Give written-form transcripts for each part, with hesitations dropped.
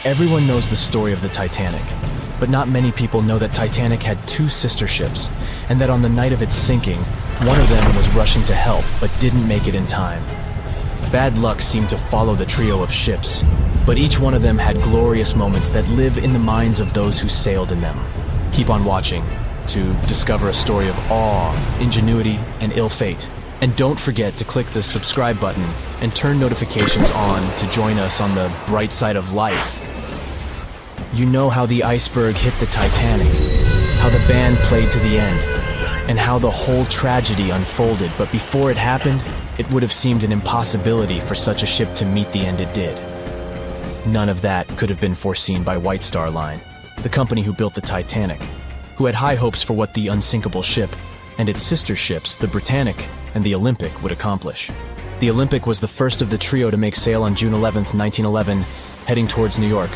Everyone knows the story of the Titanic, but not many people know that Titanic had two sister ships, and that on the night of its sinking, one of them was rushing to help but didn't make it in time. Bad luck seemed to follow the trio of ships, but each one of them had glorious moments that live in the minds of those who sailed in them. Keep on watching to discover a story of awe, ingenuity, and ill fate. And don't forget to click the subscribe button and turn notifications on to join us on the bright side of life. You know how the iceberg hit the Titanic, how the band played to the end, and how the whole tragedy unfolded, but before it happened, it would have seemed an impossibility for such a ship to meet the end it did. None of that could have been foreseen by White Star Line, the company who built the Titanic, who had high hopes for what the unsinkable ship and its sister ships, the Britannic and the Olympic, would accomplish. The Olympic was the first of the trio to make sail on June 11, 1911, heading towards New York.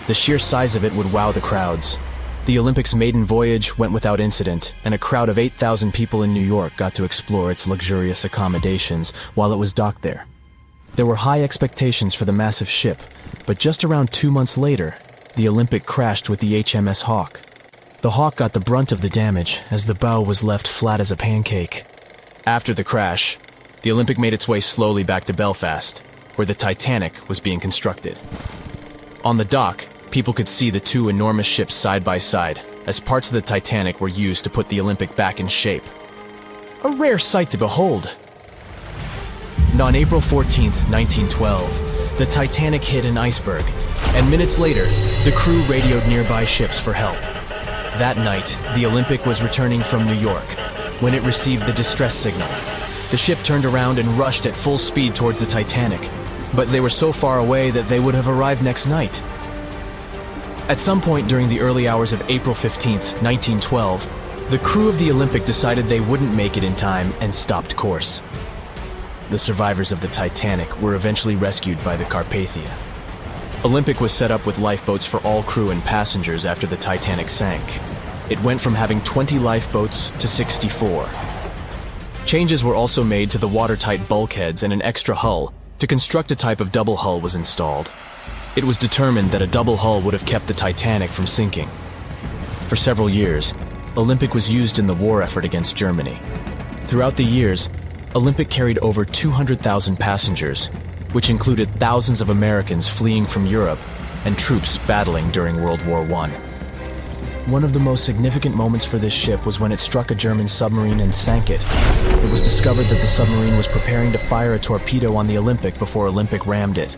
The sheer size of it would wow the crowds. The Olympic's maiden voyage went without incident, and a crowd of 8,000 people in New York got to explore its luxurious accommodations while it was docked there. There were high expectations for the massive ship, but just around 2 months later, the Olympic crashed with the HMS Hawk. The Hawk got the brunt of the damage, as the bow was left flat as a pancake. After the crash, the Olympic made its way slowly back to Belfast, where the Titanic was being constructed. On the dock, people could see the two enormous ships side by side, as parts of the Titanic were used to put the Olympic back in shape. A rare sight to behold. And on April 14, 1912, the Titanic hit an iceberg, and minutes later, the crew radioed nearby ships for help. That night, the Olympic was returning from New York when it received the distress signal. The ship turned around and rushed at full speed towards the Titanic, but they were so far away that they would have arrived next night. At some point during the early hours of April 15, 1912, the crew of the Olympic decided they wouldn't make it in time and stopped course. The survivors of the Titanic were eventually rescued by the Carpathia. Olympic was set up with lifeboats for all crew and passengers after the Titanic sank. It went from having 20 lifeboats to 64. Changes were also made to the watertight bulkheads, and an extra hull to construct a type of double hull was installed. It was determined that a double hull would have kept the Titanic from sinking. For several years, Olympic was used in the war effort against Germany. Throughout the years, Olympic carried over 200,000 passengers, which included thousands of Americans fleeing from Europe and troops battling during World War I. One of the most significant moments for this ship was when it struck a German submarine and sank it. It was discovered that the submarine was preparing to fire a torpedo on the Olympic before Olympic rammed it.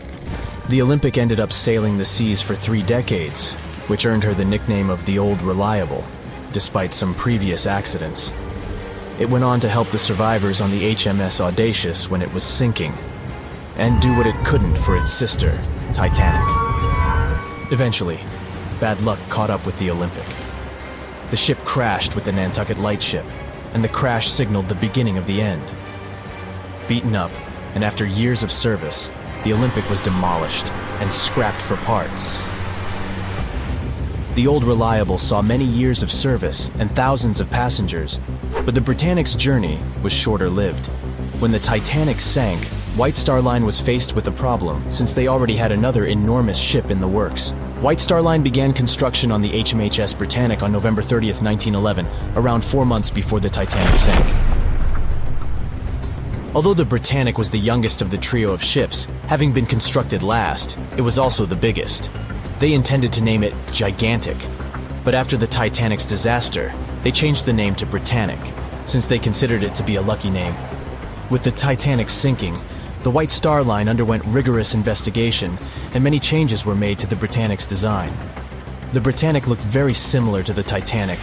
The Olympic ended up sailing the seas for 3 decades, which earned her the nickname of the Old Reliable, despite some previous accidents. It went on to help the survivors on the HMS Audacious when it was sinking, and do what it couldn't for its sister, Titanic. Eventually, bad luck caught up with the Olympic. The ship crashed with the Nantucket Lightship, and the crash signaled the beginning of the end. Beaten up, and after years of service, the Olympic was demolished and scrapped for parts. The Old Reliable saw many years of service and thousands of passengers, but the Britannic's journey was shorter-lived. When the Titanic sank, White Star Line was faced with a problem, since they already had another enormous ship in the works. White Star Line began construction on the HMHS Britannic on November 30, 1911, around 4 months before the Titanic sank. Although the Britannic was the youngest of the trio of ships, having been constructed last, it was also the biggest. They intended to name it Gigantic, but after the Titanic's disaster, they changed the name to Britannic, since they considered it to be a lucky name. With the Titanic sinking, the White Star Line underwent rigorous investigation, and many changes were made to the Britannic's design. The Britannic looked very similar to the Titanic,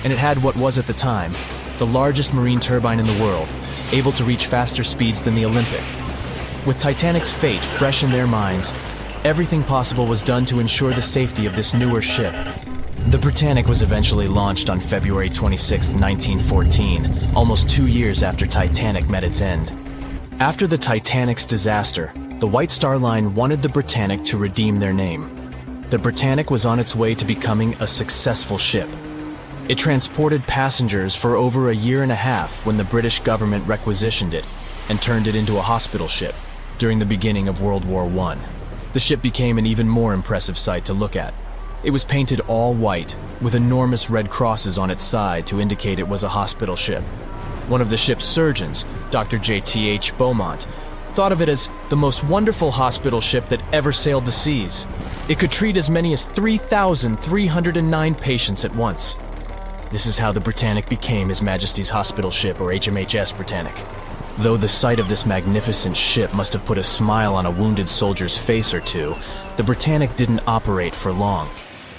and it had what was at the time the largest marine turbine in the world, able to reach faster speeds than the Olympic. With Titanic's fate fresh in their minds, everything possible was done to ensure the safety of this newer ship. The Britannic was eventually launched on February 26, 1914, almost 2 years after Titanic met its end. After the Titanic's disaster, the White Star Line wanted the Britannic to redeem their name. The Britannic was on its way to becoming a successful ship. It transported passengers for over a year and a half when the British government requisitioned it and turned it into a hospital ship during the beginning of World War I. The ship became an even more impressive sight to look at. It was painted all white, with enormous red crosses on its side to indicate it was a hospital ship. One of the ship's surgeons, Dr. J.T.H. Beaumont, thought of it as the most wonderful hospital ship that ever sailed the seas. It could treat as many as 3,309 patients at once. This is how the Britannic became His Majesty's hospital ship, or HMHS Britannic. Though the sight of this magnificent ship must have put a smile on a wounded soldier's face or two, the Britannic didn't operate for long.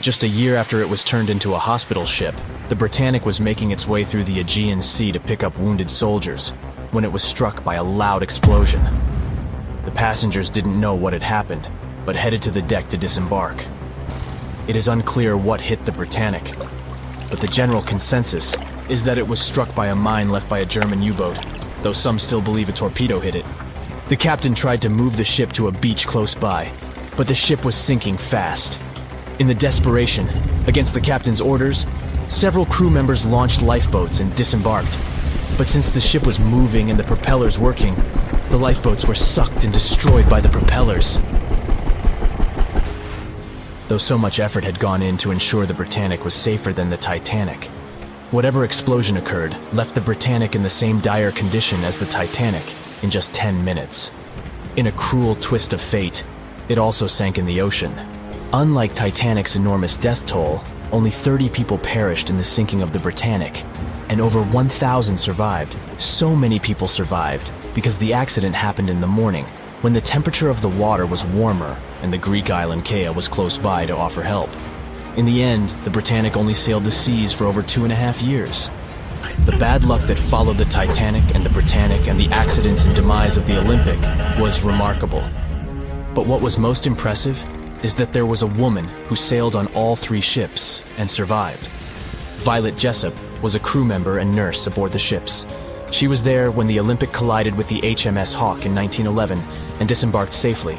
Just a year after it was turned into a hospital ship, the Britannic was making its way through the Aegean Sea to pick up wounded soldiers, when it was struck by a loud explosion. The passengers didn't know what had happened, but headed to the deck to disembark. It is unclear what hit the Britannic, but the general consensus is that it was struck by a mine left by a German U-boat, though some still believe a torpedo hit it. The captain tried to move the ship to a beach close by, but the ship was sinking fast. In the desperation, against the captain's orders, several crew members launched lifeboats and disembarked. But since the ship was moving and the propellers working, the lifeboats were sucked and destroyed by the propellers. Though so much effort had gone in to ensure the Britannic was safer than the Titanic, whatever explosion occurred left the Britannic in the same dire condition as the Titanic in just 10 minutes. In a cruel twist of fate, it also sank in the ocean. Unlike Titanic's enormous death toll, only 30 people perished in the sinking of the Britannic, and over 1,000 survived. So many people survived because the accident happened in the morning, when the temperature of the water was warmer and the Greek island Kea was close by to offer help. In the end, the Britannic only sailed the seas for over 2.5 years. The bad luck that followed the Titanic and the Britannic and the accidents and demise of the Olympic was remarkable. But what was most impressive is that there was a woman who sailed on all 3 ships and survived. Violet Jessup was a crew member and nurse aboard the ships. She was there when the Olympic collided with the HMS Hawk in 1911 and disembarked safely.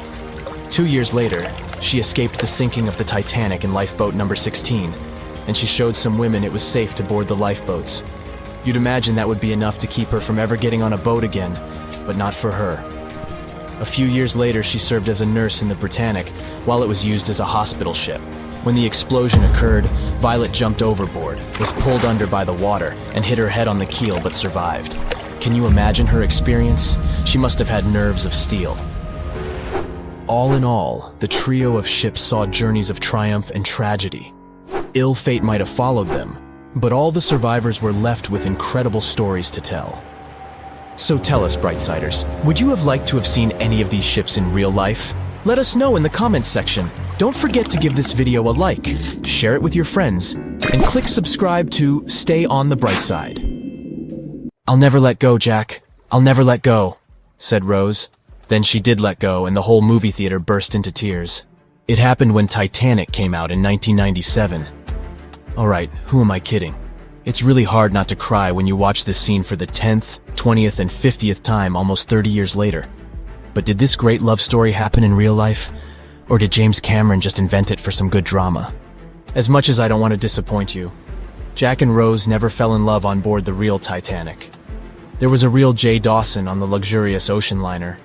2 years later, she escaped the sinking of the Titanic in lifeboat number 16, and she showed some women it was safe to board the lifeboats. You'd imagine that would be enough to keep her from ever getting on a boat again, but not for her. A few years later, she served as a nurse in the Britannic while it was used as a hospital ship. When the explosion occurred, Violet jumped overboard, was pulled under by the water, and hit her head on the keel but survived. Can you imagine her experience? She must have had nerves of steel. All in all, the trio of ships saw journeys of triumph and tragedy. Ill fate might have followed them, but all the survivors were left with incredible stories to tell. So tell us, Brightsiders, would you have liked to have seen any of these ships in real life? Let us know in the comments section. Don't forget to give this video a like, share it with your friends, and click subscribe to stay on the bright side. "I'll never let go, Jack. I'll never let go," said Rose. Then she did let go, and the whole movie theater burst into tears. It happened when Titanic came out in 1997. Alright, who am I kidding? It's really hard not to cry when you watch this scene for the 10th, 20th, and 50th time almost 30 years later. But did this great love story happen in real life? Or did James Cameron just invent it for some good drama? As much as I don't want to disappoint you, Jack and Rose never fell in love on board the real Titanic. There was a real Jay Dawson on the luxurious ocean liner,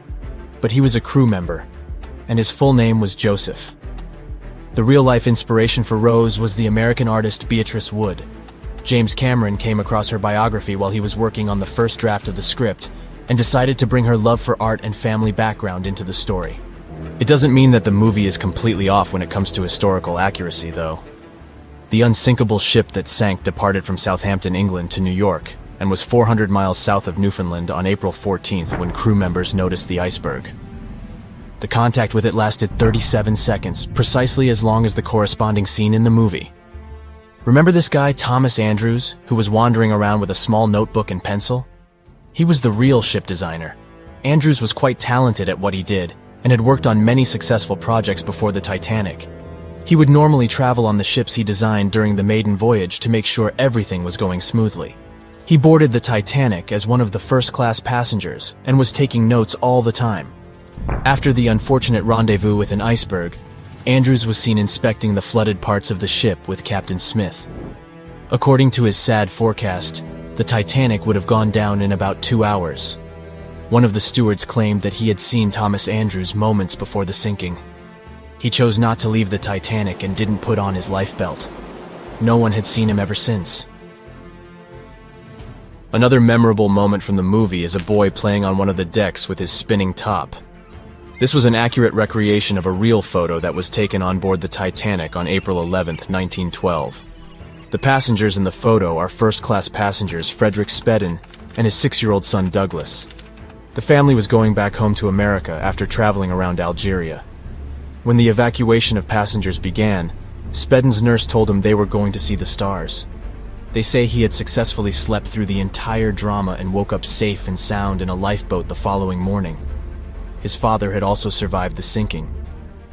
but he was a crew member, and his full name was Joseph. The real-life inspiration for Rose was the American artist Beatrice Wood. James Cameron came across her biography while he was working on the first draft of the script, and decided to bring her love for art and family background into the story. It doesn't mean that the movie is completely off when it comes to historical accuracy, though. The unsinkable ship that sank departed from Southampton, England to New York, and was 400 miles south of Newfoundland on April 14th when crew members noticed the iceberg. The contact with it lasted 37 seconds, precisely as long as the corresponding scene in the movie. Remember this guy, Thomas Andrews, who was wandering around with a small notebook and pencil? He was the real ship designer. Andrews was quite talented at what he did, and had worked on many successful projects before the Titanic. He would normally travel on the ships he designed during the maiden voyage to make sure everything was going smoothly. He boarded the Titanic as one of the first-class passengers, and was taking notes all the time. After the unfortunate rendezvous with an iceberg, Andrews was seen inspecting the flooded parts of the ship with Captain Smith. According to his sad forecast, the Titanic would have gone down in about 2 hours. One of the stewards claimed that he had seen Thomas Andrews moments before the sinking. He chose not to leave the Titanic and didn't put on his life belt. No one had seen him ever since. Another memorable moment from the movie is a boy playing on one of the decks with his spinning top. This was an accurate recreation of a real photo that was taken on board the Titanic on April 11, 1912. The passengers in the photo are first-class passengers Frederick Spedden and his 6-year-old son Douglas. The family was going back home to America after traveling around Algeria. When the evacuation of passengers began, Spedden's nurse told him they were going to see the stars. They say he had successfully slept through the entire drama and woke up safe and sound in a lifeboat the following morning. His father had also survived the sinking.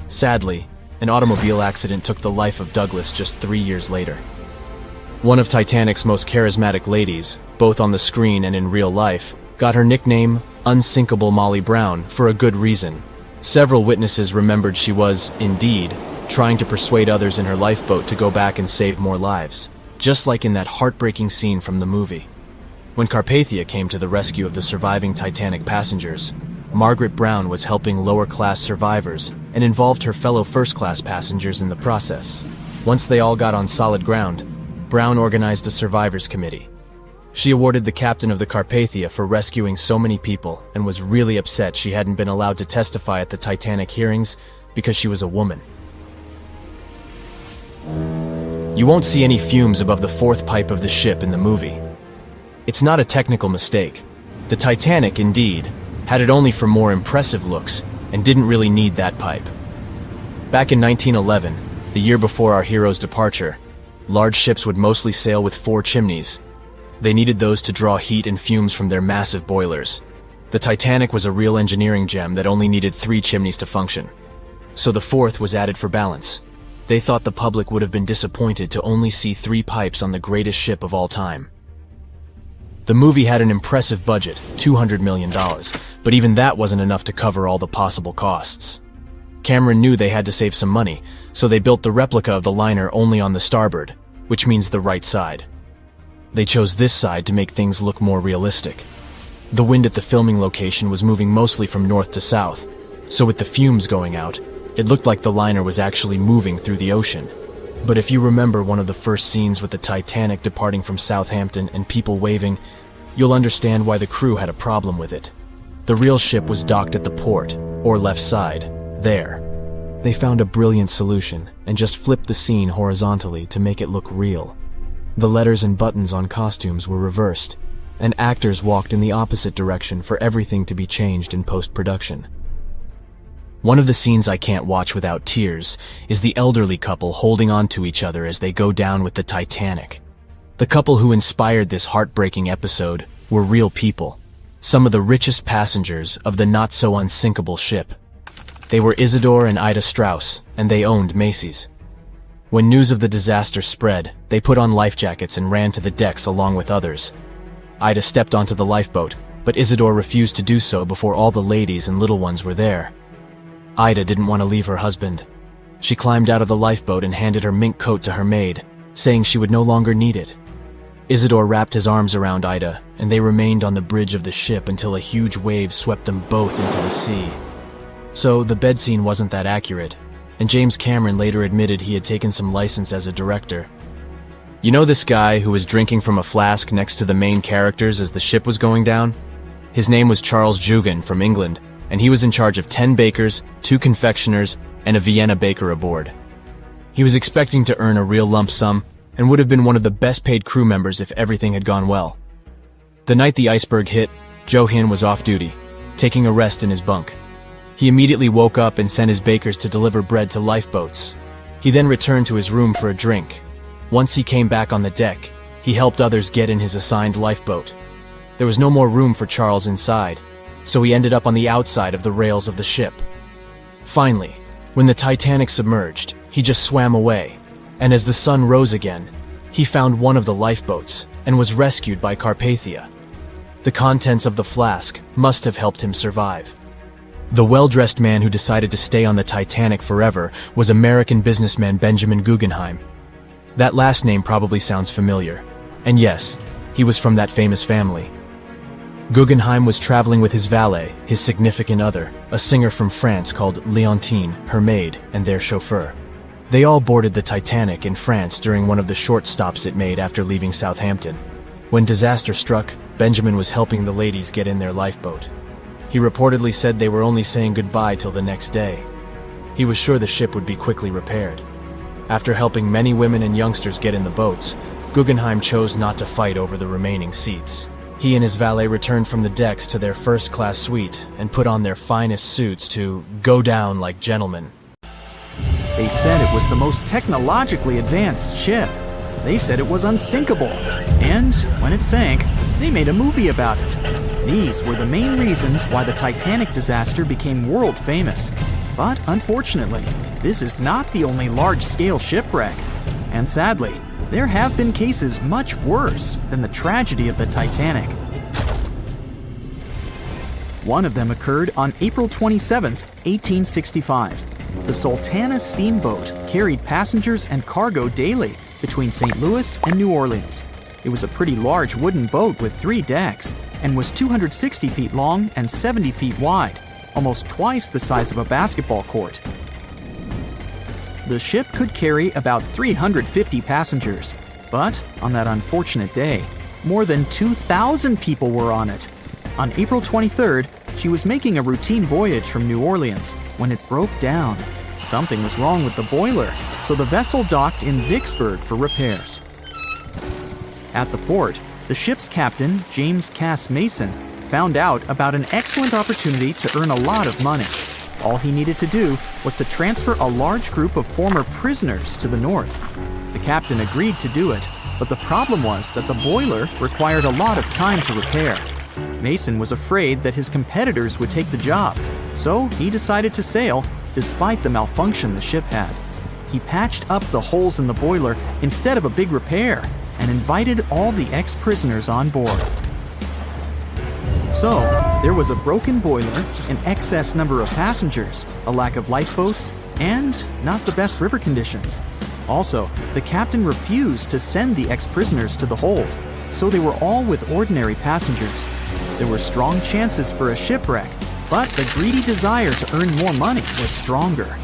Sadly, an automobile accident took the life of Douglas just 3 years later. One of Titanic's most charismatic ladies, both on the screen and in real life, got her nickname Unsinkable Molly Brown for a good reason. Several witnesses remembered she was, indeed, trying to persuade others in her lifeboat to go back and save more lives, just like in that heartbreaking scene from the movie. When Carpathia came to the rescue of the surviving Titanic passengers, Margaret Brown was helping lower-class survivors and involved her fellow first-class passengers in the process. Once they all got on solid ground, Brown organized a survivors committee. She awarded the captain of the Carpathia for rescuing so many people and was really upset she hadn't been allowed to testify at the Titanic hearings because she was a woman. You won't see any fumes above the fourth pipe of the ship in the movie. It's not a technical mistake. The Titanic, indeed, had it only for more impressive looks and didn't really need that pipe. Back in 1911, the year before our hero's departure, large ships would mostly sail with 4 chimneys. They needed those to draw heat and fumes from their massive boilers. The Titanic was a real engineering gem that only needed 3 chimneys to function. So the 4th was added for balance. They thought the public would have been disappointed to only see 3 pipes on the greatest ship of all time. The movie had an impressive budget, $200 million, but even that wasn't enough to cover all the possible costs. Cameron knew they had to save some money, so they built the replica of the liner only on the starboard, which means the right side. They chose this side to make things look more realistic. The wind at the filming location was moving mostly from north to south, so with the fumes going out, it looked like the liner was actually moving through the ocean. But if you remember one of the first scenes with the Titanic departing from Southampton and people waving, you'll understand why the crew had a problem with it. The real ship was docked at the port, or left side, there. They found a brilliant solution and just flipped the scene horizontally to make it look real. The letters and buttons on costumes were reversed, and actors walked in the opposite direction for everything to be changed in post-production. One of the scenes I can't watch without tears is the elderly couple holding on to each other as they go down with the Titanic. The couple who inspired this heartbreaking episode were real people, some of the richest passengers of the not-so-unsinkable ship. They were Isidore and Ida Strauss, and they owned Macy's. When news of the disaster spread, they put on life jackets and ran to the decks along with others. Ida stepped onto the lifeboat, but Isidore refused to do so before all the ladies and little ones were there. Ida didn't want to leave her husband. She climbed out of the lifeboat and handed her mink coat to her maid, saying she would no longer need it. Isidore wrapped his arms around Ida, and they remained on the bridge of the ship until a huge wave swept them both into the sea. So the bed scene wasn't that accurate, and James Cameron later admitted he had taken some license as a director. You know this guy who was drinking from a flask next to the main characters as the ship was going down? His name was Charles Jugan from England, and he was in charge of 10 bakers, 2 confectioners, and a Vienna baker aboard. He was expecting to earn a real lump sum, and would have been one of the best-paid crew members if everything had gone well. The night the Iceberg hit, Joe Hin was off duty, taking a rest in his bunk. He immediately woke up and sent his bakers to deliver bread to lifeboats. He then returned to his room for a drink. Once he came back on the deck, he helped others get in his assigned lifeboat. There was no more room for Charles inside, so he ended up on the outside of the rails of the ship. Finally, when the Titanic submerged, he just swam away, and as the sun rose again, he found one of the lifeboats and was rescued by Carpathia. The contents of the flask must have helped him survive. The well-dressed man who decided to stay on the Titanic forever was American businessman Benjamin Guggenheim. That last name probably sounds familiar, and yes, he was from that famous family. Guggenheim was traveling with his valet, his significant other, a singer from France called Leontine, her maid, and their chauffeur. They all boarded the Titanic in France during one of the short stops it made after leaving Southampton. When disaster struck, Benjamin was helping the ladies get in their lifeboat. He reportedly said they were only saying goodbye till the next day. He was sure the ship would be quickly repaired. After helping many women and youngsters get in the boats, Guggenheim chose not to fight over the remaining seats. He and his valet returned from the decks to their first-class suite and put on their finest suits to go down like gentlemen. They said it was the most technologically advanced ship. They said it was unsinkable. And when it sank, they made a movie about it. These were the main reasons why the Titanic disaster became world famous. But unfortunately, this is not the only large-scale shipwreck. And sadly, there have been cases much worse than the tragedy of the Titanic. One of them occurred on April 27, 1865. The Sultana steamboat carried passengers and cargo daily between St. Louis and New Orleans. It was a pretty large wooden boat with 3 decks and was 260 feet long and 70 feet wide, almost twice the size of a basketball court. The ship could carry about 350 passengers, but on that unfortunate day, more than 2,000 people were on it. On April 23rd, she was making a routine voyage from New Orleans when it broke down. Something was wrong with the boiler, so the vessel docked in Vicksburg for repairs. At the port, the ship's captain, James Cass Mason, found out about an excellent opportunity to earn a lot of money. All he needed to do was to transfer a large group of former prisoners to the north. The captain agreed to do it, but the problem was that the boiler required a lot of time to repair. Mason was afraid that his competitors would take the job, so he decided to sail despite the malfunction the ship had. He patched up the holes in the boiler instead of a big repair and invited all the ex-prisoners on board. So, there was a broken boiler, an excess number of passengers, a lack of lifeboats, and not the best river conditions. Also, the captain refused to send the ex-prisoners to the hold, so they were all with ordinary passengers. There were strong chances for a shipwreck, but the greedy desire to earn more money was stronger.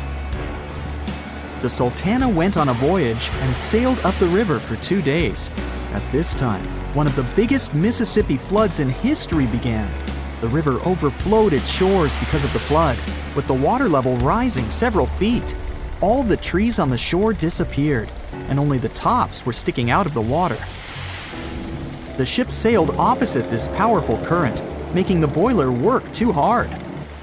The Sultana went on a voyage and sailed up the river for 2 days. At this time, one of the biggest Mississippi floods in history began. The river overflowed its shores because of the flood, with the water level rising several feet. All the trees on the shore disappeared, and only the tops were sticking out of the water. The ship sailed opposite this powerful current, making the boiler work too hard.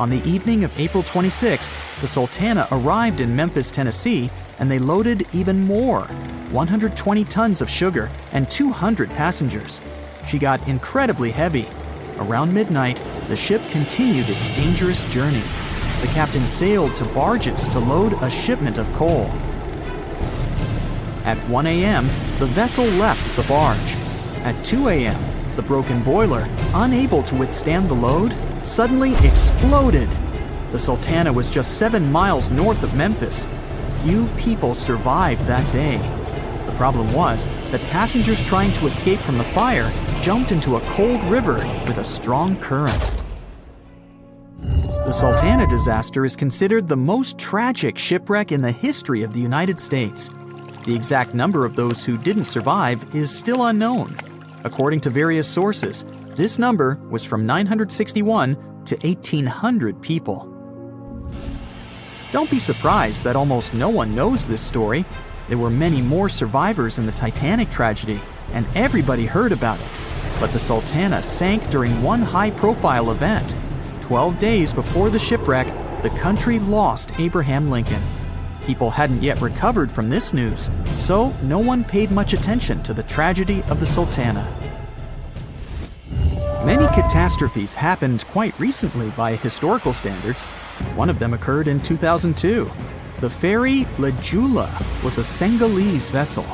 On the evening of April 26th, the Sultana arrived in Memphis, Tennessee, and they loaded even more, 120 tons of sugar and 200 passengers. She got incredibly heavy. Around midnight, the ship continued its dangerous journey. The captain sailed to barges to load a shipment of coal. At 1 a.m., the vessel left the barge. At 2 a.m., the broken boiler, unable to withstand the load, suddenly exploded. The Sultana was just 7 miles north of Memphis. Few people survived that day. The problem was that passengers trying to escape from the fire jumped into a cold river with a strong current. The Sultana disaster is considered the most tragic shipwreck in the history of the United States. The exact number of those who didn't survive is still unknown. According to various sources, this number was from 961 to 1,800 people. Don't be surprised that almost no one knows this story. There were many more survivors in the Titanic tragedy, and everybody heard about it. But the Sultana sank during one high-profile event. 12 days before the shipwreck, the country lost Abraham Lincoln. People hadn't yet recovered from this news, so no one paid much attention to the tragedy of the Sultana. Many catastrophes happened quite recently by historical standards. One of them occurred in 2002. The ferry La Jula was a Senegalese vessel.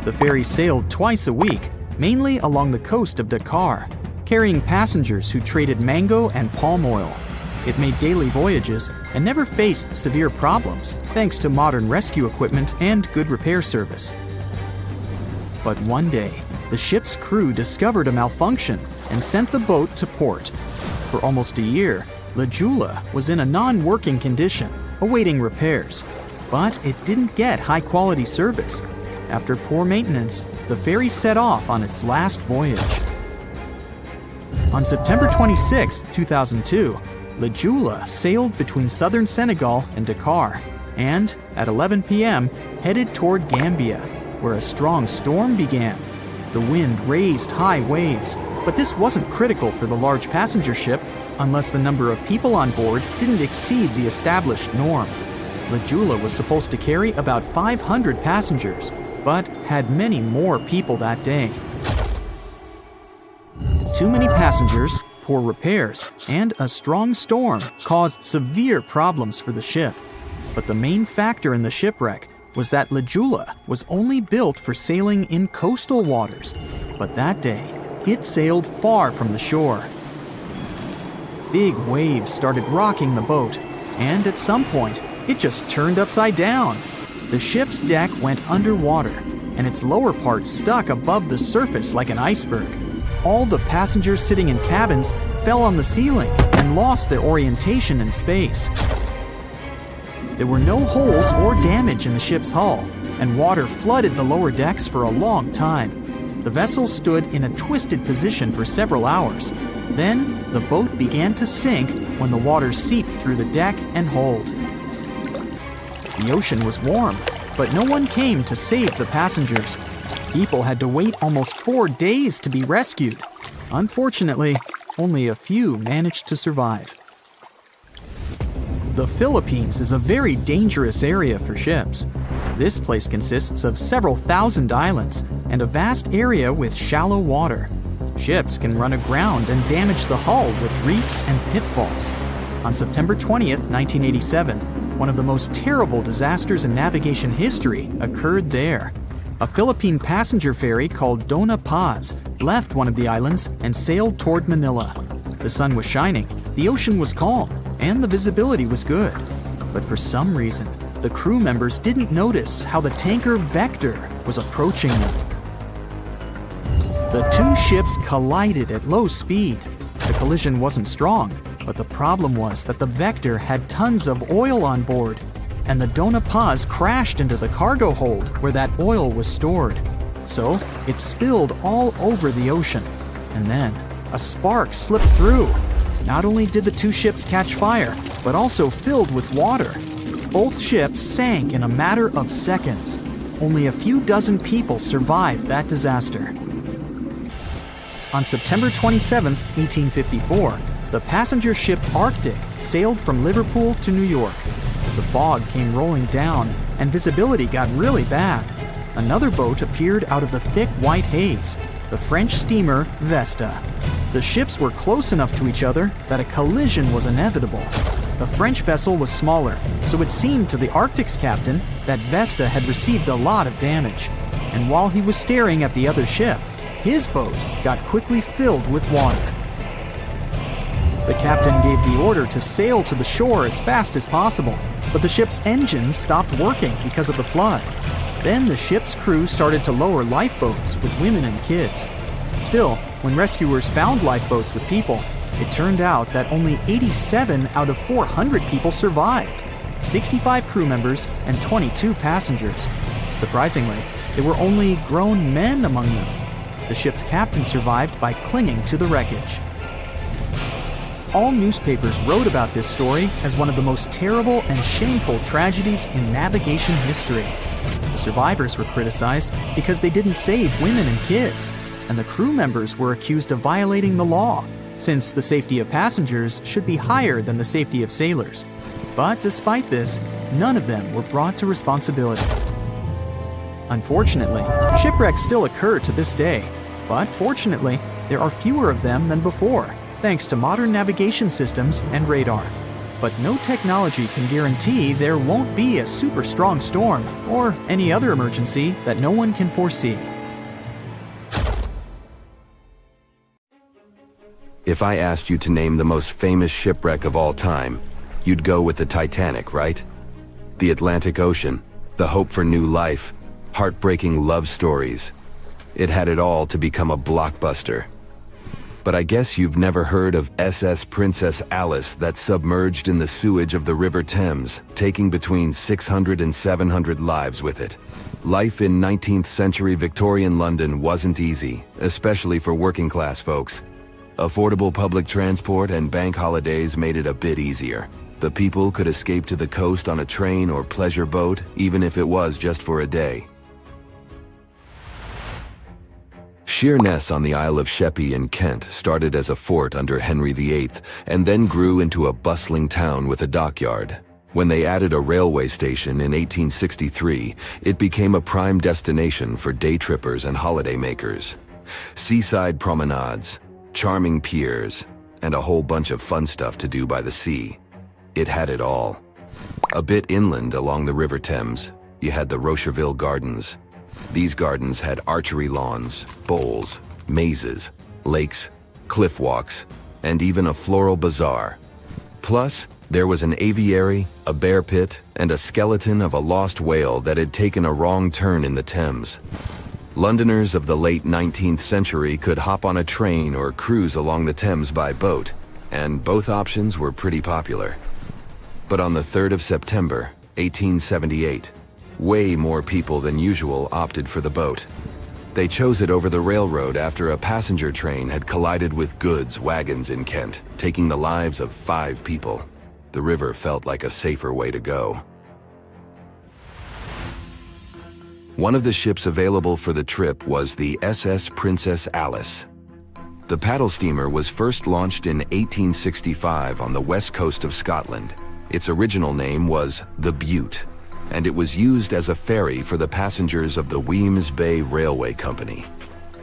The ferry sailed twice a week, mainly along the coast of Dakar, carrying passengers who traded mango and palm oil. It made daily voyages and never faced severe problems thanks to modern rescue equipment and good repair service. But one day, the ship's crew discovered a malfunction and sent the boat to port. For almost a year, La Jula was in a non-working condition, awaiting repairs. But it didn't get high-quality service. After poor maintenance, the ferry set off on its last voyage. On September 26, 2002, La Jula sailed between southern Senegal and Dakar, and at 11 p.m. headed toward Gambia, where a strong storm began. The wind raised high waves, but this wasn't critical for the large passenger ship unless the number of people on board didn't exceed the established norm. La Jula was supposed to carry about 500 passengers, but had many more people that day. Too many passengers, poor repairs, and a strong storm caused severe problems for the ship. But the main factor in the shipwreck was that La Jula was only built for sailing in coastal waters, but that day, it sailed far from the shore. Big waves started rocking the boat, and at some point, it just turned upside down. The ship's deck went underwater, and its lower part stuck above the surface like an iceberg. All the passengers sitting in cabins fell on the ceiling and lost their orientation in space. There were no holes or damage in the ship's hull, and water flooded the lower decks for a long time. The vessel stood in a twisted position for several hours. Then, the boat began to sink when the water seeped through the deck and hold. The ocean was warm, but no one came to save the passengers. People had to wait almost 4 days to be rescued. Unfortunately, only a few managed to survive. The Philippines is a very dangerous area for ships. This place consists of several thousand islands and a vast area with shallow water. Ships can run aground and damage the hull with reefs and pitfalls. On September 20th, 1987, one of the most terrible disasters in navigation history occurred there. A Philippine passenger ferry called Dona Paz left one of the islands and sailed toward Manila. The sun was shining, the ocean was calm, and the visibility was good. But for some reason, the crew members didn't notice how the tanker Vector was approaching them. The two ships collided at low speed. The collision wasn't strong, but the problem was that the Vector had tons of oil on board, and the Dona Paz crashed into the cargo hold where that oil was stored. So it spilled all over the ocean, and then a spark slipped through. Not only did the two ships catch fire, but also filled with water. Both ships sank in a matter of seconds. Only a few dozen people survived that disaster. On September 27, 1854, the passenger ship Arctic sailed from Liverpool to New York. The fog came rolling down, and visibility got really bad. Another boat appeared out of the thick white haze, the French steamer Vesta. The ships were close enough to each other that a collision was inevitable. The French vessel was smaller, so it seemed to the Arctic's captain that Vesta had received a lot of damage. And while he was staring at the other ship, his boat got quickly filled with water. The captain gave the order to sail to the shore as fast as possible, but the ship's engines stopped working because of the flood. Then the ship's crew started to lower lifeboats with women and kids. Still, when rescuers found lifeboats with people, it turned out that only 87 out of 400 people survived, 65 crew members and 22 passengers. Surprisingly, there were only grown men among them. The ship's captain survived by clinging to the wreckage. All newspapers wrote about this story as one of the most terrible and shameful tragedies in navigation history. The survivors were criticized because they didn't save women and kids, and the crew members were accused of violating the law, since the safety of passengers should be higher than the safety of sailors. But despite this, none of them were brought to responsibility. Unfortunately, shipwrecks still occur to this day, but fortunately, there are fewer of them than before, thanks to modern navigation systems and radar. But no technology can guarantee there won't be a super strong storm or any other emergency that no one can foresee. If I asked you to name the most famous shipwreck of all time, you'd go with the Titanic, right? The Atlantic Ocean, the hope for new life, heartbreaking love stories. It had it all to become a blockbuster. But I guess you've never heard of SS Princess Alice that submerged in the sewage of the River Thames, taking between 600 and 700 lives with it. Life in 19th century Victorian London wasn't easy, especially for working class folks. Affordable public transport and bank holidays made it a bit easier. The people could escape to the coast on a train or pleasure boat, even if it was just for a day. Sheerness on the Isle of Sheppey in Kent started as a fort under Henry VIII and then grew into a bustling town with a dockyard. When they added a railway station in 1863, it became a prime destination for day trippers and holidaymakers. Seaside promenades, charming piers, and a whole bunch of fun stuff to do by the sea. It had it all. A bit inland along the River Thames, you had the Rocherville Gardens. These gardens had archery lawns, bowls, mazes, lakes, cliff walks, and even a floral bazaar. Plus, there was an aviary, a bear pit, and a skeleton of a lost whale that had taken a wrong turn in the Thames. Londoners of the late 19th century could hop on a train or cruise along the Thames by boat, and both options were pretty popular. But on the 3rd of September, 1878, way more people than usual opted for the boat. They chose it over the railroad after a passenger train had collided with goods wagons in Kent, taking the lives of 5 people. The river felt like a safer way to go. One of the ships available for the trip was the SS Princess Alice. The paddle steamer was first launched in 1865 on the west coast of Scotland. Its original name was the Bute, and it was used as a ferry for the passengers of the Wemyss Bay Railway Company.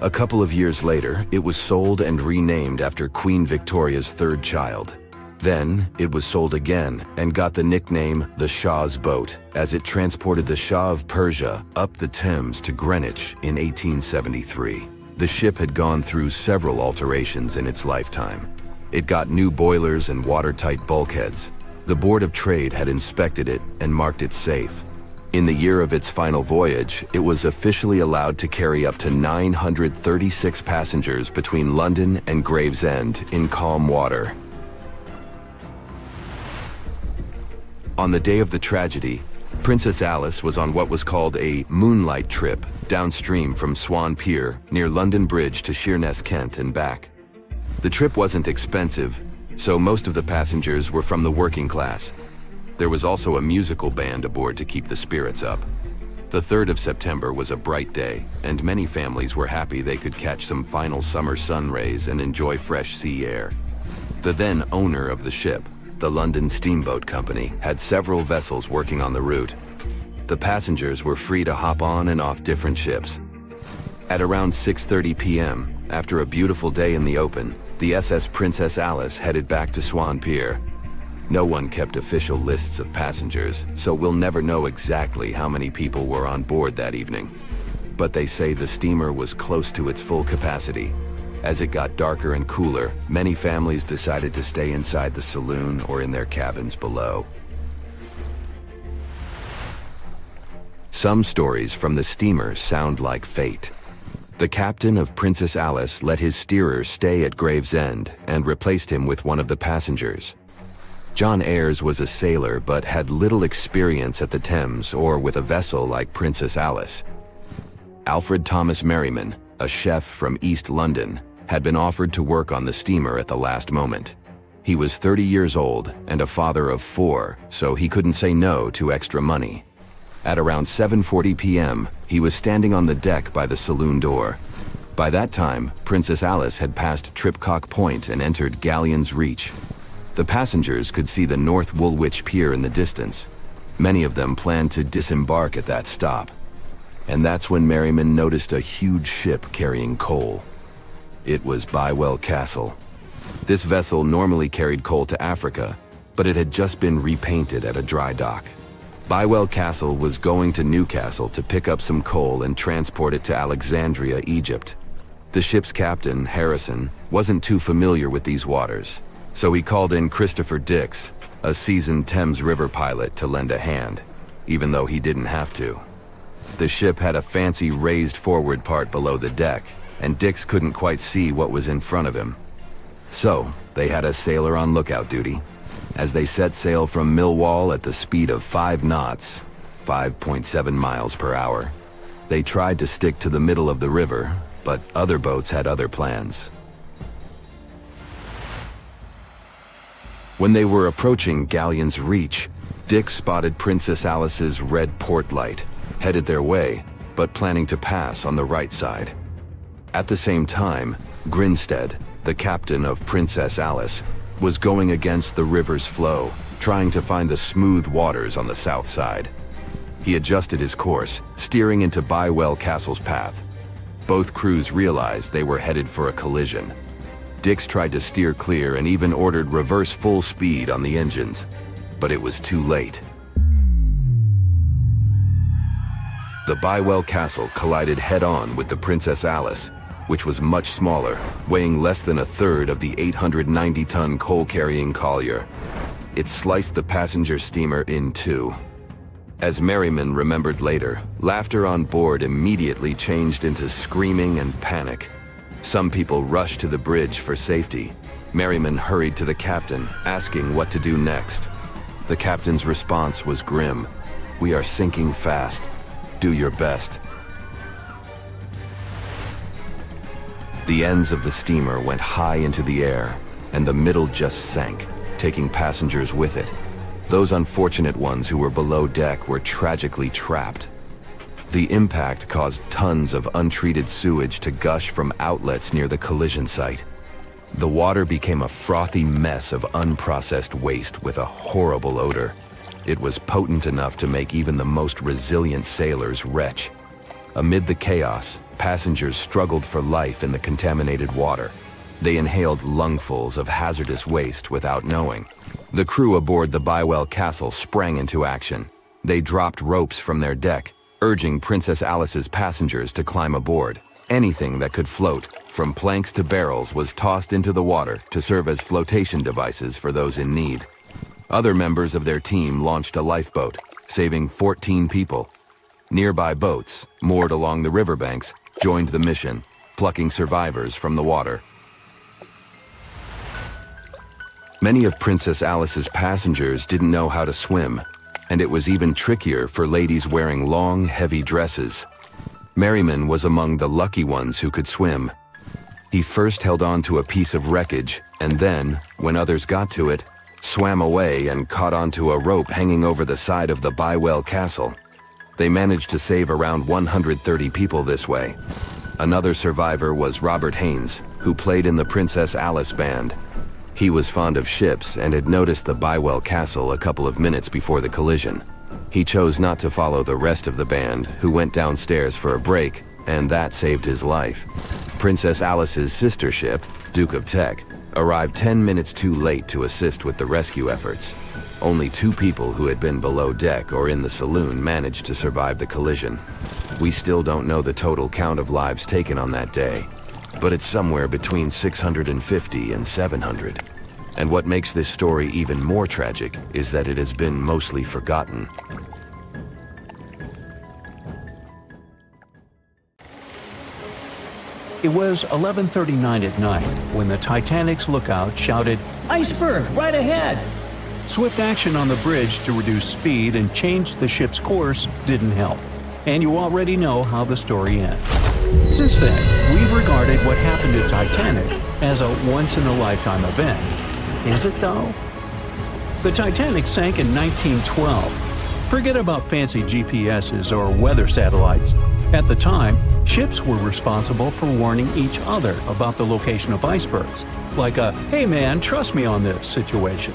A couple of years later, it was sold and renamed after Queen Victoria's 3rd child. Then, it was sold again and got the nickname the Shah's Boat, as it transported the Shah of Persia up the Thames to Greenwich in 1873. The ship had gone through several alterations in its lifetime. It got new boilers and watertight bulkheads. The Board of Trade had inspected it and marked it safe. In the year of its final voyage, it was officially allowed to carry up to 936 passengers between London and Gravesend in calm water. On the day of the tragedy, Princess Alice was on what was called a moonlight trip downstream from Swan Pier near London Bridge to Sheerness, Kent and back. The trip wasn't expensive, so most of the passengers were from the working class. There was also a musical band aboard to keep the spirits up. The 3rd of September was a bright day, and many families were happy they could catch some final summer sun rays and enjoy fresh sea air. The then owner of the ship, the London Steamboat Company, had several vessels working on the route. The passengers were free to hop on and off different ships. At around 6:30 p.m., after a beautiful day in the open, the SS Princess Alice headed back to Swan Pier. No one kept official lists of passengers, so we'll never know exactly how many people were on board that evening. But they say the steamer was close to its full capacity. As it got darker and cooler, many families decided to stay inside the saloon or in their cabins below. Some stories from the steamer sound like fate. The captain of Princess Alice let his steerer stay at Gravesend and replaced him with one of the passengers. John Ayres was a sailor but had little experience at the Thames or with a vessel like Princess Alice. Alfred Thomas Merriman, a chef from East London, had been offered to work on the steamer at the last moment. He was 30 years old and a father of 4, so he couldn't say no to extra money. At around 7:40 p.m., he was standing on the deck by the saloon door. By that time, Princess Alice had passed Tripcock Point and entered Galleon's Reach. The passengers could see the North Woolwich Pier in the distance. Many of them planned to disembark at that stop. And that's when Merriman noticed a huge ship carrying coal. It was Bywell Castle. This vessel normally carried coal to Africa, but it had just been repainted at a dry dock. Bywell Castle was going to Newcastle to pick up some coal and transport it to Alexandria, Egypt. The ship's captain, Harrison, wasn't too familiar with these waters, so he called in Christopher Dix, a seasoned Thames River pilot, to lend a hand, even though he didn't have to. The ship had a fancy raised forward part below the deck, and Dix couldn't quite see what was in front of him. So, they had a sailor on lookout duty. As they set sail from Millwall at the speed of 5 knots, 5.7 miles per hour, they tried to stick to the middle of the river, but other boats had other plans. When they were approaching Galleon's Reach, Dick spotted Princess Alice's red port light, headed their way, but planning to pass on the right side. At the same time, Grinstead, the captain of Princess Alice, was going against the river's flow, trying to find the smooth waters on the south side. He adjusted his course, steering into Bywell Castle's path. Both crews realized they were headed for a collision. Dix tried to steer clear and even ordered reverse full speed on the engines, but it was too late. The Bywell Castle collided head-on with the Princess Alice, which was much smaller, weighing less than a third of the 890-ton coal-carrying collier. It sliced the passenger steamer in two. As Merriman remembered later, laughter on board immediately changed into screaming and panic. Some people rushed to the bridge for safety. Merriman hurried to the captain, asking what to do next. The captain's response was grim. "We are sinking fast. Do your best." The ends of the steamer went high into the air, and the middle just sank, taking passengers with it. Those unfortunate ones who were below deck were tragically trapped. The impact caused tons of untreated sewage to gush from outlets near the collision site. The water became a frothy mess of unprocessed waste with a horrible odor. It was potent enough to make even the most resilient sailors retch. Amid the chaos, passengers struggled for life in the contaminated water. They inhaled lungfuls of hazardous waste without knowing. The crew aboard the Bywell Castle sprang into action. They dropped ropes from their deck, urging Princess Alice's passengers to climb aboard. Anything that could float, from planks to barrels, was tossed into the water to serve as flotation devices for those in need. Other members of their team launched a lifeboat, saving 14 people. Nearby boats, moored along the riverbanks, joined the mission, plucking survivors from the water. Many of Princess Alice's passengers didn't know how to swim, and it was even trickier for ladies wearing long, heavy dresses. Merriman was among the lucky ones who could swim. He first held on to a piece of wreckage, and then, when others got to it, swam away and caught onto a rope hanging over the side of the Bywell Castle. They managed to save around 130 people this way. Another survivor was Robert Haynes, who played in the Princess Alice band. He was fond of ships and had noticed the Bywell Castle a couple of minutes before the collision. He chose not to follow the rest of the band, who went downstairs for a break, and that saved his life. Princess Alice's sister ship, Duke of Teck, arrived 10 minutes too late to assist with the rescue efforts. Only 2 people who had been below deck or in the saloon managed to survive the collision. We still don't know the total count of lives taken on that day, but it's somewhere between 650 and 700. And what makes this story even more tragic is that it has been mostly forgotten. It was 11:39 at night when the Titanic's lookout shouted, "Iceberg, right ahead!" Swift action on the bridge to reduce speed and change the ship's course didn't help, and you already know how the story ends. Since then, we've regarded what happened to Titanic as a once-in-a-lifetime event. Is it, though? The Titanic sank in 1912. Forget about fancy GPSs or weather satellites. At the time, ships were responsible for warning each other about the location of icebergs, like a "hey man, trust me on this" situation.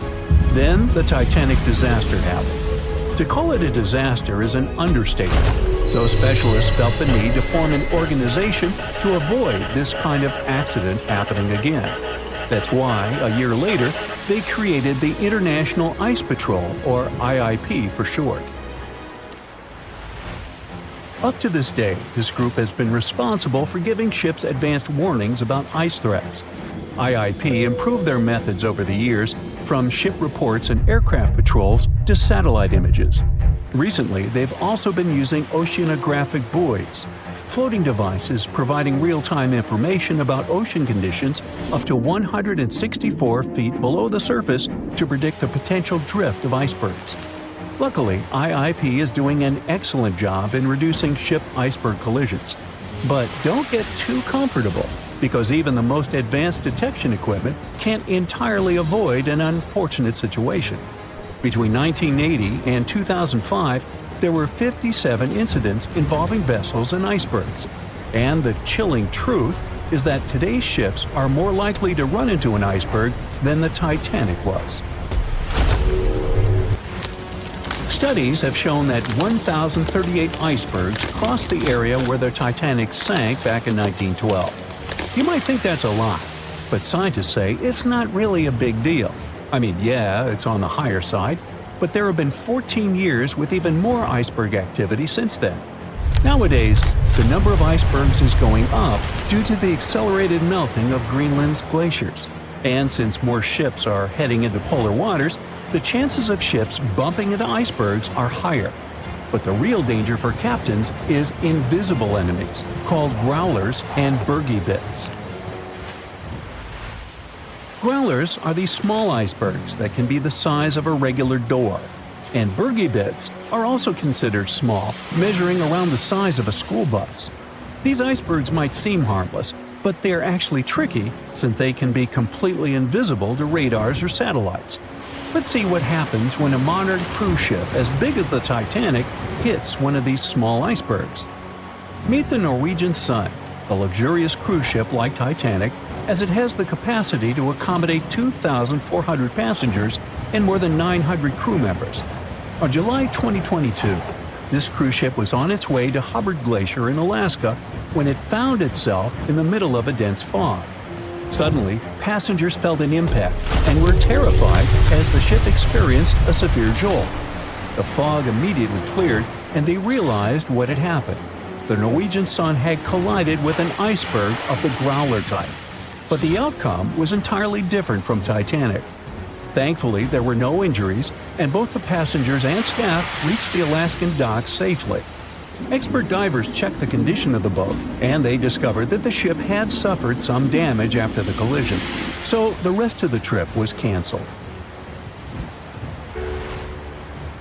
Then the Titanic disaster happened. To call it a disaster is an understatement, so specialists felt the need to form an organization to avoid this kind of accident happening again. That's why, a year later, they created the International Ice Patrol, or IIP for short. Up to this day, this group has been responsible for giving ships advanced warnings about ice threats. IIP improved their methods over the years, from ship reports and aircraft patrols to satellite images. Recently, they've also been using oceanographic buoys. floating devices providing real-time information about ocean conditions up to 164 feet below the surface to predict the potential drift of icebergs. Luckily, IIP is doing an excellent job in reducing ship iceberg collisions. But don't get too comfortable, because even the most advanced detection equipment can't entirely avoid an unfortunate situation. Between 1980 and 2005, there were 57 incidents involving vessels and icebergs. And the chilling truth is that today's ships are more likely to run into an iceberg than the Titanic was. Studies have shown that 1,038 icebergs crossed the area where the Titanic sank back in 1912. You might think that's a lot, but scientists say it's not really a big deal. I mean, yeah, it's on the higher side, but there have been 14 years with even more iceberg activity since then. Nowadays, the number of icebergs is going up due to the accelerated melting of Greenland's glaciers. And since more ships are heading into polar waters, the chances of ships bumping into icebergs are higher. But the real danger for captains is invisible enemies, called growlers and bergy bits. Growlers are these small icebergs that can be the size of a regular door. And bergy bits are also considered small, measuring around the size of a school bus. These icebergs might seem harmless, but they're actually tricky since they can be completely invisible to radars or satellites. Let's see what happens when a modern cruise ship as big as the Titanic hits one of these small icebergs. Meet the Norwegian Sun, a luxurious cruise ship like Titanic, as it has the capacity to accommodate 2,400 passengers and more than 900 crew members. On July 2022, this cruise ship was on its way to Hubbard Glacier in Alaska when it found itself in the middle of a dense fog. Suddenly, passengers felt an impact and were terrified as the ship experienced a severe jolt. The fog immediately cleared and they realized what had happened. The Norwegian Sun had collided with an iceberg of the growler type. But the outcome was entirely different from Titanic. Thankfully, there were no injuries, and both the passengers and staff reached the Alaskan docks safely. Expert divers checked the condition of the boat, and they discovered that the ship had suffered some damage after the collision, so the rest of the trip was canceled.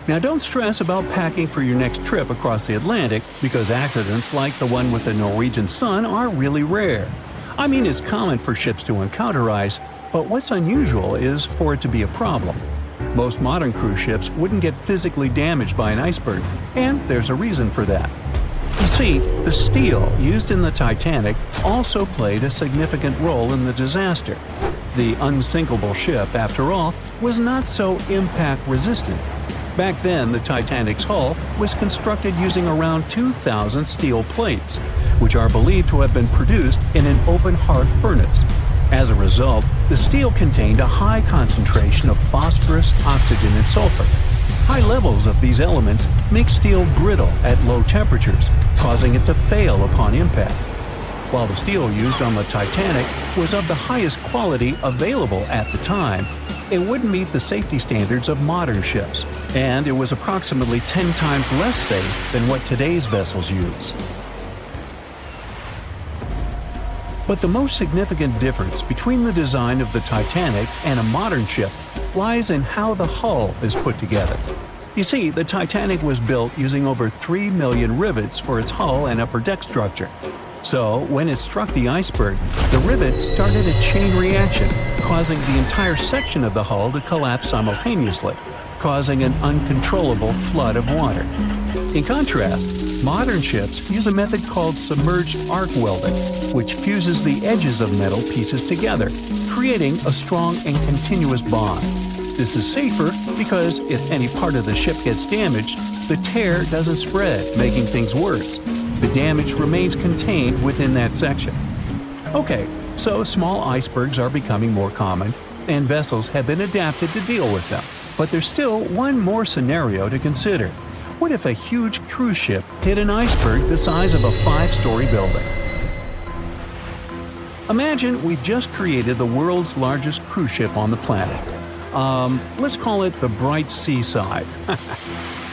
Now don't stress about packing for your next trip across the Atlantic, because accidents like the one with the Norwegian Sun are really rare. I mean, it's common for ships to encounter ice, but what's unusual is for it to be a problem. Most modern cruise ships wouldn't get physically damaged by an iceberg, and there's a reason for that. You see, the steel used in the Titanic also played a significant role in the disaster. The unsinkable ship, after all, was not so impact-resistant. Back then, the Titanic's hull was constructed using around 2,000 steel plates, which are believed to have been produced in an open hearth furnace. As a result, the steel contained a high concentration of phosphorus, oxygen, and sulfur. High levels of these elements make steel brittle at low temperatures, causing it to fail upon impact. While the steel used on the Titanic was of the highest quality available at the time, it wouldn't meet the safety standards of modern ships, and it was approximately 10 times less safe than what today's vessels use. But the most significant difference between the design of the Titanic and a modern ship lies in how the hull is put together. You see, the Titanic was built using over 3 million rivets for its hull and upper deck structure. So, when it struck the iceberg, the rivets started a chain reaction, causing the entire section of the hull to collapse simultaneously, causing an uncontrollable flood of water. In contrast, modern ships use a method called submerged arc welding, which fuses the edges of metal pieces together, creating a strong and continuous bond. This is safer because if any part of the ship gets damaged, the tear doesn't spread, making things worse. The damage remains contained within that section. Okay, so small icebergs are becoming more common, and vessels have been adapted to deal with them. But there's still one more scenario to consider. What if a huge cruise ship hit an iceberg the size of a 5-story building? Imagine we've just created the world's largest cruise ship on the planet. Let's call it the Bright Seaside.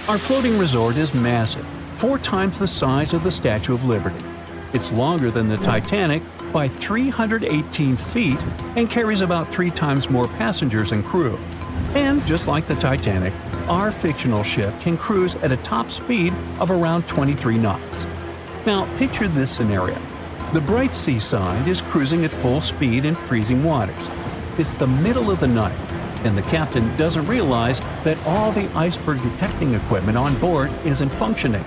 Our floating resort is massive, 4 times the size of the Statue of Liberty. It's longer than the Titanic by 318 feet and carries about 3 times more passengers and crew. And just like the Titanic, our fictional ship can cruise at a top speed of around 23 knots. Now, picture this scenario. The bright seaside is cruising at full speed in freezing waters. It's the middle of the night, and the captain doesn't realize that all the iceberg detecting equipment on board isn't functioning.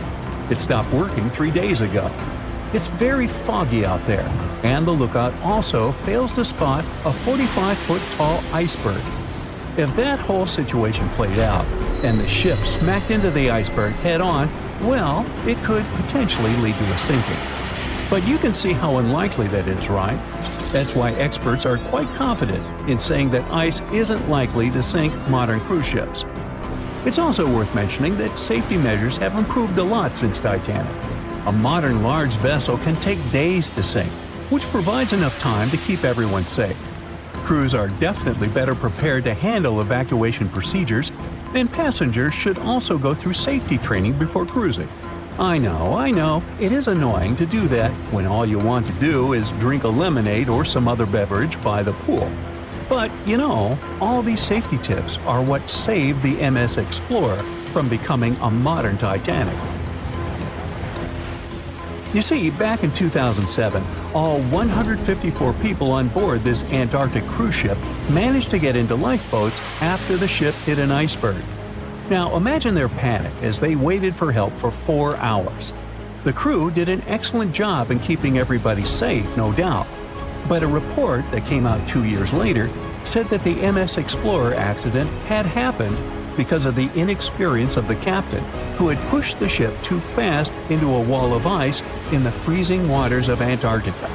It stopped working 3 days ago. It's very foggy out there, and the lookout also fails to spot a 45-foot-tall iceberg. If that whole situation played out, and the ship smacked into the iceberg head-on, well, it could potentially lead to a sinking. But you can see how unlikely that is, right? That's why experts are quite confident in saying that ice isn't likely to sink modern cruise ships. It's also worth mentioning that safety measures have improved a lot since Titanic. A modern large vessel can take days to sink, which provides enough time to keep everyone safe. Crews are definitely better prepared to handle evacuation procedures, and passengers should also go through safety training before cruising. I know, it is annoying to do that when all you want to do is drink a lemonade or some other beverage by the pool. But, all these safety tips are what saved the MS Explorer from becoming a modern Titanic. You see, back in 2007, all 154 people on board this Antarctic cruise ship managed to get into lifeboats after the ship hit an iceberg. Now, imagine their panic as they waited for help for 4 hours. The crew did an excellent job in keeping everybody safe, no doubt. But a report that came out 2 years later said that the MS Explorer accident had happened because of the inexperience of the captain, who had pushed the ship too fast into a wall of ice in the freezing waters of Antarctica.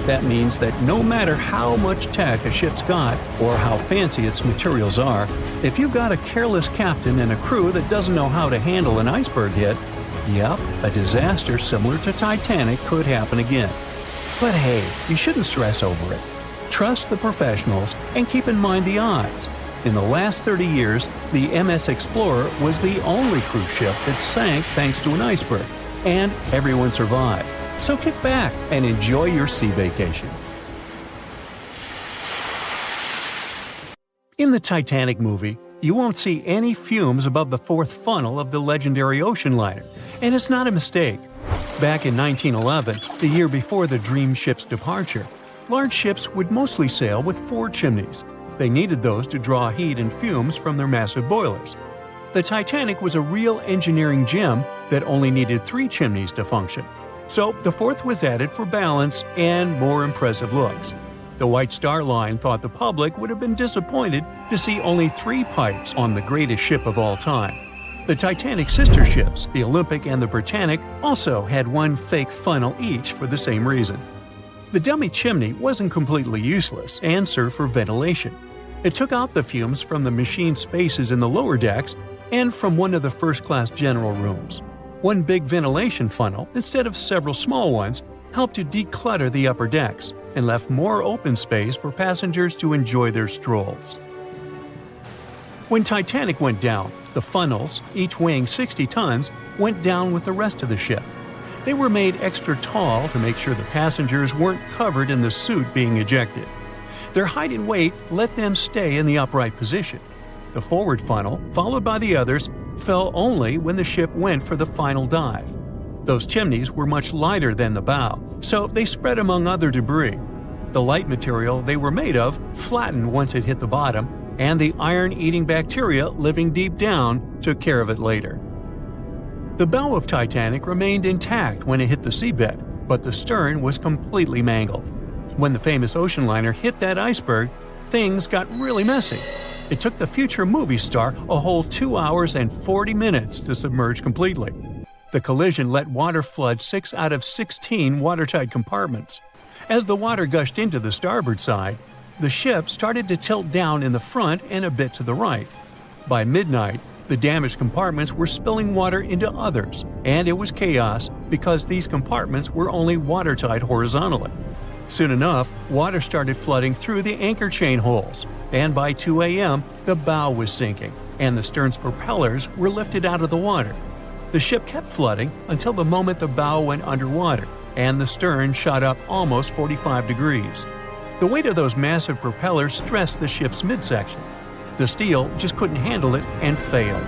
That means that no matter how much tech a ship's got or how fancy its materials are, if you've got a careless captain and a crew that doesn't know how to handle an iceberg hit, yep, a disaster similar to Titanic could happen again. But hey, you shouldn't stress over it. Trust the professionals and keep in mind the odds. In the last 30 years, the MS Explorer was the only cruise ship that sank thanks to an iceberg, and everyone survived. So kick back and enjoy your sea vacation. In the Titanic movie, you won't see any fumes above the 4th funnel of the legendary ocean liner, and it's not a mistake. Back in 1911, the year before the Dream ship's departure, large ships would mostly sail with 4 chimneys. They needed those to draw heat and fumes from their massive boilers. The Titanic was a real engineering gem that only needed 3 chimneys to function. So the 4th was added for balance and more impressive looks. The White Star Line thought the public would have been disappointed to see only 3 pipes on the greatest ship of all time. The Titanic's sister ships, the Olympic and the Britannic, also had 1 fake funnel each for the same reason. The dummy chimney wasn't completely useless and served for ventilation. It took out the fumes from the machine spaces in the lower decks and from one of the first-class general rooms. 1 big ventilation funnel, instead of several small ones, helped to declutter the upper decks and left more open space for passengers to enjoy their strolls. When Titanic went down, the funnels, each weighing 60 tons, went down with the rest of the ship. They were made extra tall to make sure the passengers weren't covered in the soot being ejected. Their height and weight let them stay in the upright position. The forward funnel, followed by the others, fell only when the ship went for the final dive. Those chimneys were much lighter than the bow, so they spread among other debris. The light material they were made of flattened once it hit the bottom, and the iron-eating bacteria living deep down took care of it later. The bow of Titanic remained intact when it hit the seabed, but the stern was completely mangled. When the famous ocean liner hit that iceberg, things got really messy. It took the future movie star a whole 2 hours and 40 minutes to submerge completely. The collision let water flood 6 out of 16 watertight compartments. As the water gushed into the starboard side, the ship started to tilt down in the front and a bit to the right. By midnight, the damaged compartments were spilling water into others, and it was chaos because these compartments were only watertight horizontally. Soon enough, water started flooding through the anchor chain holes, and by 2 a.m., the bow was sinking, and the stern's propellers were lifted out of the water. The ship kept flooding until the moment the bow went underwater, and the stern shot up almost 45 degrees. The weight of those massive propellers stressed the ship's midsection. The steel just couldn't handle it and failed.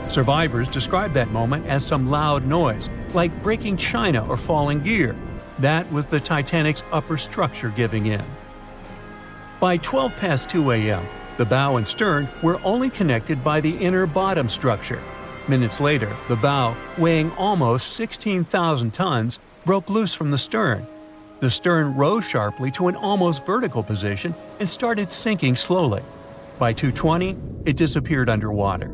Survivors described that moment as some loud noise, like breaking china or falling gear. That was the Titanic's upper structure giving in. By 12 past 2 a.m., the bow and stern were only connected by the inner bottom structure. Minutes later, the bow, weighing almost 16,000 tons, broke loose from the stern. The stern rose sharply to an almost vertical position and started sinking slowly. By 2:20, it disappeared underwater.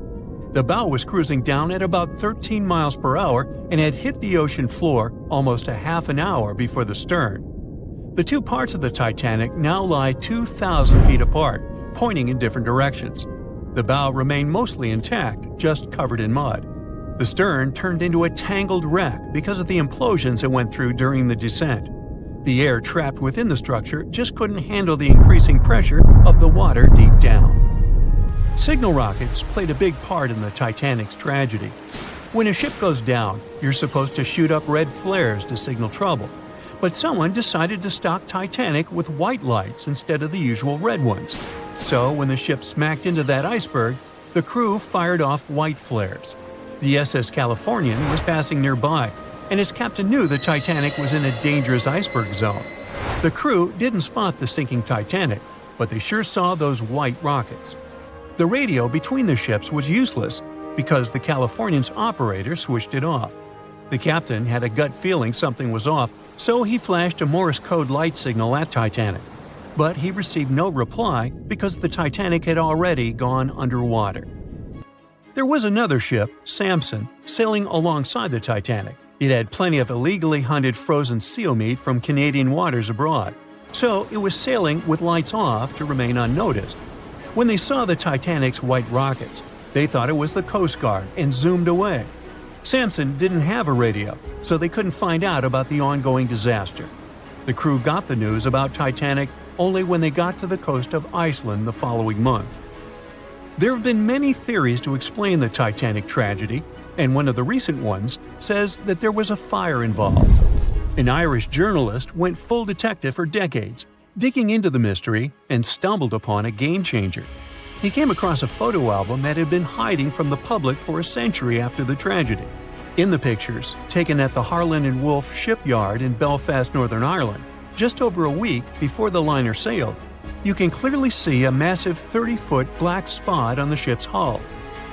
The bow was cruising down at about 13 miles per hour and had hit the ocean floor almost a half an hour before the stern. The two parts of the Titanic now lie 2,000 feet apart, pointing in different directions. The bow remained mostly intact, just covered in mud. The stern turned into a tangled wreck because of the implosions it went through during the descent. The air trapped within the structure just couldn't handle the increasing pressure of the water deep down. Signal rockets played a big part in the Titanic's tragedy. When a ship goes down, you're supposed to shoot up red flares to signal trouble. But someone decided to stock Titanic with white lights instead of the usual red ones. So when the ship smacked into that iceberg, the crew fired off white flares. The SS Californian was passing nearby, and his captain knew the Titanic was in a dangerous iceberg zone. The crew didn't spot the sinking Titanic, but they sure saw those white rockets. The radio between the ships was useless because the Californian's operator switched it off. The captain had a gut feeling something was off, so he flashed a Morse code light signal at Titanic. But he received no reply because the Titanic had already gone underwater. There was another ship, Samson, sailing alongside the Titanic. It had plenty of illegally hunted frozen seal meat from Canadian waters abroad, so it was sailing with lights off to remain unnoticed. When they saw the Titanic's white rockets, they thought it was the Coast Guard and zoomed away. Samson didn't have a radio, so they couldn't find out about the ongoing disaster. The crew got the news about Titanic only when they got to the coast of Iceland the following month. There have been many theories to explain the Titanic tragedy, and one of the recent ones says that there was a fire involved. An Irish journalist went full detective for decades, digging into the mystery, and stumbled upon a game-changer. He came across a photo album that had been hiding from the public for a century after the tragedy. In the pictures, taken at the Harland and Wolff shipyard in Belfast, Northern Ireland, just over a week before the liner sailed, you can clearly see a massive 30-foot black spot on the ship's hull.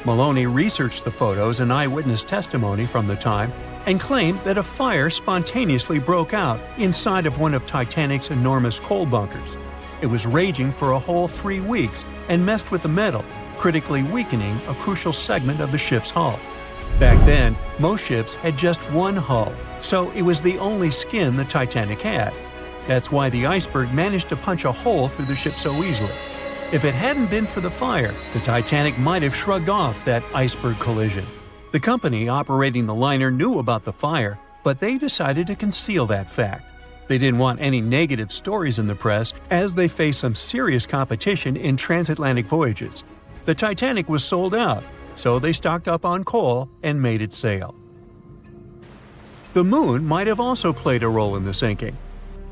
Maloney researched the photos and eyewitness testimony from the time and claimed that a fire spontaneously broke out inside of one of Titanic's enormous coal bunkers. It was raging for a whole 3 weeks and messed with the metal, critically weakening a crucial segment of the ship's hull. Back then, most ships had just one hull, so it was the only skin the Titanic had. That's why the Iceberg managed to punch a hole through the ship so easily. If it hadn't been for the fire, the Titanic might have shrugged off that iceberg collision. The company operating the liner knew about the fire, but they decided to conceal that fact. They didn't want any negative stories in the press as they faced some serious competition in transatlantic voyages. The Titanic was sold out, so they stocked up on coal and made it sail. The moon might have also played a role in the sinking.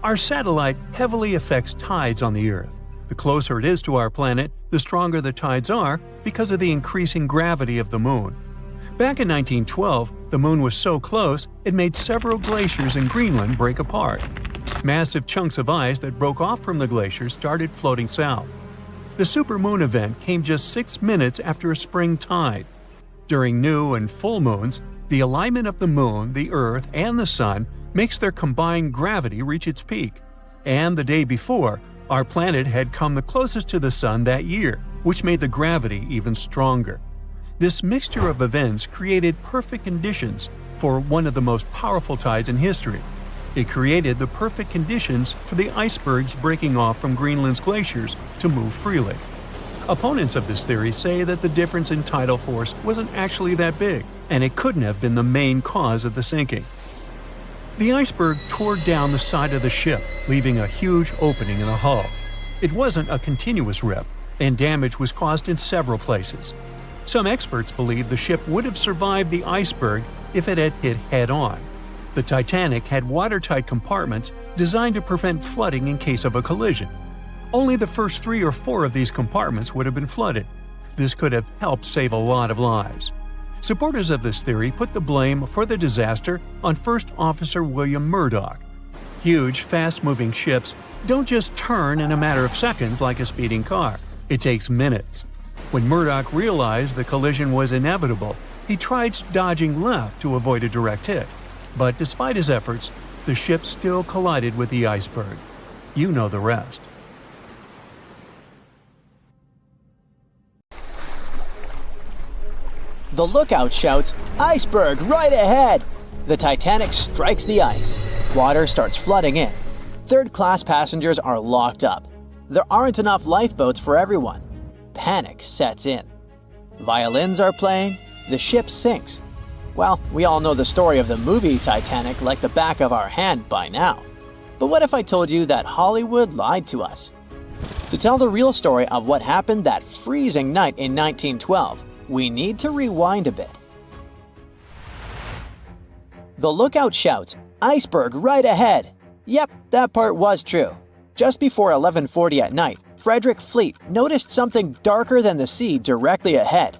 Our satellite heavily affects tides on the Earth. The closer it is to our planet, the stronger the tides are because of the increasing gravity of the moon. Back in 1912, the moon was so close it made several glaciers in Greenland break apart. Massive chunks of ice that broke off from the glaciers started floating south. The supermoon event came just 6 minutes after a spring tide. During new and full moons, the alignment of the moon, the Earth, and the Sun makes their combined gravity reach its peak. And the day before, our planet had come the closest to the Sun that year, which made the gravity even stronger. This mixture of events created perfect conditions for one of the most powerful tides in history. It created the perfect conditions for the icebergs breaking off from Greenland's glaciers to move freely. Opponents of this theory say that the difference in tidal force wasn't actually that big, and it couldn't have been the main cause of the sinking. The iceberg tore down the side of the ship, leaving a huge opening in the hull. It wasn't a continuous rip, and damage was caused in several places. Some experts believe the ship would have survived the iceberg if it had hit head-on. The Titanic had watertight compartments designed to prevent flooding in case of a collision. Only the first 3 or 4 of these compartments would have been flooded. This could have helped save a lot of lives. Supporters of this theory put the blame for the disaster on First Officer William Murdoch. Huge, fast-moving ships don't just turn in a matter of seconds like a speeding car. It takes minutes. When Murdoch realized the collision was inevitable, he tried dodging left to avoid a direct hit. But despite his efforts, the ship still collided with the iceberg. You know the rest. The lookout shouts, "Iceberg right ahead!" The Titanic strikes the ice. Water starts flooding in. Third-class passengers are locked up. There aren't enough lifeboats for everyone. Panic sets in. Violins are playing. The ship sinks. Well, we all know the story of the movie Titanic like the back of our hand by now. But what if I told you that Hollywood lied to us? To tell the real story of what happened that freezing night in 1912, we need to rewind a bit. The lookout shouts, "Iceberg right ahead!" Yep, that part was true. Just before 11:40 at night, Frederick Fleet noticed something darker than the sea directly ahead.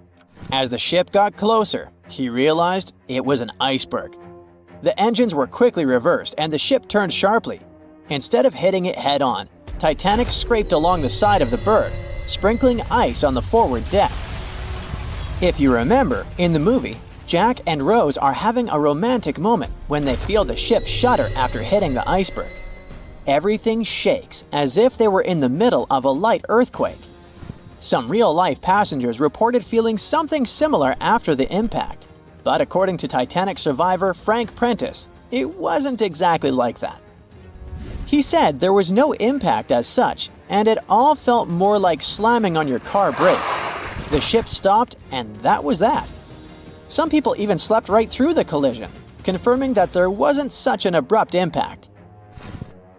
As the ship got closer, he realized it was an iceberg. The engines were quickly reversed and the ship turned sharply. Instead of hitting it head-on, Titanic scraped along the side of the berg, sprinkling ice on the forward deck. If you remember, in the movie, Jack and Rose are having a romantic moment when they feel the ship shudder after hitting the iceberg. Everything shakes as if they were in the middle of a light earthquake. Some real-life passengers reported feeling something similar after the impact, but according to Titanic survivor Frank Prentice, it wasn't exactly like that. He said there was no impact as such, and it all felt more like slamming on your car brakes. The ship stopped, and that was that. Some people even slept right through the collision, confirming that there wasn't such an abrupt impact.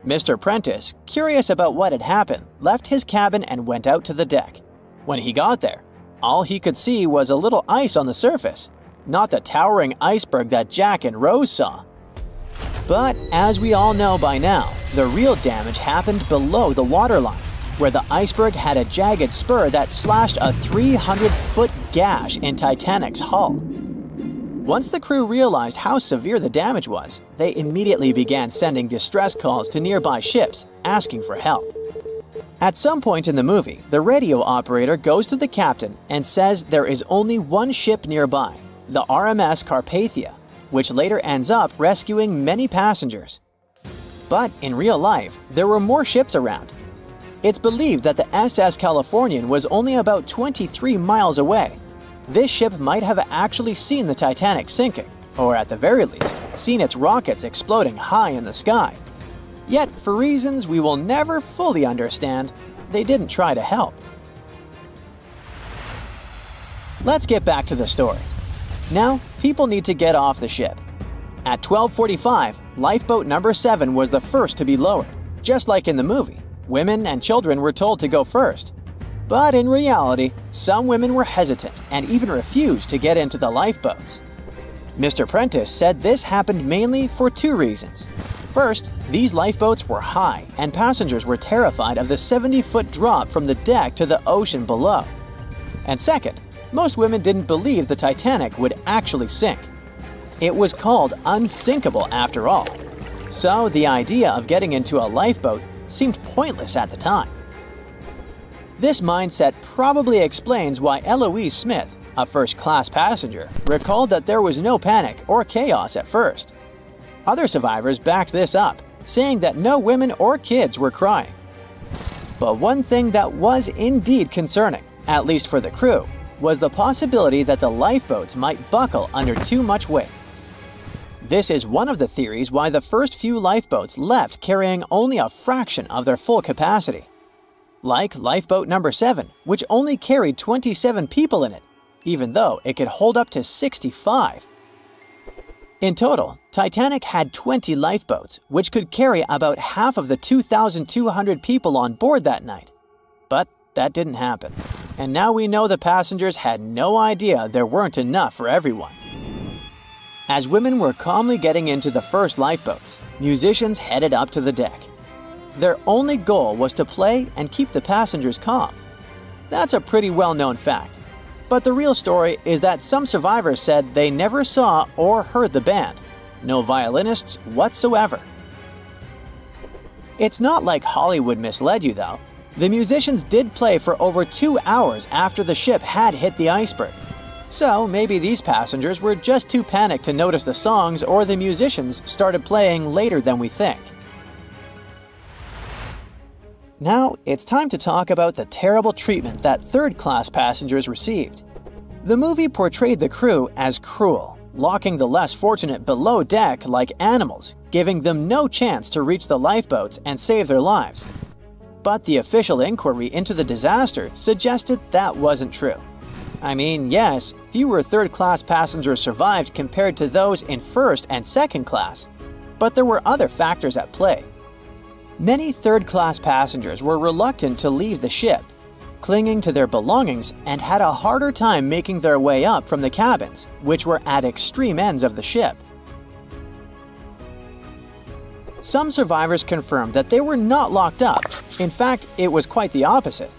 Mr. Prentice, curious about what had happened, left his cabin and went out to the deck. When he got there, all he could see was a little ice on the surface, not the towering iceberg that Jack and Rose saw. But as we all know by now, the real damage happened below the waterline, where the iceberg had a jagged spur that slashed a 300-foot gash in Titanic's hull. Once the crew realized how severe the damage was, they immediately began sending distress calls to nearby ships, asking for help. At some point in the movie, the radio operator goes to the captain and says there is only one ship nearby, the RMS Carpathia, which later ends up rescuing many passengers. But in real life, there were more ships around. It's believed that the SS Californian was only about 23 miles away. This ship might have actually seen the Titanic sinking, or at the very least, seen its rockets exploding high in the sky. Yet, for reasons we will never fully understand, they didn't try to help. Let's get back to the story. Now, people need to get off the ship. At 12:45, lifeboat number 7 was the first to be lowered, just like in the movie. Women and children were told to go first. But in reality, some women were hesitant and even refused to get into the lifeboats. Mr. Prentice said this happened mainly for 2 reasons. First, these lifeboats were high and passengers were terrified of the 70-foot drop from the deck to the ocean below. And second, most women didn't believe the Titanic would actually sink. It was called unsinkable after all. So the idea of getting into a lifeboat seemed pointless at the time. This mindset probably explains why Eloise Smith, a first-class passenger, recalled that there was no panic or chaos at first. Other survivors backed this up, saying that no women or kids were crying. But one thing that was indeed concerning, at least for the crew, was the possibility that the lifeboats might buckle under too much weight. This is one of the theories why the first few lifeboats left carrying only a fraction of their full capacity. Like lifeboat number 7, which only carried 27 people in it, even though it could hold up to 65. In total, Titanic had 20 lifeboats, which could carry about half of the 2,200 people on board that night. But that didn't happen. And now we know the passengers had no idea there weren't enough for everyone. As women were calmly getting into the first lifeboats, musicians headed up to the deck. Their only goal was to play and keep the passengers calm. That's a pretty well-known fact. But the real story is that some survivors said they never saw or heard the band. No violinists whatsoever. It's not like Hollywood misled you, though. The musicians did play for over 2 hours after the ship had hit the iceberg. So maybe these passengers were just too panicked to notice the songs, or the musicians started playing later than we think. Now, it's time to talk about the terrible treatment that third-class passengers received. The movie portrayed the crew as cruel, locking the less fortunate below deck like animals, giving them no chance to reach the lifeboats and save their lives. But the official inquiry into the disaster suggested that wasn't true. I mean, yes, fewer third-class passengers survived compared to those in first and second class, but there were other factors at play. Many third-class passengers were reluctant to leave the ship, clinging to their belongings, and had a harder time making their way up from the cabins, which were at extreme ends of the ship. Some survivors confirmed that they were not locked up. In fact, it was quite the opposite.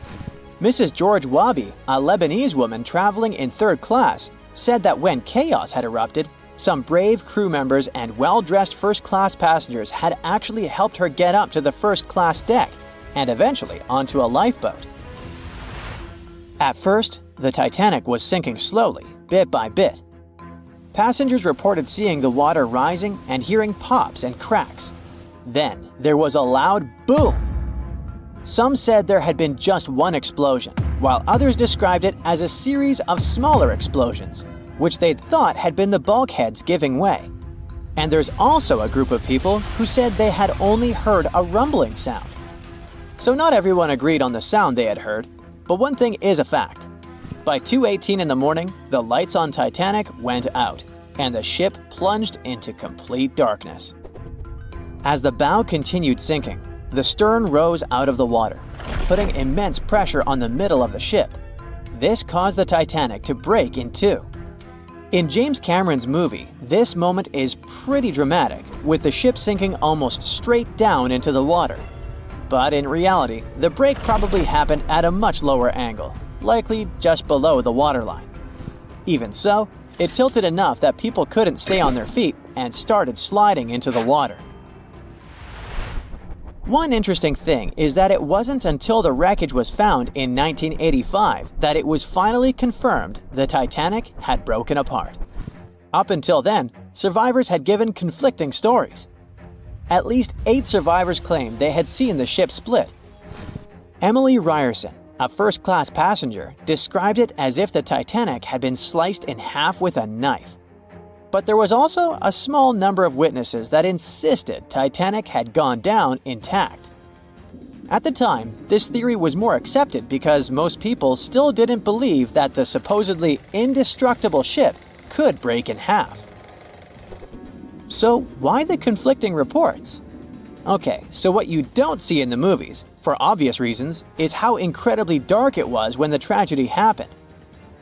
Mrs. George Wabi, a Lebanese woman traveling in third class, said that when chaos had erupted, some brave crew members and well-dressed first-class passengers had actually helped her get up to the first-class deck and eventually onto a lifeboat. At first, the Titanic was sinking slowly, bit by bit. Passengers reported seeing the water rising and hearing pops and cracks. Then, there was a loud boom. Some said there had been just one explosion, while others described it as a series of smaller explosions, which they'd thought had been the bulkheads giving way. And there's also a group of people who said they had only heard a rumbling sound. So not everyone agreed on the sound they had heard, but one thing is a fact. By 2:18 in the morning, the lights on Titanic went out, and the ship plunged into complete darkness. As the bow continued sinking, the stern rose out of the water, putting immense pressure on the middle of the ship. This caused the Titanic to break in two. In James Cameron's movie, this moment is pretty dramatic, with the ship sinking almost straight down into the water. But in reality, the break probably happened at a much lower angle, likely just below the waterline. Even so, it tilted enough that people couldn't stay on their feet and started sliding into the water. One interesting thing is that it wasn't until the wreckage was found in 1985 that it was finally confirmed the Titanic had broken apart. Up until then, survivors had given conflicting stories. At least 8 survivors claimed they had seen the ship split. Emily Ryerson, a first-class passenger, described it as if the Titanic had been sliced in half with a knife. But there was also a small number of witnesses that insisted Titanic had gone down intact. At the time, this theory was more accepted because most people still didn't believe that the supposedly indestructible ship could break in half. So why the conflicting reports? Okay, so what you don't see in the movies, for obvious reasons, is how incredibly dark it was when the tragedy happened.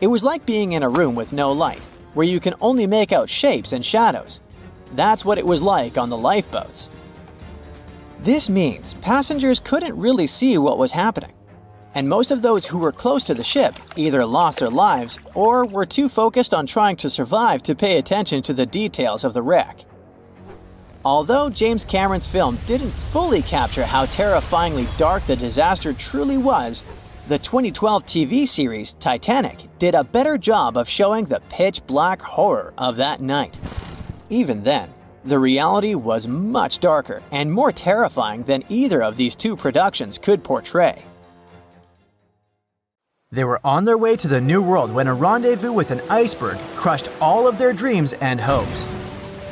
It was like being in a room with no light, where you can only make out shapes and shadows. That's what it was like on the lifeboats. This means passengers couldn't really see what was happening, and most of those who were close to the ship either lost their lives or were too focused on trying to survive to pay attention to the details of the wreck. Although James Cameron's film didn't fully capture how terrifyingly dark the disaster truly was, the 2012 TV series Titanic did a better job of showing the pitch-black horror of that night. Even then, the reality was much darker and more terrifying than either of these two productions could portray. They were on their way to the New World when a rendezvous with an iceberg crushed all of their dreams and hopes.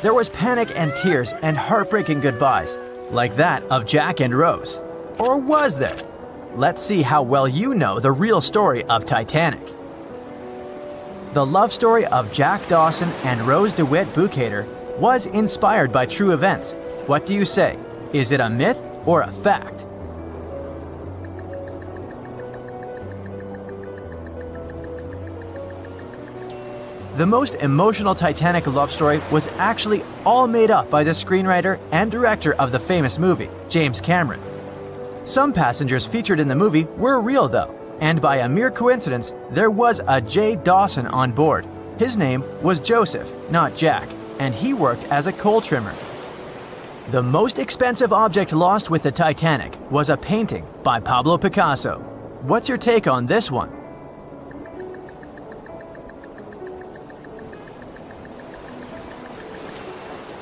There was panic and tears and heartbreaking goodbyes, like that of Jack and Rose. Or was there? Let's see how well you know the real story of Titanic. The love story of Jack Dawson and Rose DeWitt Bukater was inspired by true events. What do you say? Is it a myth or a fact? The most emotional Titanic love story was actually all made up by the screenwriter and director of the famous movie, James Cameron. Some passengers featured in the movie were real though, and by a mere coincidence, there was a J. Dawson on board. His name was Joseph, not Jack, and he worked as a coal trimmer. The most expensive object lost with the Titanic was a painting by Pablo Picasso. What's your take on this one?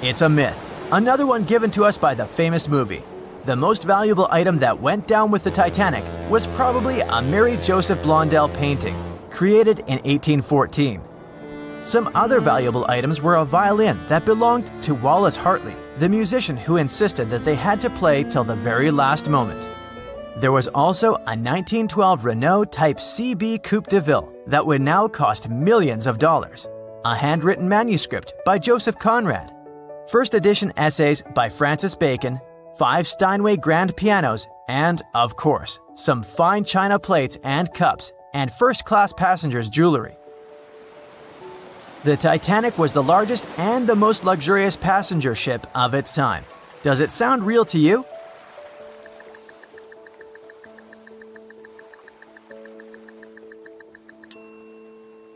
It's a myth, another one given to us by the famous movie. The most valuable item that went down with the Titanic was probably a Mary Joseph Blondell painting, created in 1814. Some other valuable items were a violin that belonged to Wallace Hartley, the musician who insisted that they had to play till the very last moment. There was also a 1912 Renault Type CB Coupe de Ville that would now cost millions of dollars, a handwritten manuscript by Joseph Conrad, first edition essays by Francis Bacon, 5 Steinway grand pianos, and, of course, some fine china plates and cups, and first-class passengers' jewelry. The Titanic was the largest and the most luxurious passenger ship of its time. Does it sound real to you?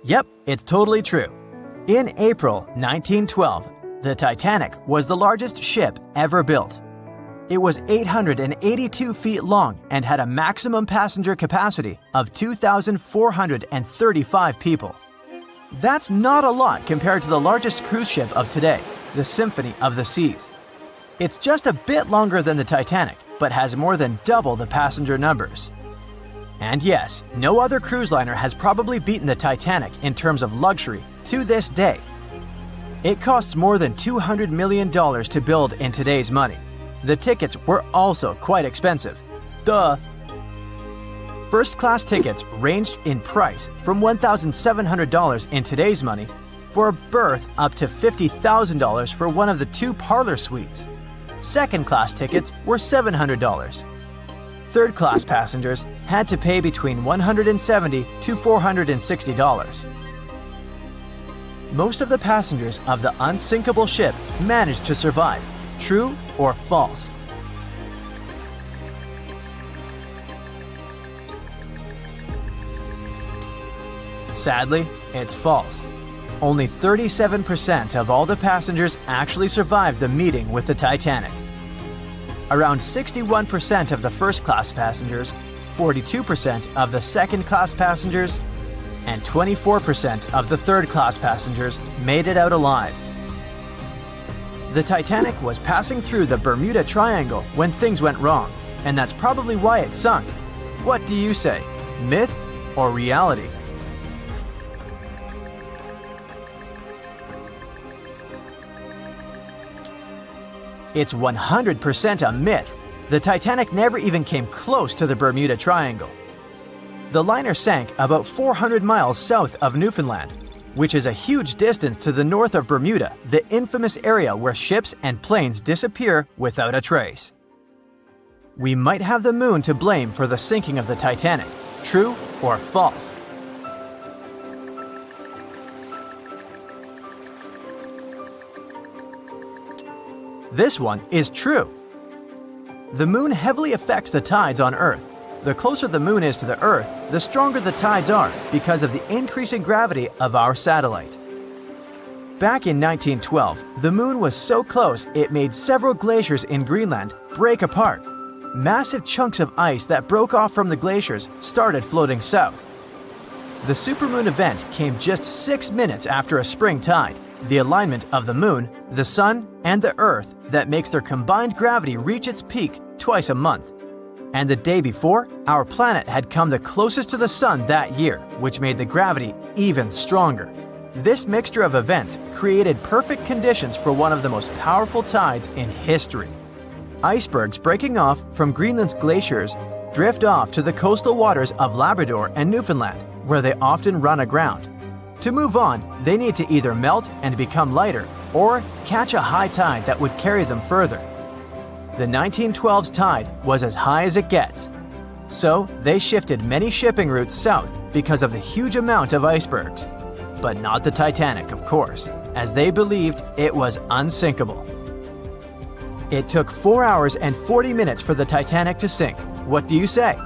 Yep, it's totally true. In April 1912, the Titanic was the largest ship ever built. It was 882 feet long and had a maximum passenger capacity of 2,435 people. That's not a lot compared to the largest cruise ship of today, the Symphony of the Seas. It's just a bit longer than the Titanic, but has more than double the passenger numbers. And yes, no other cruise liner has probably beaten the Titanic in terms of luxury to this day. It costs more than $200 million to build in today's money. The tickets were also quite expensive. Duh! First-class tickets ranged in price from $1,700 in today's money for a berth up to $50,000 for one of the 2 parlor suites. Second-class tickets were $700. Third-class passengers had to pay between $170 to $460. Most of the passengers of the unsinkable ship managed to survive. True or false? Sadly, it's false. Only 37% of all the passengers actually survived the meeting with the Titanic. Around 61% of the first-class passengers, 42% of the second-class passengers, and 24% of the third-class passengers made it out alive. The Titanic was passing through the Bermuda Triangle when things went wrong, and that's probably why it sunk. What do you say, myth or reality? It's 100% a myth. The Titanic never even came close to the Bermuda Triangle. The liner sank about 400 miles south of Newfoundland, which is a huge distance to the north of Bermuda, the infamous area where ships and planes disappear without a trace. We might have the moon to blame for the sinking of the Titanic. True or false? This one is true. The moon heavily affects the tides on Earth. The closer the moon is to the Earth, the stronger the tides are because of the increasing gravity of our satellite. Back in 1912, the moon was so close it made several glaciers in Greenland break apart. Massive chunks of ice that broke off from the glaciers started floating south. The supermoon event came just 6 minutes after a spring tide, the alignment of the moon, the sun, and the Earth that makes their combined gravity reach its peak twice a month. And the day before, our planet had come the closest to the sun that year, which made the gravity even stronger. This mixture of events created perfect conditions for one of the most powerful tides in history. Icebergs breaking off from Greenland's glaciers drift off to the coastal waters of Labrador and Newfoundland, where they often run aground. To move on, they need to either melt and become lighter, or catch a high tide that would carry them further. The 1912's tide was as high as it gets. So they shifted many shipping routes south because of the huge amount of icebergs. but not the Titanic, of course, as they believed it was unsinkable. It took 4 hours and 40 minutes for the Titanic to sink. What do you say?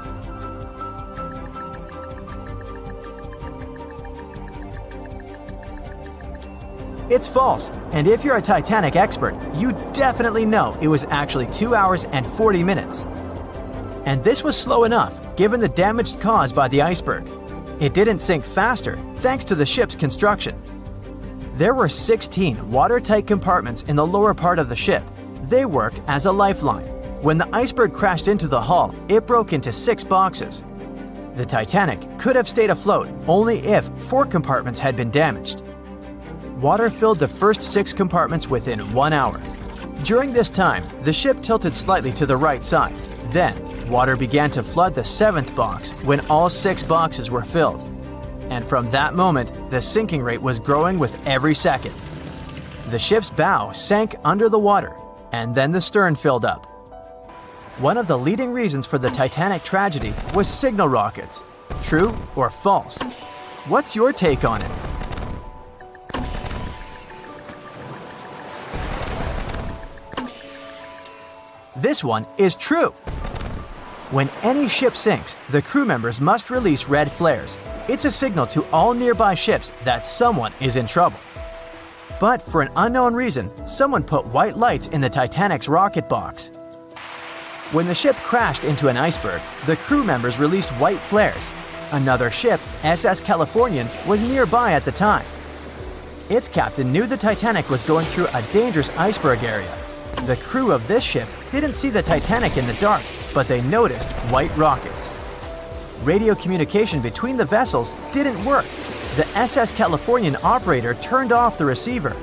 It's false, and if you're a Titanic expert, you definitely know it was actually 2 hours and 40 minutes. And this was slow enough, given the damage caused by the iceberg. It didn't sink faster, thanks to the ship's construction. There were 16 watertight compartments in the lower part of the ship. They worked as a lifeline. When the iceberg crashed into the hull, it broke into 6 boxes. The Titanic could have stayed afloat only if 4 compartments had been damaged. Water filled the first 6 compartments within 1 hour. During this time, the ship tilted slightly to the right side. Then, water began to flood the 7th box when all 6 boxes were filled. And from that moment, the sinking rate was growing with every second. The ship's bow sank under the water, and then the stern filled up. One of the leading reasons for the Titanic tragedy was signal rockets. True or false? What's your take on it? This one is true. When any ship sinks, the crew members must release red flares. It's a signal to all nearby ships that someone is in trouble. But for an unknown reason, someone put white lights in the Titanic's rocket box. When the ship crashed into an iceberg, the crew members released white flares. Another ship, SS Californian, was nearby at the time. Its captain knew the Titanic was going through a dangerous iceberg area. The crew of this ship didn't see the Titanic in the dark, but they noticed white rockets. Radio communication between the vessels didn't work. The SS Californian operator turned off the receiver.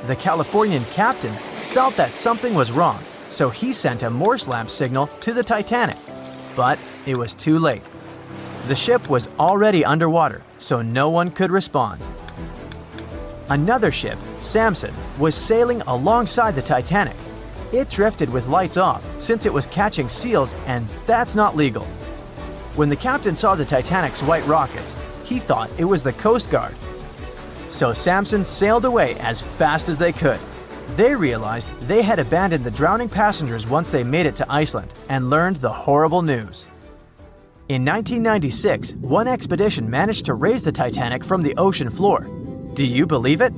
The Californian captain felt that something was wrong, so he sent a Morse lamp signal to the Titanic. But it was too late. The ship was already underwater, so no one could respond. Another ship, Samson, was sailing alongside the Titanic. It drifted with lights off since it was catching seals, and that's not legal. When the captain saw the Titanic's white rockets, he thought it was the Coast Guard. So Samson sailed away as fast as they could. They realized they had abandoned the drowning passengers once they made it to Iceland and learned the horrible news. In 1996, one expedition managed to raise the Titanic from the ocean floor. Do you believe it?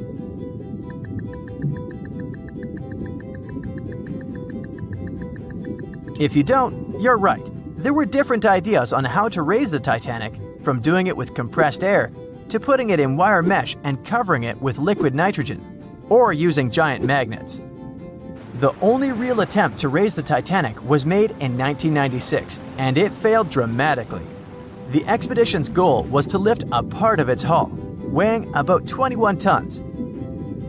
If you don't, you're right. There were different ideas on how to raise the Titanic, from doing it with compressed air to putting it in wire mesh and covering it with liquid nitrogen, or using giant magnets. The only real attempt to raise the Titanic was made in 1996, and it failed dramatically. The expedition's goal was to lift a part of its hull, weighing about 21 tons.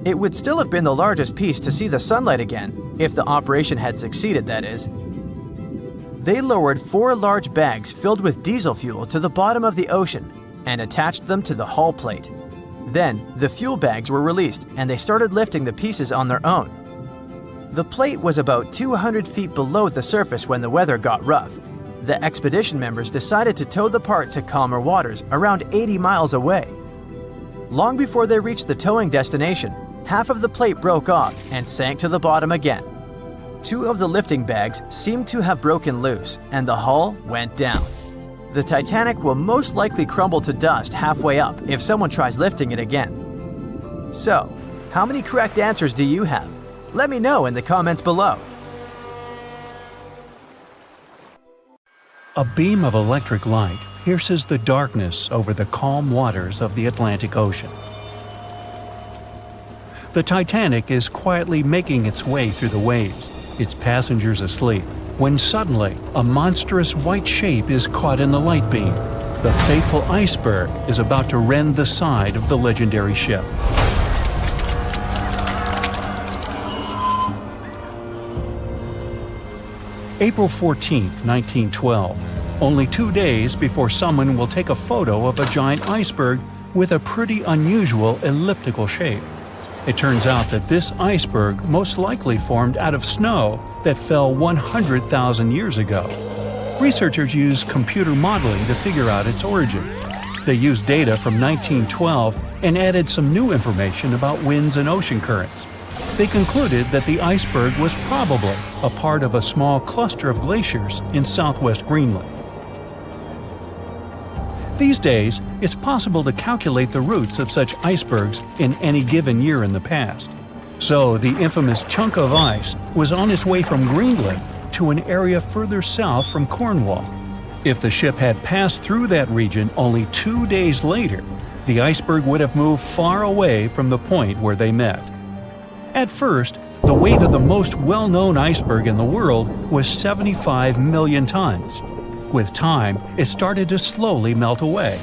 It would still have been the largest piece to see the sunlight again, if the operation had succeeded, that is. They lowered 4 large bags filled with diesel fuel to the bottom of the ocean and attached them to the hull plate. Then, the fuel bags were released and they started lifting the pieces on their own. The plate was about 200 feet below the surface when the weather got rough. The expedition members decided to tow the part to calmer waters around 80 miles away. Long before they reached the towing destination, half of the plate broke off and sank to the bottom again. 2 of the lifting bags seemed to have broken loose, and the hull went down. The Titanic will most likely crumble to dust halfway up if someone tries lifting it again. So, how many correct answers do you have? Let me know in the comments below. A beam of electric light pierces the darkness over the calm waters of the Atlantic Ocean. The Titanic is quietly making its way through the waves, its passengers asleep, when suddenly a monstrous white shape is caught in the light beam. The fateful iceberg is about to rend the side of the legendary ship. April 14, 1912, only 2 days before someone will take a photo of a giant iceberg with a pretty unusual elliptical shape. It turns out that this iceberg most likely formed out of snow that fell 100,000 years ago. Researchers used computer modeling to figure out its origin. They used data from 1912 and added some new information about winds and ocean currents. They concluded that the iceberg was probably a part of a small cluster of glaciers in southwest Greenland. These days, it's possible to calculate the routes of such icebergs in any given year in the past. So the infamous chunk of ice was on its way from Greenland to an area further south from Cornwall. If the ship had passed through that region only 2 days later, the iceberg would have moved far away from the point where they met. At first, the weight of the most well-known iceberg in the world was 75 million tons. With time, it started to slowly melt away.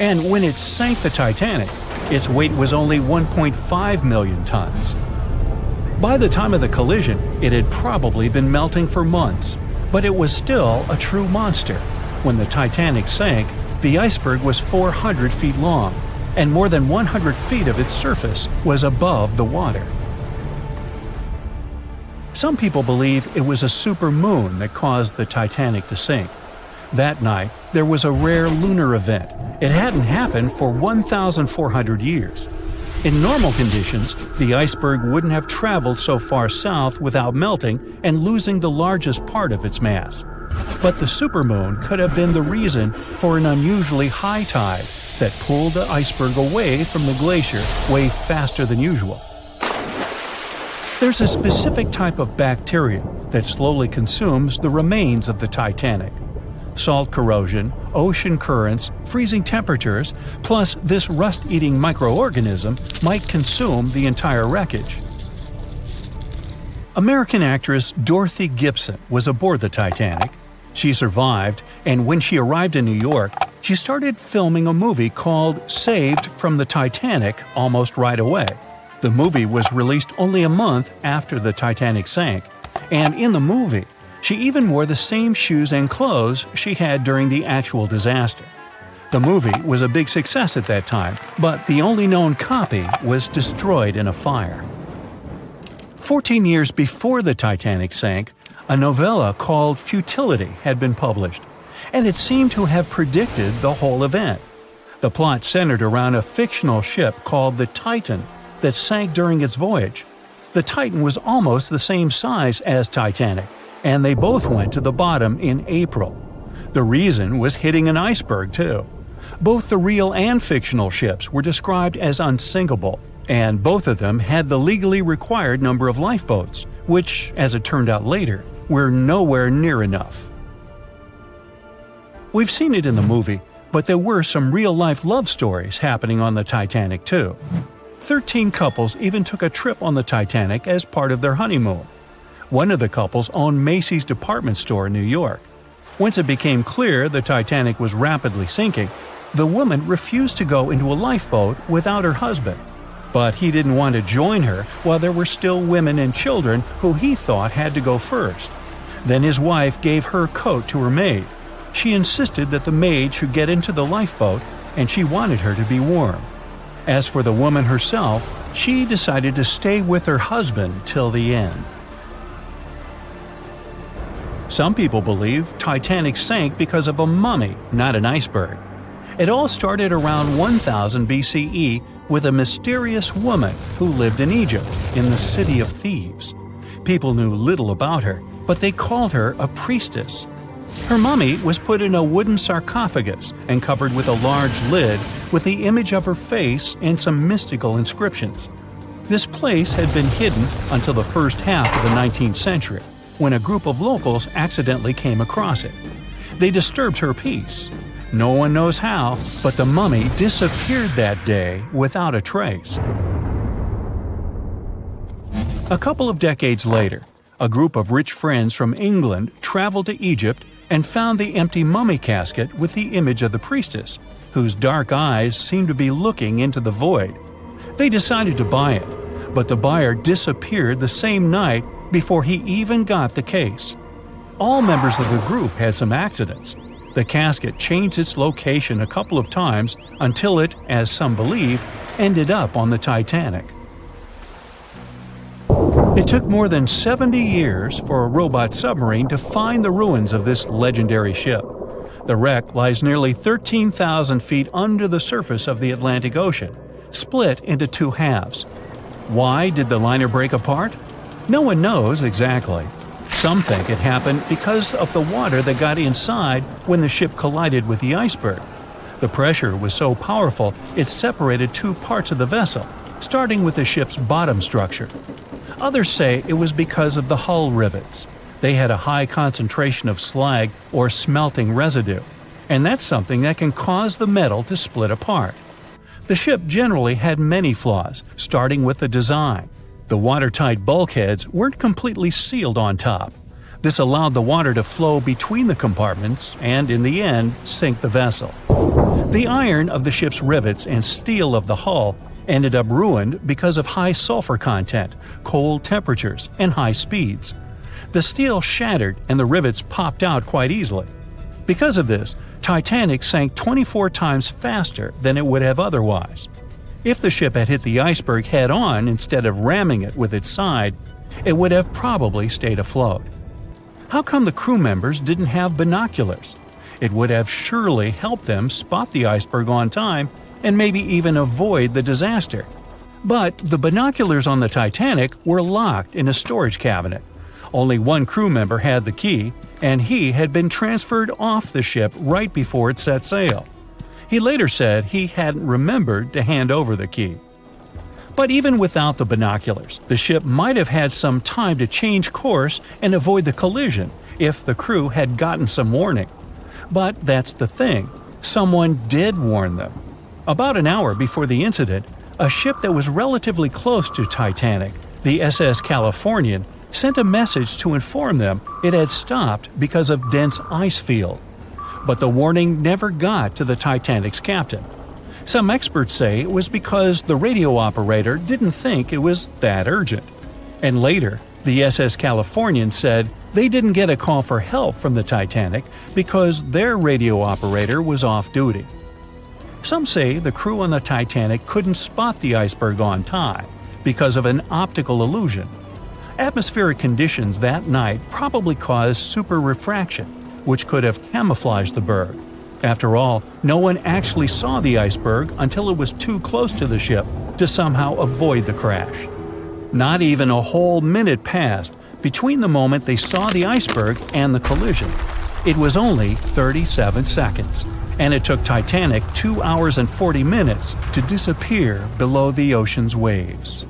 And when it sank the Titanic, its weight was only 1.5 million tons. By the time of the collision, it had probably been melting for months, but it was still a true monster. When the Titanic sank, the iceberg was 400 feet long, and more than 100 feet of its surface was above the water. Some people believe it was a supermoon that caused the Titanic to sink. That night, there was a rare lunar event. It hadn't happened for 1,400 years. In normal conditions, the iceberg wouldn't have traveled so far south without melting and losing the largest part of its mass. But the supermoon could have been the reason for an unusually high tide that pulled the iceberg away from the glacier way faster than usual. There's a specific type of bacteria that slowly consumes the remains of the Titanic. Salt corrosion, ocean currents, freezing temperatures, plus this rust-eating microorganism might consume the entire wreckage. American actress Dorothy Gibson was aboard the Titanic. She survived, and when she arrived in New York, she started filming a movie called Saved from the Titanic almost right away. The movie was released only a month after the Titanic sank, and in the movie, she even wore the same shoes and clothes she had during the actual disaster. The movie was a big success at that time, but the only known copy was destroyed in a fire. 14 years before the Titanic sank, a novella called Futility had been published, and it seemed to have predicted the whole event. The plot centered around a fictional ship called the Titan that sank during its voyage. The Titan was almost the same size as Titanic, and they both went to the bottom in April. The reason was hitting an iceberg, too. Both the real and fictional ships were described as unsinkable, and both of them had the legally required number of lifeboats, which, as it turned out later, were nowhere near enough. We've seen it in the movie, but there were some real-life love stories happening on the Titanic, too. 13 couples even took a trip on the Titanic as part of their honeymoon. One of the couples owned Macy's department store in New York. Once it became clear the Titanic was rapidly sinking, the woman refused to go into a lifeboat without her husband. But he didn't want to join her while there were still women and children who he thought had to go first. Then his wife gave her coat to her maid. She insisted that the maid should get into the lifeboat, and she wanted her to be warm. As for the woman herself, she decided to stay with her husband till the end. Some people believe Titanic sank because of a mummy, not an iceberg. It all started around 1000 BCE with a mysterious woman who lived in Egypt, in the city of Thebes. People knew little about her, but they called her a priestess. Her mummy was put in a wooden sarcophagus and covered with a large lid with the image of her face and some mystical inscriptions. This place had been hidden until the first half of the 19th century, when a group of locals accidentally came across it. They disturbed her peace. No one knows how, but the mummy disappeared that day without a trace. A couple of decades later, a group of rich friends from England traveled to Egypt and found the empty mummy casket with the image of the priestess, whose dark eyes seemed to be looking into the void. They decided to buy it, but the buyer disappeared the same night before he even got the case. All members of the group had some accidents. The casket changed its location a couple of times until it, as some believe, ended up on the Titanic. It took more than 70 years for a robot submarine to find the ruins of this legendary ship. The wreck lies nearly 13,000 feet under the surface of the Atlantic Ocean, split into two halves. Why did the liner break apart? No one knows exactly. Some think it happened because of the water that got inside when the ship collided with the iceberg. The pressure was so powerful it separated two parts of the vessel, starting with the ship's bottom structure. Others say it was because of the hull rivets. They had a high concentration of slag or smelting residue, and that's something that can cause the metal to split apart. The ship generally had many flaws, starting with the design. The watertight bulkheads weren't completely sealed on top. This allowed the water to flow between the compartments and, in the end, sink the vessel. The iron of the ship's rivets and steel of the hull ended up ruined because of high sulfur content, cold temperatures, and high speeds. The steel shattered and the rivets popped out quite easily. Because of this, Titanic sank 24 times faster than it would have otherwise. If the ship had hit the iceberg head-on instead of ramming it with its side, it would have probably stayed afloat. How come the crew members didn't have binoculars? It would have surely helped them spot the iceberg on time and maybe even avoid the disaster. But the binoculars on the Titanic were locked in a storage cabinet. Only one crew member had the key, and he had been transferred off the ship right before it set sail. He later said he hadn't remembered to hand over the key. But even without the binoculars, the ship might have had some time to change course and avoid the collision if the crew had gotten some warning. But that's the thing, someone did warn them. About an hour before the incident, a ship that was relatively close to Titanic, the SS Californian, sent a message to inform them it had stopped because of dense ice field. But the warning never got to the Titanic's captain. Some experts say it was because the radio operator didn't think it was that urgent. And later, the SS Californian said they didn't get a call for help from the Titanic because their radio operator was off duty. Some say the crew on the Titanic couldn't spot the iceberg on time because of an optical illusion. Atmospheric conditions that night probably caused super refraction, which could have camouflaged the berg. After all, no one actually saw the iceberg until it was too close to the ship to somehow avoid the crash. Not even a whole minute passed between the moment they saw the iceberg and the collision. It was only 37 seconds, and it took Titanic 2 hours and 40 minutes to disappear below the ocean's waves.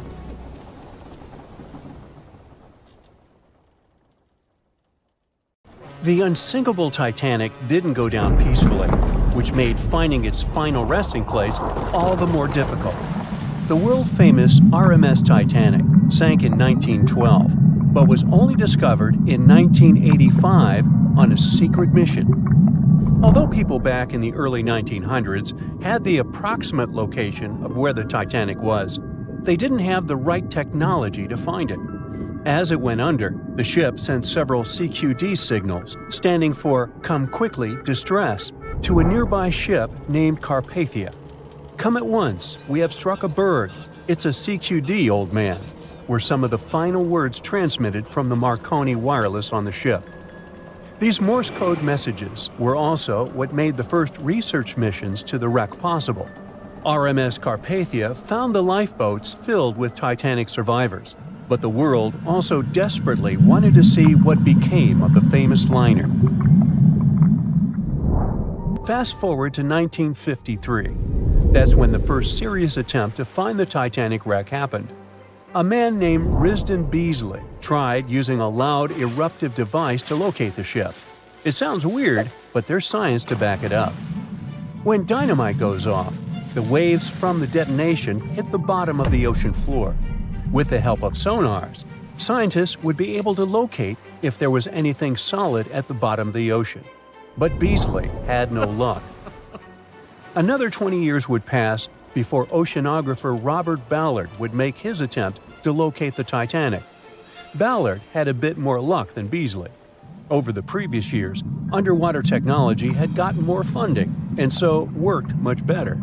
The unsinkable Titanic didn't go down peacefully, which made finding its final resting place all the more difficult. The world-famous RMS Titanic sank in 1912, but was only discovered in 1985 on a secret mission. Although people back in the early 1900s had the approximate location of where the Titanic was, they didn't have the right technology to find it. As it went under, the ship sent several CQD signals, standing for Come Quickly, Distress, to a nearby ship named Carpathia. Come at once, we have struck a berg. It's a CQD, old man, were some of the final words transmitted from the Marconi wireless on the ship. These Morse code messages were also what made the first research missions to the wreck possible. RMS Carpathia found the lifeboats filled with Titanic survivors, but the world also desperately wanted to see what became of the famous liner. Fast forward to 1953. That's when the first serious attempt to find the Titanic wreck happened. A man named Risdon Beasley tried using a loud eruptive device to locate the ship. It sounds weird, but there's science to back it up. When dynamite goes off, the waves from the detonation hit the bottom of the ocean floor. With the help of sonars, scientists would be able to locate if there was anything solid at the bottom of the ocean. But Beasley had no luck. Another 20 years would pass before oceanographer Robert Ballard would make his attempt to locate the Titanic. Ballard had a bit more luck than Beasley. Over the previous years, underwater technology had gotten more funding and so worked much better.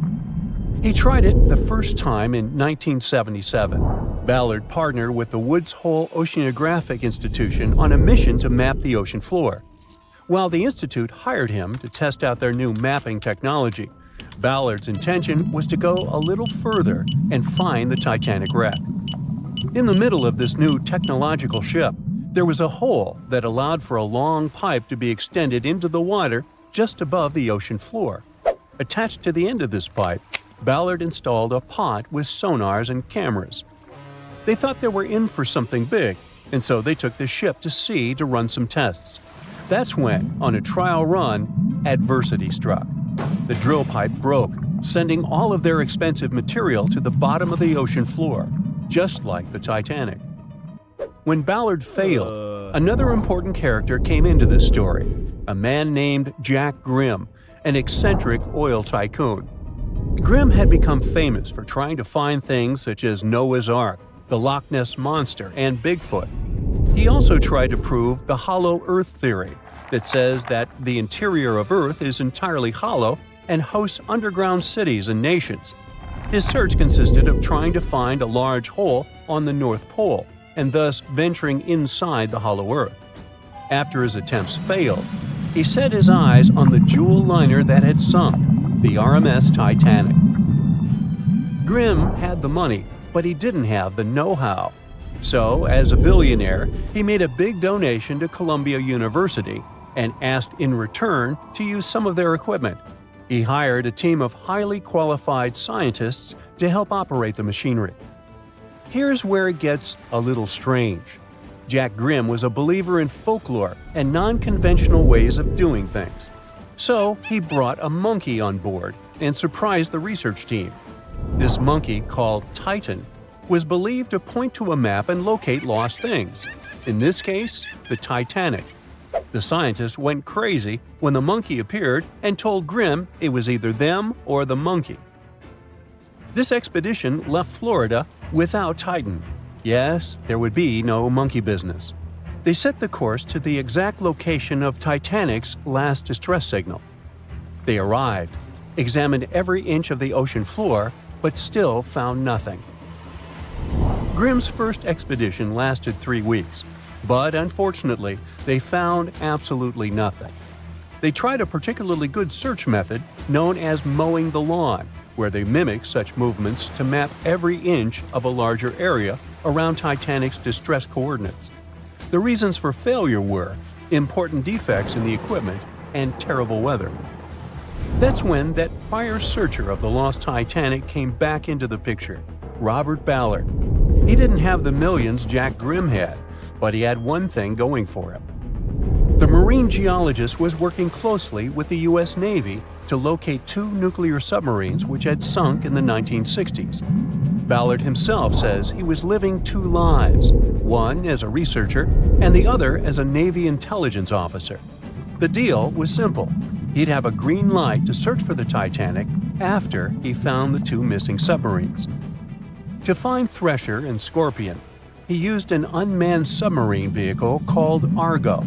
He tried it the first time in 1977. Ballard partnered with the Woods Hole Oceanographic Institution on a mission to map the ocean floor. While the Institute hired him to test out their new mapping technology, Ballard's intention was to go a little further and find the Titanic wreck. In the middle of this new technological ship, there was a hole that allowed for a long pipe to be extended into the water just above the ocean floor. Attached to the end of this pipe, Ballard installed a pod with sonars and cameras. They thought they were in for something big, and so they took the ship to sea to run some tests. That's when, on a trial run, adversity struck. The drill pipe broke, sending all of their expensive material to the bottom of the ocean floor, just like the Titanic. When Ballard failed, another important character came into this story, a man named Jack Grimm, an eccentric oil tycoon. Grimm had become famous for trying to find things such as Noah's Ark, the Loch Ness Monster, and Bigfoot. He also tried to prove the hollow Earth theory, that says that the interior of Earth is entirely hollow and hosts underground cities and nations. His search consisted of trying to find a large hole on the North Pole, and thus venturing inside the hollow Earth. After his attempts failed, he set his eyes on the jewel liner that had sunk, the RMS Titanic. Grimm had the money, but he didn't have the know-how. So, as a billionaire, he made a big donation to Columbia University and asked in return to use some of their equipment. He hired a team of highly qualified scientists to help operate the machinery. Here's where it gets a little strange. Jack Grimm was a believer in folklore and non-conventional ways of doing things. So he brought a monkey on board and surprised the research team. This monkey, called Titan, was believed to point to a map and locate lost things. In this case, the Titanic. The scientists went crazy when the monkey appeared and told Grimm it was either them or the monkey. This expedition left Florida without Titan. Yes, there would be no monkey business. They set the course to the exact location of Titanic's last distress signal. They arrived, examined every inch of the ocean floor, but still found nothing. Grimm's first expedition lasted 3 weeks, but unfortunately, they found absolutely nothing. They tried a particularly good search method known as mowing the lawn, where they mimic such movements to map every inch of a larger area around Titanic's distress coordinates. The reasons for failure were important defects in the equipment and terrible weather. That's when that prior searcher of the lost Titanic came back into the picture, Robert Ballard. He didn't have the millions Jack Grimm had, but he had one thing going for him. The marine geologist was working closely with the U.S. Navy to locate 2 nuclear submarines which had sunk in the 1960s. Ballard himself says he was living 2 lives, one as a researcher and the other as a Navy intelligence officer. The deal was simple. He'd have a green light to search for the Titanic after he found the 2 missing submarines. To find Thresher and Scorpion, he used an unmanned submarine vehicle called Argo.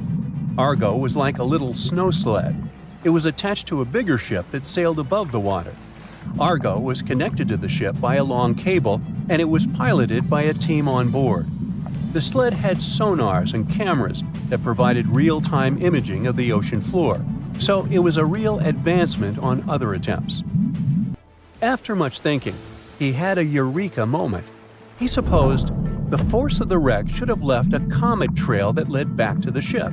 Argo was like a little snow sled. It was attached to a bigger ship that sailed above the water. Argo was connected to the ship by a long cable, and it was piloted by a team on board. The sled had sonars and cameras that provided real-time imaging of the ocean floor, so it was a real advancement on other attempts. After much thinking, he had a eureka moment. He supposed the force of the wreck should have left a comet trail that led back to the ship.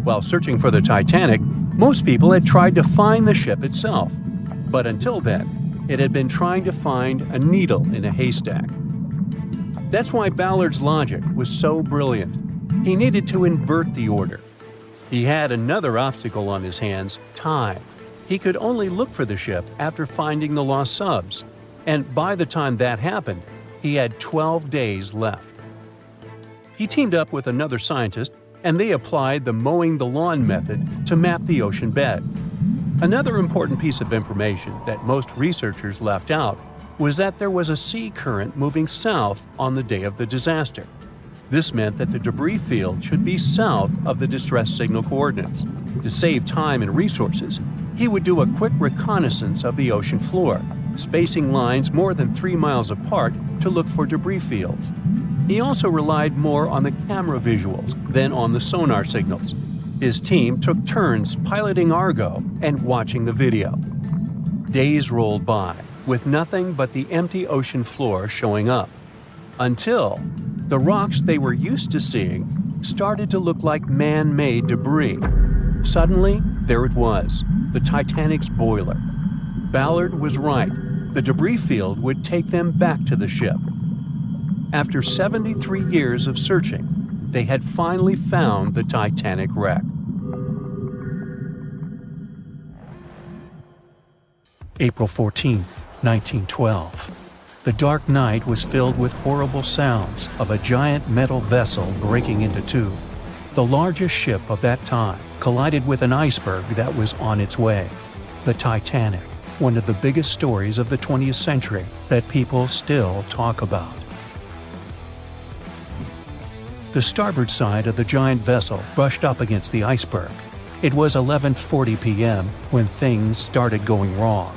While searching for the Titanic, most people had tried to find the ship itself. But until then, it had been trying to find a needle in a haystack. That's why Ballard's logic was so brilliant. He needed to invert the order. He had another obstacle on his hands: time. He could only look for the ship after finding the lost subs. And by the time that happened, he had 12 days left. He teamed up with another scientist, and they applied the mowing the lawn method to map the ocean bed. Another important piece of information that most researchers left out was that there was a sea current moving south on the day of the disaster. This meant that the debris field should be south of the distress signal coordinates. To save time and resources, he would do a quick reconnaissance of the ocean floor, spacing lines more than 3 miles apart to look for debris fields. He also relied more on the camera visuals than on the sonar signals. His team took turns piloting Argo and watching the video. Days rolled by, with nothing but the empty ocean floor showing up. Until the rocks they were used to seeing started to look like man-made debris. Suddenly, there it was, the Titanic's boiler. Ballard was right. The debris field would take them back to the ship. After 73 years of searching, they had finally found the Titanic wreck. April 14, 1912. The dark night was filled with horrible sounds of a giant metal vessel breaking into two. The largest ship of that time collided with an iceberg that was on its way. The Titanic, one of the biggest stories of the 20th century that people still talk about. The starboard side of the giant vessel brushed up against the iceberg. It was 11:40 p.m. when things started going wrong.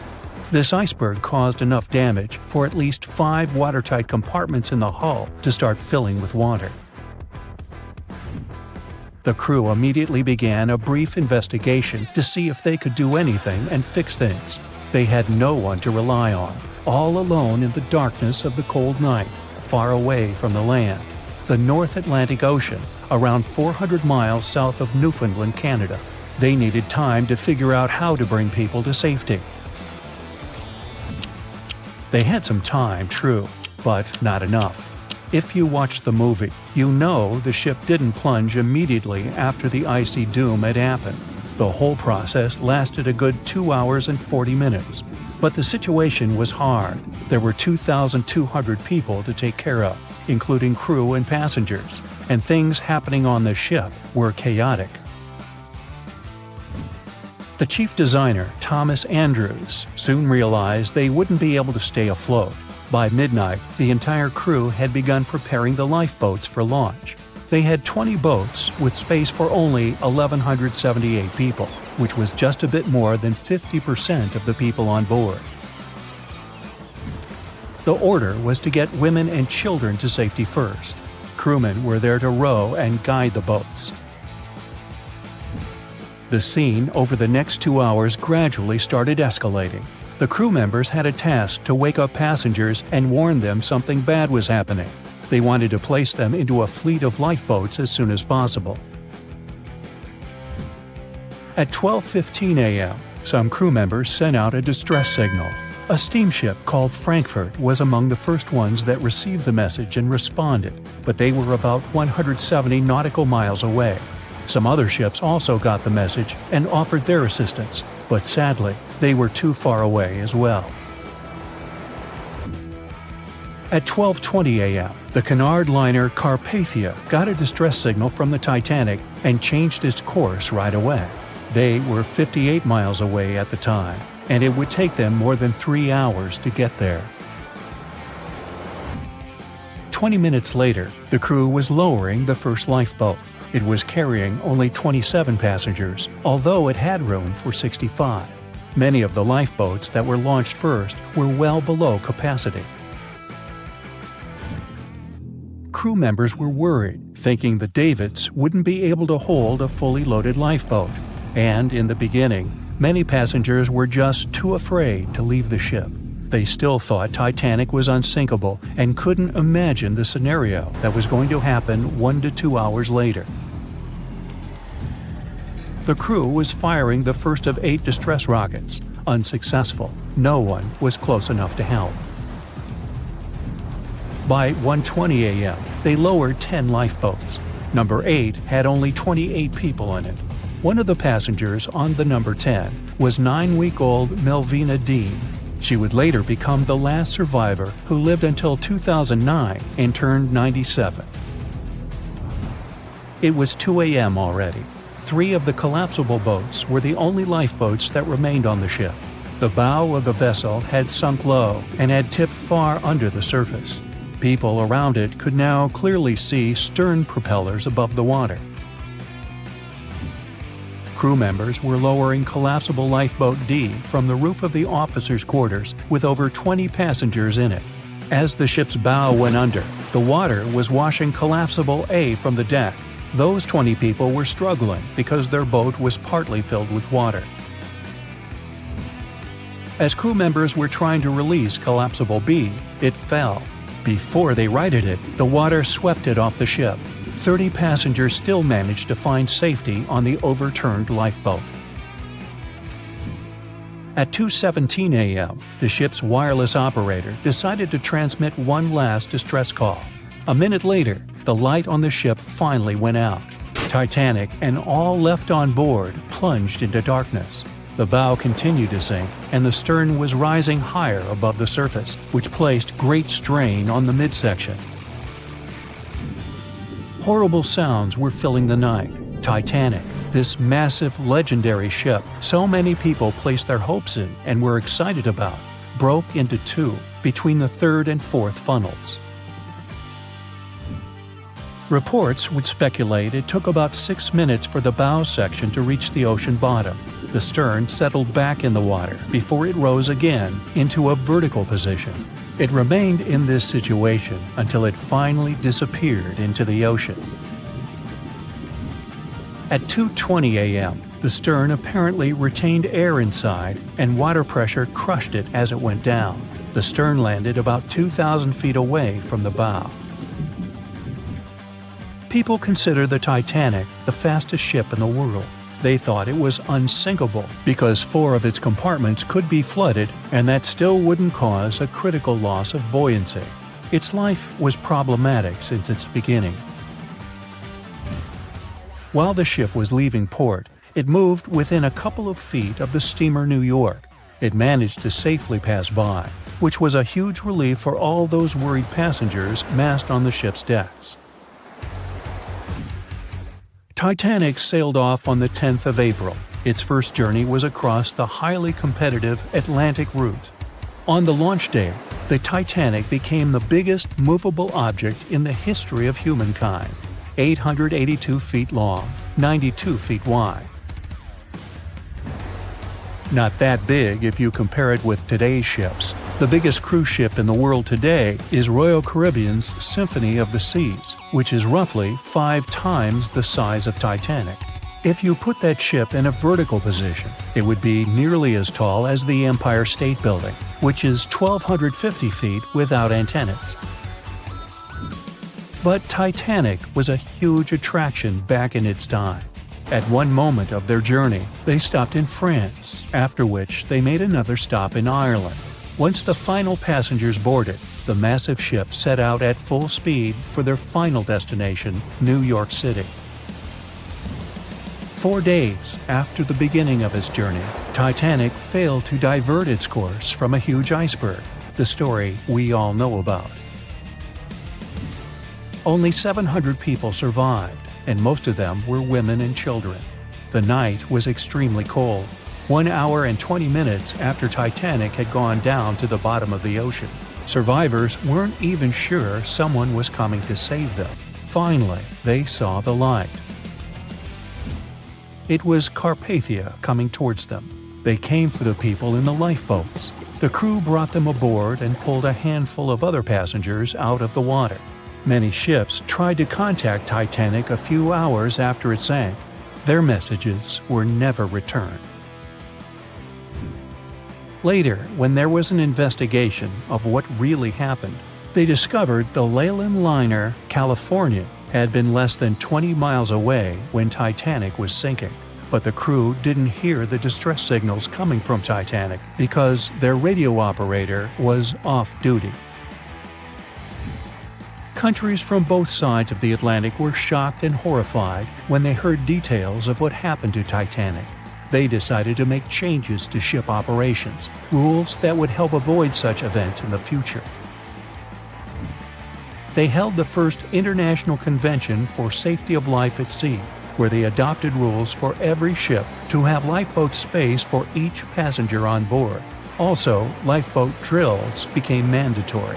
This iceberg caused enough damage for at least 5 watertight compartments in the hull to start filling with water. The crew immediately began a brief investigation to see if they could do anything and fix things. They had no one to rely on, all alone in the darkness of the cold night, far away from the land. The North Atlantic Ocean, around 400 miles south of Newfoundland, Canada. They needed time to figure out how to bring people to safety. They had some time, true, but not enough. If you watched the movie, you know the ship didn't plunge immediately after the icy doom had happened. The whole process lasted a good 2 hours and 40 minutes. But the situation was hard. There were 2,200 people to take care of, including crew and passengers, and things happening on the ship were chaotic. The chief designer, Thomas Andrews, soon realized they wouldn't be able to stay afloat. By midnight, the entire crew had begun preparing the lifeboats for launch. They had 20 boats with space for only 1,178 people, which was just a bit more than 50% of the people on board. The order was to get women and children to safety first. Crewmen were there to row and guide the boats. The scene over the next 2 hours gradually started escalating. The crew members had a task to wake up passengers and warn them something bad was happening. They wanted to place them into a fleet of lifeboats as soon as possible. At 12:15 a.m., some crew members sent out a distress signal. A steamship called Frankfurt was among the first ones that received the message and responded, but they were about 170 nautical miles away. Some other ships also got the message and offered their assistance, but sadly, they were too far away as well. At 12:20 a.m., the Cunard liner Carpathia got a distress signal from the Titanic and changed its course right away. They were 58 miles away at the time, and it would take them more than 3 hours to get there. 20 minutes later, the crew was lowering the first lifeboat. It was carrying only 27 passengers, although it had room for 65. Many of the lifeboats that were launched first were well below capacity. Crew members were worried, thinking the Davids wouldn't be able to hold a fully loaded lifeboat. And in the beginning, many passengers were just too afraid to leave the ship. They still thought Titanic was unsinkable and couldn't imagine the scenario that was going to happen 1 to 2 hours later. The crew was firing the first of 8 distress rockets. Unsuccessful. No one was close enough to help. By 1:20 a.m., they lowered 10 lifeboats. Number 8 had only 28 people in it. One of the passengers on the number 10 was 9-week-old Melvina Dean. She would later become the last survivor who lived until 2009 and turned 97. It was 2 a.m. already. 3 of the collapsible boats were the only lifeboats that remained on the ship. The bow of the vessel had sunk low and had tipped far under the surface. People around it could now clearly see stern propellers above the water. Crew members were lowering collapsible lifeboat D from the roof of the officers' quarters with over 20 passengers in it. As the ship's bow went under, the water was washing collapsible A from the deck. Those 20 people were struggling because their boat was partly filled with water. As crew members were trying to release Collapsible B, it fell. Before they righted it, the water swept it off the ship. 30 passengers still managed to find safety on the overturned lifeboat. At 2:17 a.m., the ship's wireless operator decided to transmit one last distress call. A minute later, the light on the ship finally went out. Titanic and all left on board plunged into darkness. The bow continued to sink, and the stern was rising higher above the surface, which placed great strain on the midsection. Horrible sounds were filling the night. Titanic, this massive, legendary ship so many people placed their hopes in and were excited about, broke into two between the third and fourth funnels. Reports would speculate it took about 6 minutes for the bow section to reach the ocean bottom. The stern settled back in the water before it rose again into a vertical position. It remained in this situation until it finally disappeared into the ocean. At 2:20 a.m., the stern apparently retained air inside, and water pressure crushed it as it went down. The stern landed about 2,000 feet away from the bow. People consider the Titanic the fastest ship in the world. They thought it was unsinkable because 4 of its compartments could be flooded, and that still wouldn't cause a critical loss of buoyancy. Its life was problematic since its beginning. While the ship was leaving port, it moved within a couple of feet of the steamer New York. It managed to safely pass by, which was a huge relief for all those worried passengers massed on the ship's decks. Titanic sailed off on the 10th of April. Its first journey was across the highly competitive Atlantic route. On the launch day, the Titanic became the biggest movable object in the history of humankind. 882 feet long, 92 feet wide. Not that big if you compare it with today's ships. The biggest cruise ship in the world today is Royal Caribbean's Symphony of the Seas, which is roughly 5 times the size of Titanic. If you put that ship in a vertical position, it would be nearly as tall as the Empire State Building, which is 1,250 feet without antennas. But Titanic was a huge attraction back in its time. At one moment of their journey, they stopped in France, after which they made another stop in Ireland. Once the final passengers boarded, the massive ship set out at full speed for their final destination, New York City. 4 days after the beginning of its journey, Titanic failed to divert its course from a huge iceberg, the story we all know about. Only 700 people survived, and most of them were women and children. The night was extremely cold, 1 hour and 20 minutes after Titanic had gone down to the bottom of the ocean. Survivors weren't even sure someone was coming to save them. Finally, they saw the light. It was Carpathia coming towards them. They came for the people in the lifeboats. The crew brought them aboard and pulled a handful of other passengers out of the water. Many ships tried to contact Titanic a few hours after it sank. Their messages were never returned. Later, when there was an investigation of what really happened, they discovered the Leyland liner California had been less than 20 miles away when Titanic was sinking. But the crew didn't hear the distress signals coming from Titanic because their radio operator was off duty. Countries from both sides of the Atlantic were shocked and horrified when they heard details of what happened to Titanic. They decided to make changes to ship operations, rules that would help avoid such events in the future. They held the first International Convention for Safety of Life at Sea, where they adopted rules for every ship to have lifeboat space for each passenger on board. Also, lifeboat drills became mandatory.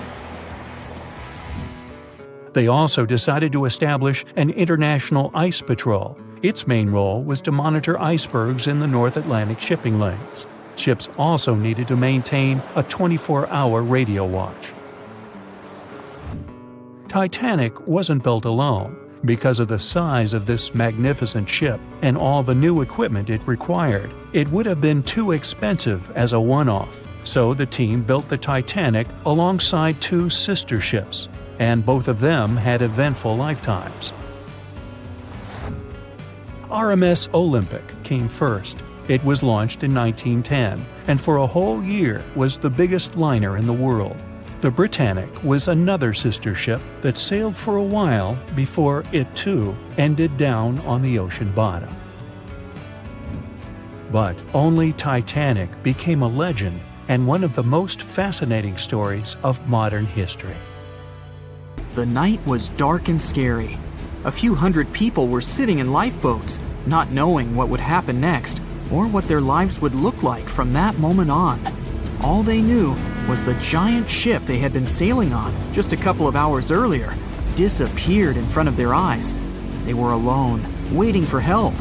They also decided to establish an international ice patrol. Its main role was to monitor icebergs in the North Atlantic shipping lanes. Ships also needed to maintain a 24-hour radio watch. Titanic wasn't built alone. Because of the size of this magnificent ship and all the new equipment it required, it would have been too expensive as a one-off. So the team built the Titanic alongside two sister ships, and both of them had eventful lifetimes. RMS Olympic came first. It was launched in 1910, and for a whole year was the biggest liner in the world. The Britannic was another sister ship that sailed for a while before it too ended down on the ocean bottom. But only Titanic became a legend and one of the most fascinating stories of modern history. The night was dark and scary. A few hundred people were sitting in lifeboats, not knowing what would happen next or what their lives would look like from that moment on. All they knew was the giant ship they had been sailing on just a couple of hours earlier disappeared in front of their eyes. They were alone, waiting for help.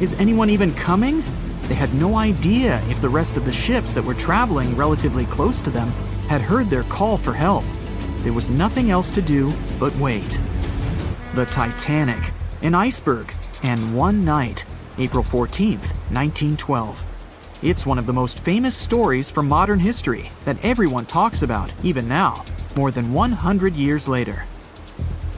Is anyone even coming? They had no idea if the rest of the ships that were traveling relatively close to them had heard their call for help. There was nothing else to do but wait. The Titanic, an iceberg, and one night, April 14th, 1912. It's one of the most famous stories from modern history that everyone talks about, even now, more than 100 years later.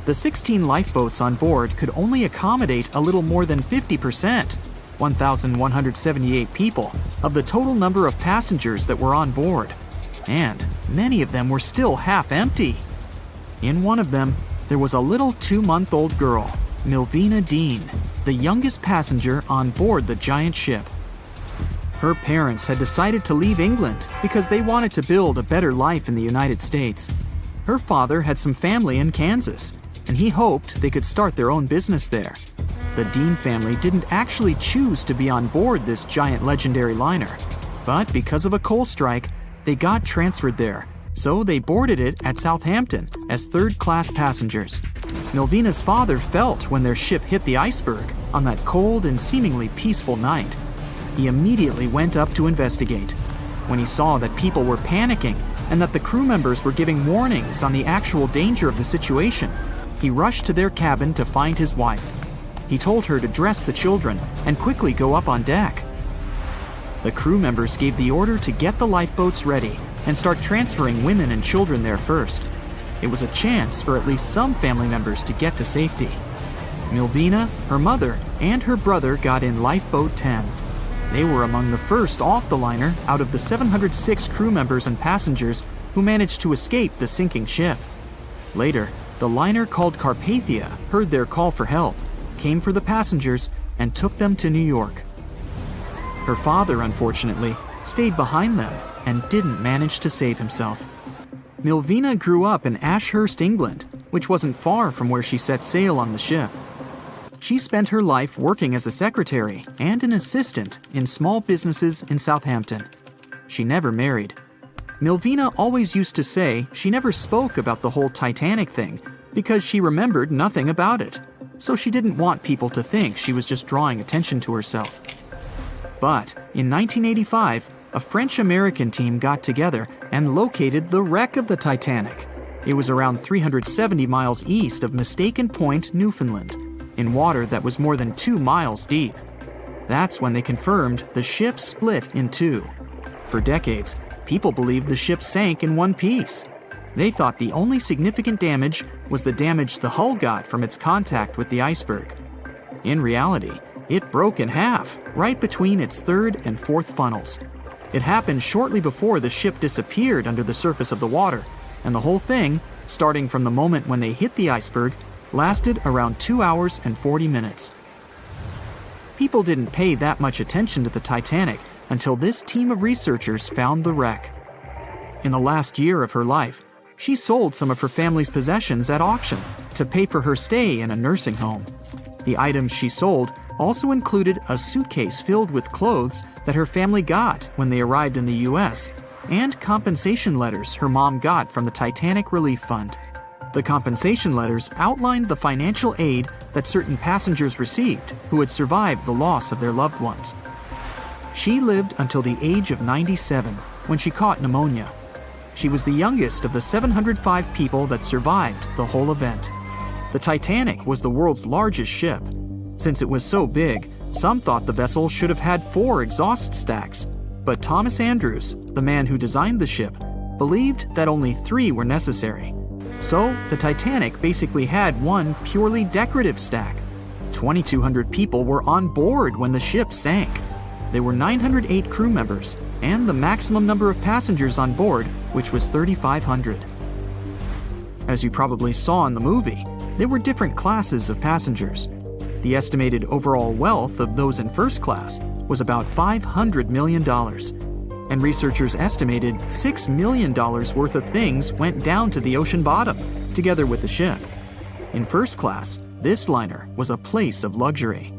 The 16 lifeboats on board could only accommodate a little more than 50%, 1,178 people, of the total number of passengers that were on board. And many of them were still half empty. In one of them, there was a little 2-month-old girl, Milvina Dean, the youngest passenger on board the giant ship. Her parents had decided to leave England because they wanted to build a better life in the United States. Her father had some family in Kansas, and he hoped they could start their own business there. The Dean family didn't actually choose to be on board this giant legendary liner, but because of a coal strike, they got transferred there, so they boarded it at Southampton as third-class passengers. Milvina's father felt when their ship hit the iceberg on that cold and seemingly peaceful night. He immediately went up to investigate. When he saw that people were panicking and that the crew members were giving warnings on the actual danger of the situation, he rushed to their cabin to find his wife. He told her to dress the children and quickly go up on deck. The crew members gave the order to get the lifeboats ready and start transferring women and children there first. It was a chance for at least some family members to get to safety. Milvina, her mother, and her brother got in Lifeboat 10. They were among the first off the liner out of the 706 crew members and passengers who managed to escape the sinking ship. Later, the liner called Carpathia heard their call for help, came for the passengers, and took them to New York. Her father, unfortunately, stayed behind them and didn't manage to save himself. Milvina grew up in Ashurst, England, which wasn't far from where she set sail on the ship. She spent her life working as a secretary and an assistant in small businesses in Southampton. She never married. Milvina always used to say she never spoke about the whole Titanic thing because she remembered nothing about it, so she didn't want people to think she was just drawing attention to herself. But in 1985, a French-American team got together and located the wreck of the Titanic. It was around 370 miles east of Mistaken Point, Newfoundland, in water that was more than 2 miles deep. That's when they confirmed the ship split in two. For decades, people believed the ship sank in one piece. They thought the only significant damage was the damage the hull got from its contact with the iceberg. In reality, it broke in half, right between its third and fourth funnels. It happened shortly before the ship disappeared under the surface of the water, and the whole thing, starting from the moment when they hit the iceberg, lasted around 2 hours and 40 minutes. People didn't pay that much attention to the Titanic until this team of researchers found the wreck. In the last year of her life, she sold some of her family's possessions at auction to pay for her stay in a nursing home. The items she sold also included a suitcase filled with clothes that her family got when they arrived in the US, and compensation letters her mom got from the Titanic Relief Fund. The compensation letters outlined the financial aid that certain passengers received who had survived the loss of their loved ones. She lived until the age of 97 when she caught pneumonia. She was the youngest of the 705 people that survived the whole event. The Titanic was the world's largest ship. Since it was so big, some thought the vessel should have had 4 exhaust stacks. But Thomas Andrews, the man who designed the ship, believed that only 3 were necessary. So, the Titanic basically had one purely decorative stack. 2,200 people were on board when the ship sank. There were 908 crew members, and the maximum number of passengers on board, which was 3,500. As you probably saw in the movie, there were different classes of passengers. The estimated overall wealth of those in first class was about $500 million, and researchers estimated $6 million worth of things went down to the ocean bottom, together with the ship. In first class, this liner was a place of luxury.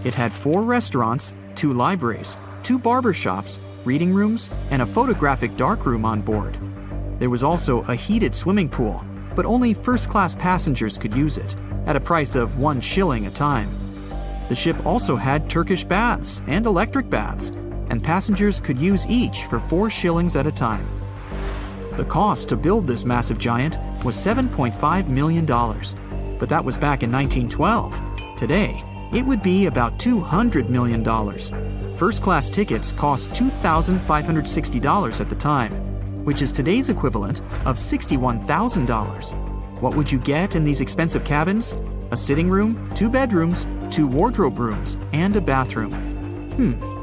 It had 4 restaurants, 2 libraries, 2 barber shops, reading rooms, and a photographic darkroom on board. There was also a heated swimming pool, but only first-class passengers could use it, at a price of 1 shilling a time. The ship also had Turkish baths and electric baths, and passengers could use each for 4 shillings at a time. The cost to build this massive giant was $7.5 million, but that was back in 1912. Today, it would be about $200 million. First-class tickets cost $2,560 at the time, which is today's equivalent of $61,000. What would you get in these expensive cabins? A sitting room, 2 bedrooms, 2 wardrobe rooms, and a bathroom.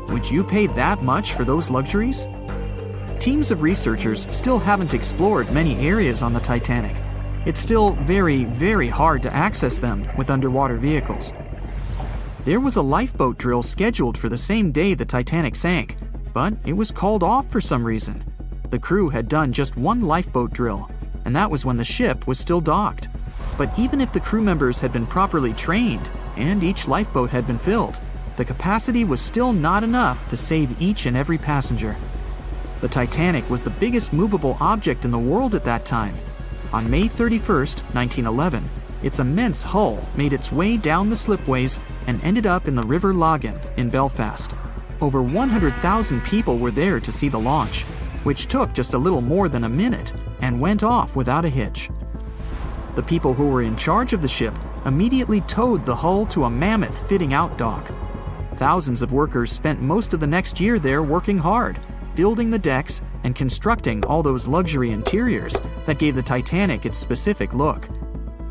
Would you pay that much for those luxuries? Teams of researchers still haven't explored many areas on the Titanic. It's still very, very hard to access them with underwater vehicles. There was a lifeboat drill scheduled for the same day the Titanic sank, but it was called off for some reason. The crew had done just 1 lifeboat drill, and that was when the ship was still docked. But even if the crew members had been properly trained and each lifeboat had been filled, the capacity was still not enough to save each and every passenger. The Titanic was the biggest movable object in the world at that time. On May 31st, 1911, its immense hull made its way down the slipways and ended up in the River Lagan in Belfast. Over 100,000 people were there to see the launch, which took just a little more than a minute and went off without a hitch. The people who were in charge of the ship immediately towed the hull to a mammoth fitting-out dock. Thousands of workers spent most of the next year there working hard, building the decks and constructing all those luxury interiors that gave the Titanic its specific look.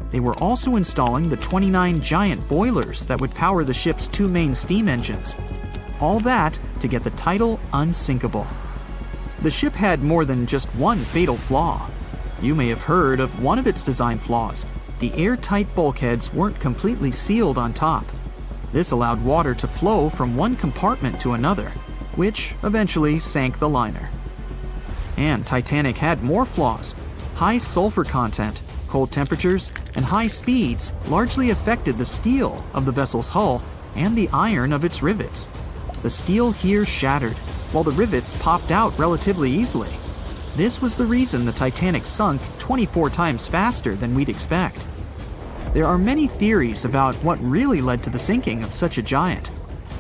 They were also installing the 29 giant boilers that would power the ship's 2 main steam engines. All that to get the title Unsinkable. The ship had more than just one fatal flaw. You may have heard of one of its design flaws. The airtight bulkheads weren't completely sealed on top. This allowed water to flow from one compartment to another, which eventually sank the liner. And Titanic had more flaws. High sulfur content, cold temperatures, and high speeds largely affected the steel of the vessel's hull and the iron of its rivets. The steel here shattered, while the rivets popped out relatively easily. This was the reason the Titanic sunk 24 times faster than we'd expect. There are many theories about what really led to the sinking of such a giant.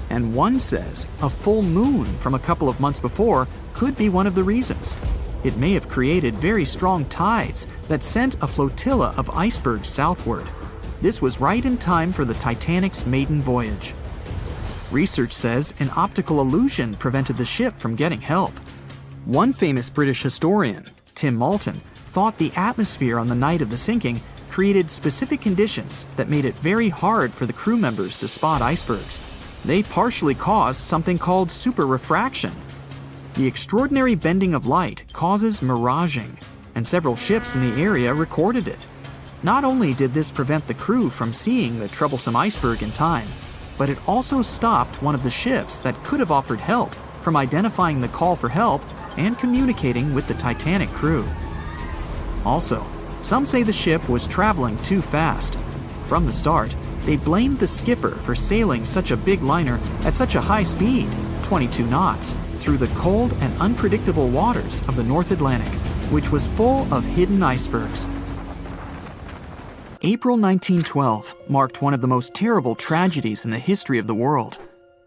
And one says a full moon from a couple of months before could be one of the reasons. It may have created very strong tides that sent a flotilla of icebergs southward. This was right in time for the Titanic's maiden voyage. Research says an optical illusion prevented the ship from getting help. One famous British historian, Tim Moulton, thought the atmosphere on the night of the sinking created specific conditions that made it very hard for the crew members to spot icebergs. They partially caused something called superrefraction. The extraordinary bending of light causes miraging, and several ships in the area recorded it. Not only did this prevent the crew from seeing the troublesome iceberg in time, but it also stopped one of the ships that could have offered help from identifying the call for help and communicating with the Titanic crew. Also, some say the ship was traveling too fast. From the start, they blamed the skipper for sailing such a big liner at such a high speed, 22 knots, through the cold and unpredictable waters of the North Atlantic, which was full of hidden icebergs. April 1912 marked one of the most terrible tragedies in the history of the world.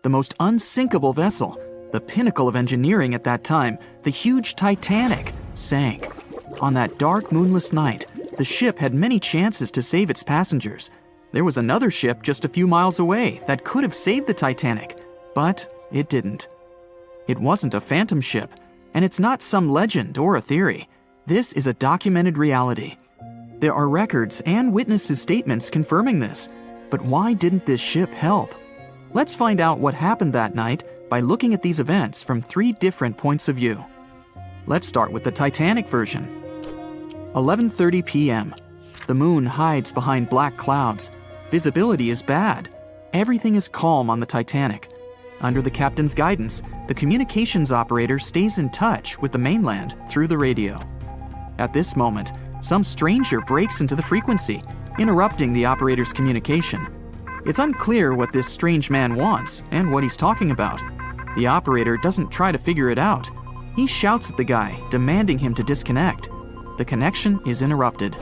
The most unsinkable vessel, the pinnacle of engineering at that time, the huge Titanic, sank. On that dark, moonless night, the ship had many chances to save its passengers. There was another ship just a few miles away that could have saved the Titanic, but it didn't. It wasn't a phantom ship, and it's not some legend or a theory. This is a documented reality. There are records and witnesses' statements confirming this. But why didn't this ship help? Let's find out what happened that night by looking at these events from 3 different points of view. Let's start with the Titanic version. 11:30 p.m. The moon hides behind black clouds. Visibility is bad. Everything is calm on the Titanic. Under the captain's guidance, the communications operator stays in touch with the mainland through the radio. At this moment, some stranger breaks into the frequency, interrupting the operator's communication. It's unclear what this strange man wants and what he's talking about. The operator doesn't try to figure it out. He shouts at the guy, demanding him to disconnect. The connection is interrupted.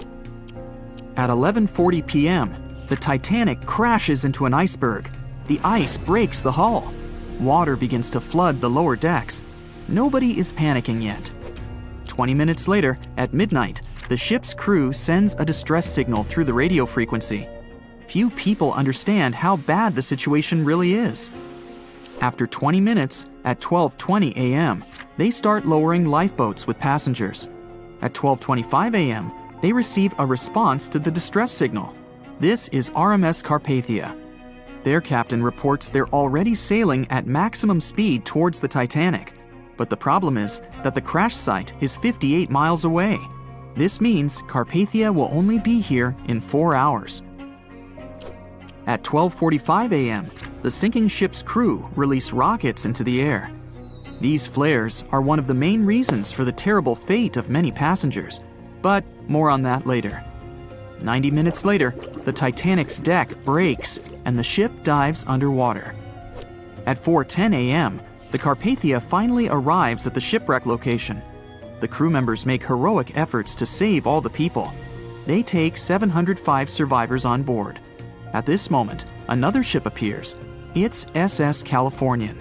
At 11:40 p.m., the Titanic crashes into an iceberg. The ice breaks the hull. Water begins to flood the lower decks. Nobody is panicking yet. 20 minutes later, at midnight, the ship's crew sends a distress signal through the radio frequency. Few people understand how bad the situation really is. After 20 minutes, at 12:20 a.m., they start lowering lifeboats with passengers. At 12:25 a.m., they receive a response to the distress signal. This is RMS Carpathia. Their captain reports they're already sailing at maximum speed towards the Titanic. But the problem is that the crash site is 58 miles away. This means Carpathia will only be here in 4 hours. At 12:45 a.m., the sinking ship's crew release rockets into the air. These flares are one of the main reasons for the terrible fate of many passengers, but more on that later. 90 minutes later, the Titanic's deck breaks and the ship dives underwater. At 4:10 a.m., the Carpathia finally arrives at the shipwreck location. The crew members make heroic efforts to save all the people. They take 705 survivors on board. At this moment, another ship appears. It's SS Californian.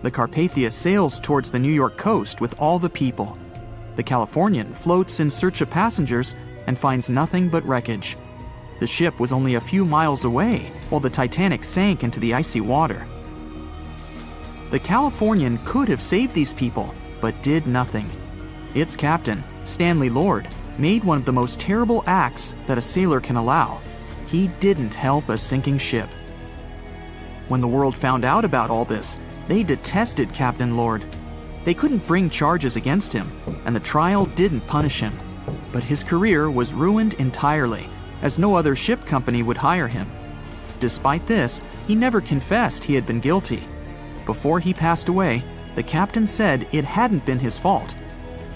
The Carpathia sails towards the New York coast with all the people. The Californian floats in search of passengers and finds nothing but wreckage. The ship was only a few miles away while the Titanic sank into the icy water. The Californian could have saved these people, but did nothing. Its captain, Stanley Lord, made one of the most terrible acts that a sailor can allow. He didn't help a sinking ship. When the world found out about all this, they detested Captain Lord. They couldn't bring charges against him, and the trial didn't punish him. But his career was ruined entirely, as no other ship company would hire him. Despite this, he never confessed he had been guilty. Before he passed away, the captain said it hadn't been his fault.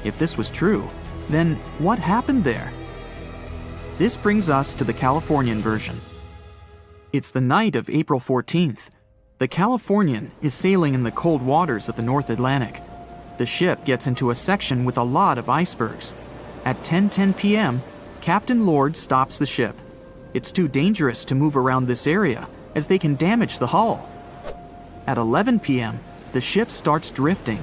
If this was true, then what happened there? This brings us to the Californian version. It's the night of April 14th. The Californian is sailing in the cold waters of the North Atlantic. The ship gets into a section with a lot of icebergs. At 10:10 p.m., Captain Lord stops the ship. It's too dangerous to move around this area, as they can damage the hull. At 11 p.m., the ship starts drifting.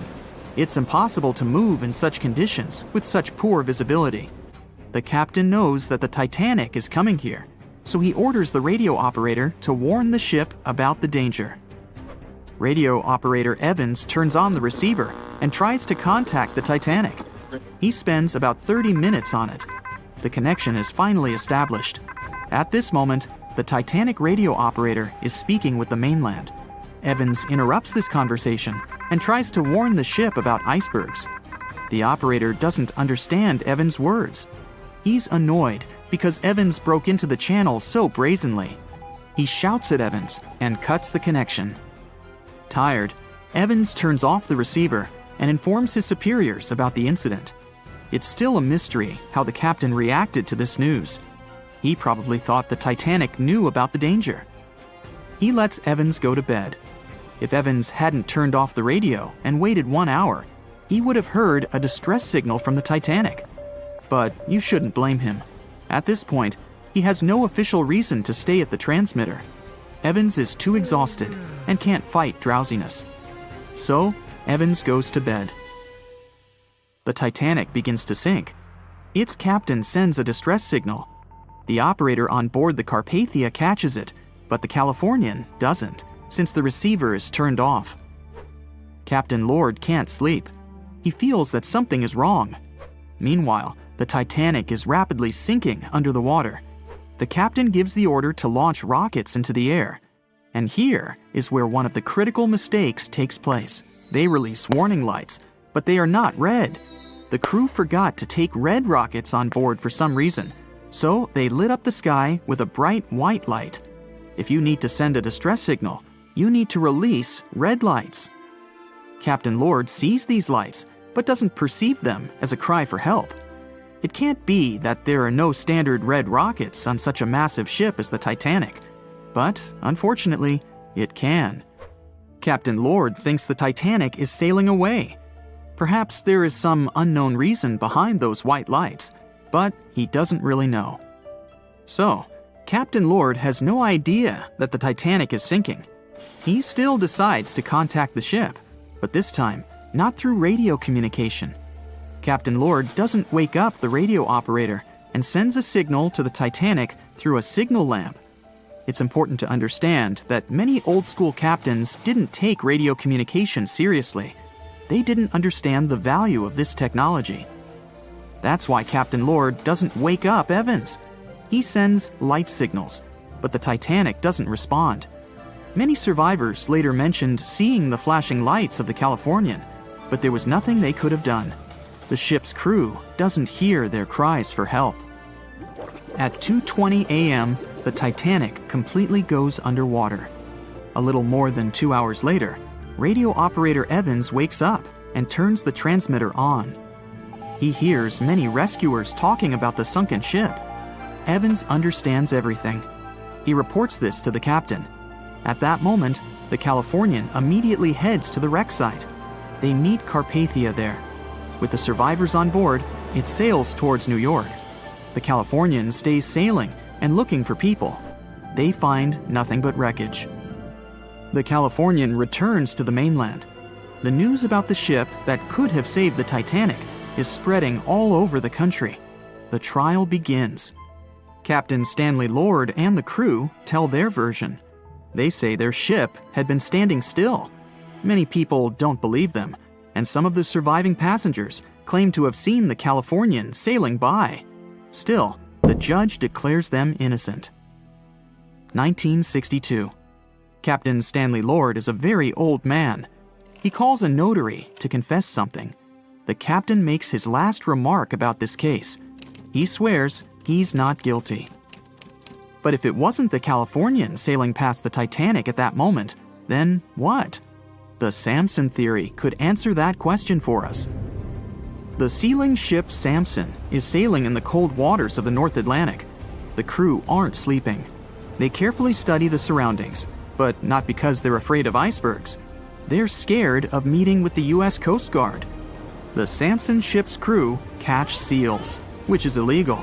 It's impossible to move in such conditions with such poor visibility. The captain knows that the Titanic is coming here, so he orders the radio operator to warn the ship about the danger. Radio operator Evans turns on the receiver and tries to contact the Titanic. He spends about 30 minutes on it. The connection is finally established. At this moment, the Titanic radio operator is speaking with the mainland. Evans interrupts this conversation and tries to warn the ship about icebergs. The operator doesn't understand Evans' words. He's annoyed because Evans broke into the channel so brazenly. He shouts at Evans and cuts the connection. Tired, Evans turns off the receiver and informs his superiors about the incident. It's still a mystery how the captain reacted to this news. He probably thought the Titanic knew about the danger. He lets Evans go to bed. If Evans hadn't turned off the radio and waited 1 hour, he would have heard a distress signal from the Titanic. But you shouldn't blame him. At this point, he has no official reason to stay at the transmitter. Evans is too exhausted and can't fight drowsiness. So, Evans goes to bed. The Titanic begins to sink. Its captain sends a distress signal. The operator on board the Carpathia catches it, but the Californian doesn't, since the receiver is turned off. Captain Lord can't sleep. He feels that something is wrong. Meanwhile, the Titanic is rapidly sinking under the water. The captain gives the order to launch rockets into the air. And here is where one of the critical mistakes takes place. They release warning lights, but they are not red. The crew forgot to take red rockets on board for some reason, so they lit up the sky with a bright white light. If you need to send a distress signal, you need to release red lights. Captain Lord sees these lights, but doesn't perceive them as a cry for help. It can't be that there are no standard red rockets on such a massive ship as the Titanic. But, unfortunately, it can. Captain Lord thinks the Titanic is sailing away. Perhaps there is some unknown reason behind those white lights, but he doesn't really know. So, Captain Lord has no idea that the Titanic is sinking. He still decides to contact the ship, but this time, not through radio communication. Captain Lord doesn't wake up the radio operator and sends a signal to the Titanic through a signal lamp. It's important to understand that many old-school captains didn't take radio communication seriously. They didn't understand the value of this technology. That's why Captain Lord doesn't wake up Evans. He sends light signals, but the Titanic doesn't respond. Many survivors later mentioned seeing the flashing lights of the Californian, but there was nothing they could have done. The ship's crew doesn't hear their cries for help. At 2:20 a.m., the Titanic completely goes underwater. A little more than 2 hours later, radio operator Evans wakes up and turns the transmitter on. He hears many rescuers talking about the sunken ship. Evans understands everything. He reports this to the captain. At that moment, the Californian immediately heads to the wreck site. They meet Carpathia there. With the survivors on board, it sails towards New York. The Californian stays sailing and looking for people. They find nothing but wreckage. The Californian returns to the mainland. The news about the ship that could have saved the Titanic is spreading all over the country. The trial begins. Captain Stanley Lord and the crew tell their version. They say their ship had been standing still. Many people don't believe them, and some of the surviving passengers claim to have seen the Californian sailing by. Still, the judge declares them innocent. 1962. Captain Stanley Lord is a very old man. He calls a notary to confess something. The captain makes his last remark about this case. He swears he's not guilty. But if it wasn't the Californian sailing past the Titanic at that moment, then what? The Samson theory could answer that question for us. The sealing ship Samson is sailing in the cold waters of the North Atlantic. The crew aren't sleeping. They carefully study the surroundings, but not because they're afraid of icebergs. They're scared of meeting with the U.S. Coast Guard. The Samson ship's crew catch seals, which is illegal.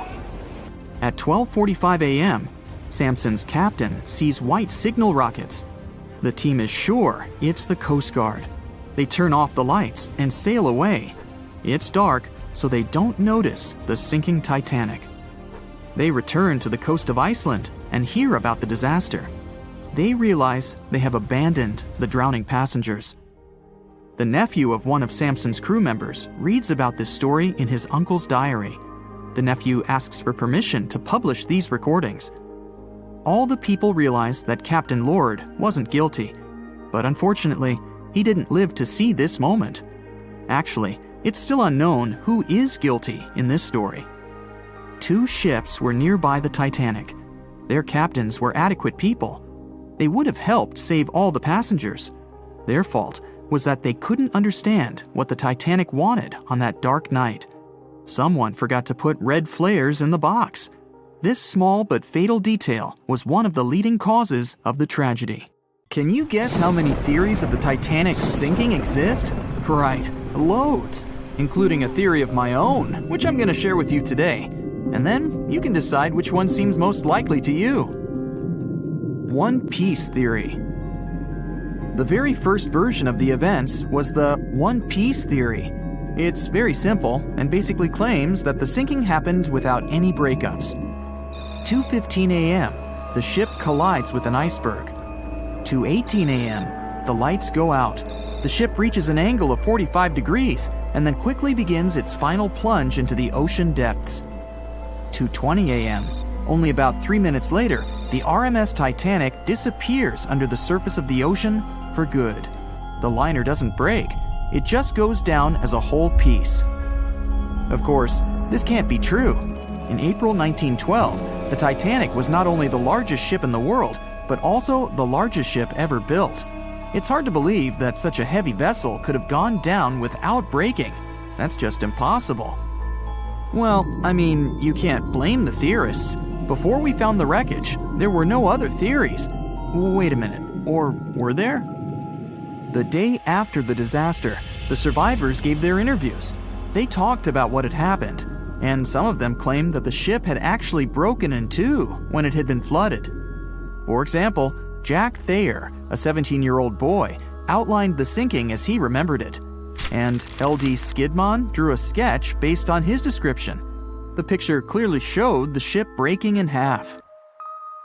At 12:45 a.m., Samson's captain sees white signal rockets. The team is sure it's the Coast Guard. They turn off the lights and sail away. It's dark, so they don't notice the sinking Titanic. They return to the coast of Iceland and hear about the disaster. They realize they have abandoned the drowning passengers. The nephew of one of Samson's crew members reads about this story in his uncle's diary. The nephew asks for permission to publish these recordings. All the people realize that Captain Lord wasn't guilty, but unfortunately, he didn't live to see this moment. Actually, it's still unknown who is guilty in this story. 2 ships were nearby the Titanic. Their captains were adequate people. They would have helped save all the passengers. Their fault was that they couldn't understand what the Titanic wanted on that dark night. Someone forgot to put red flares in the box. This small but fatal detail was one of the leading causes of the tragedy. Can you guess how many theories of the Titanic's sinking exist? Right, loads, including a theory of my own, which I'm going to share with you today. And then you can decide which one seems most likely to you. One Piece theory. The very first version of the events was the One Piece theory. It's very simple and basically claims that the sinking happened without any breakups. 2:15 a.m., the ship collides with an iceberg. 2:18 a.m., the lights go out. The ship reaches an angle of 45 degrees and then quickly begins its final plunge into the ocean depths. 2:20 a.m., only about 3 minutes later, the RMS Titanic disappears under the surface of the ocean for good. The liner doesn't break, it just goes down as a whole piece. Of course, this can't be true. In April 1912, the Titanic was not only the largest ship in the world, but also the largest ship ever built. It's hard to believe that such a heavy vessel could have gone down without breaking. That's just impossible. Well, I mean, you can't blame the theorists. Before we found the wreckage, there were no other theories. Wait a minute, or were there? The day after the disaster, the survivors gave their interviews. They talked about what had happened, and some of them claimed that the ship had actually broken in two when it had been flooded. For example, Jack Thayer, a 17-year-old boy, outlined the sinking as he remembered it, and L.D. Skidmon drew a sketch based on his description. The picture clearly showed the ship breaking in half.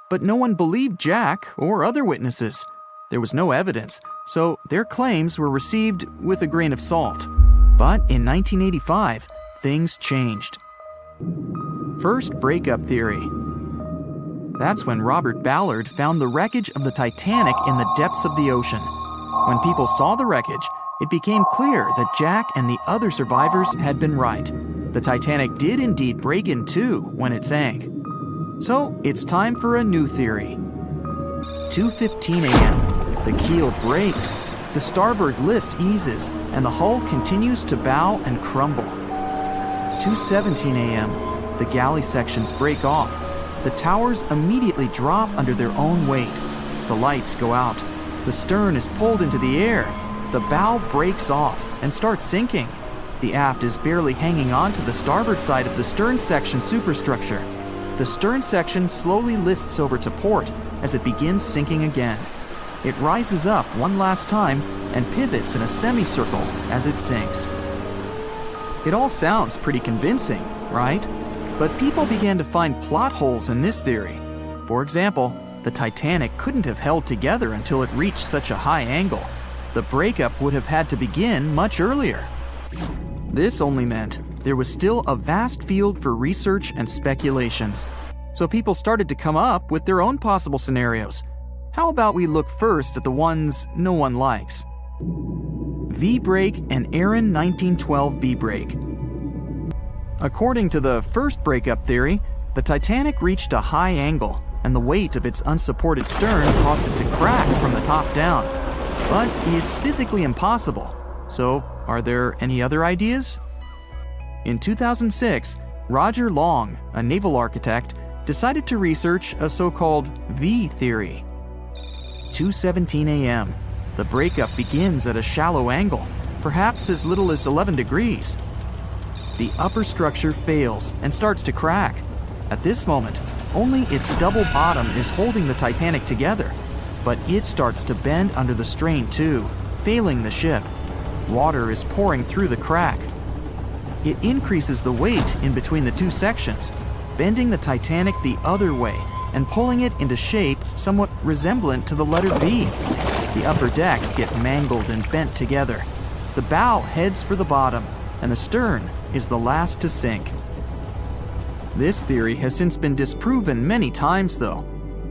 But no one believed Jack or other witnesses. There was no evidence, so their claims were received with a grain of salt. But in 1985, things changed. First, breakup theory. That's when Robert Ballard found the wreckage of the Titanic in the depths of the ocean. When people saw the wreckage, it became clear that Jack and the other survivors had been right. The Titanic did indeed break in two when it sank. So it's time for a new theory. 2:15 a.m. The keel breaks, the starboard list eases, and the hull continues to bow and crumble. 2:17 a.m. The galley sections break off. The towers immediately drop under their own weight. The lights go out. The stern is pulled into the air. The bow breaks off and starts sinking. The aft is barely hanging on to the starboard side of the stern section superstructure. The stern section slowly lists over to port as it begins sinking again. It rises up one last time and pivots in a semicircle as it sinks. It all sounds pretty convincing, right? But people began to find plot holes in this theory. For example, the Titanic couldn't have held together until it reached such a high angle. The breakup would have had to begin much earlier. This only meant there was still a vast field for research and speculations. So people started to come up with their own possible scenarios. How about we look first at the ones no one likes? V-break and Aaron 1912 V-break. According to the first breakup theory, the Titanic reached a high angle, and the weight of its unsupported stern caused it to crack from the top down. But it's physically impossible. So, are there any other ideas? In 2006, Roger Long, a naval architect, decided to research a so-called V theory. 2:17 a.m. The breakup begins at a shallow angle, perhaps as little as 11 degrees. The upper structure fails and starts to crack. At this moment, only its double bottom is holding the Titanic together, but it starts to bend under the strain too, failing the ship. Water is pouring through the crack. It increases the weight in between the two sections, bending the Titanic the other way and pulling it into shape somewhat resemblant to the letter V. The upper decks get mangled and bent together. The bow heads for the bottom, and the stern is the last to sink. This theory has since been disproven many times, though.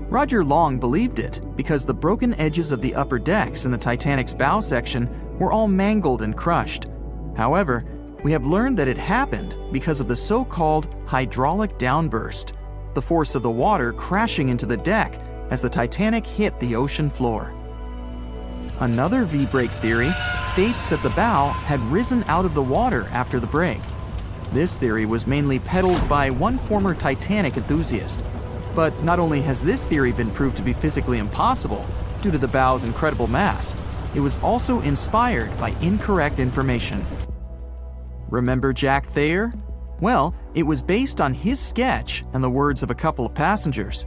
Roger Long believed it because the broken edges of the upper decks in the Titanic's bow section were all mangled and crushed. However, we have learned that it happened because of the so-called hydraulic downburst, the force of the water crashing into the deck as the Titanic hit the ocean floor. Another V-break theory states that the bow had risen out of the water after the break. This theory was mainly peddled by one former Titanic enthusiast. But not only has this theory been proved to be physically impossible due to the bow's incredible mass, it was also inspired by incorrect information. Remember Jack Thayer? Well, it was based on his sketch and the words of a couple of passengers.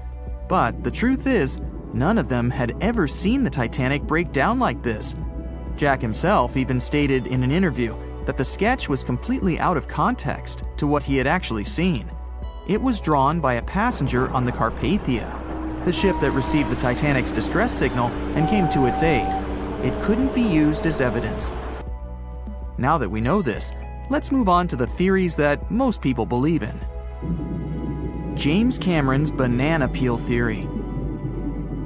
But the truth is, none of them had ever seen the Titanic break down like this. Jack himself even stated in an interview that the sketch was completely out of context to what he had actually seen. It was drawn by a passenger on the Carpathia, the ship that received the Titanic's distress signal and came to its aid. It couldn't be used as evidence. Now that we know this, let's move on to the theories that most people believe in. James Cameron's banana peel theory.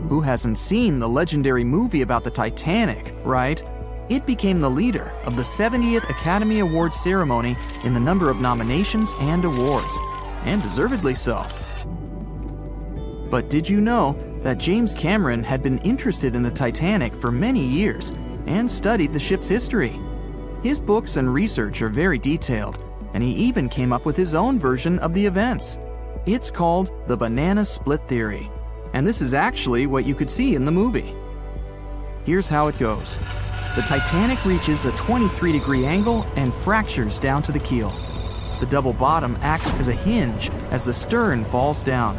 Who hasn't seen the legendary movie about the Titanic, right? It became the leader of the 70th Academy Awards ceremony in the number of nominations and awards, and deservedly so. But did you know that James Cameron had been interested in the Titanic for many years and studied the ship's history? His books and research are very detailed, and he even came up with his own version of the events. It's called the banana split theory, and this is actually what you could see in the movie. Here's how it goes. The Titanic reaches a 23-degree angle and fractures down to the keel. The double bottom acts as a hinge as the stern falls down.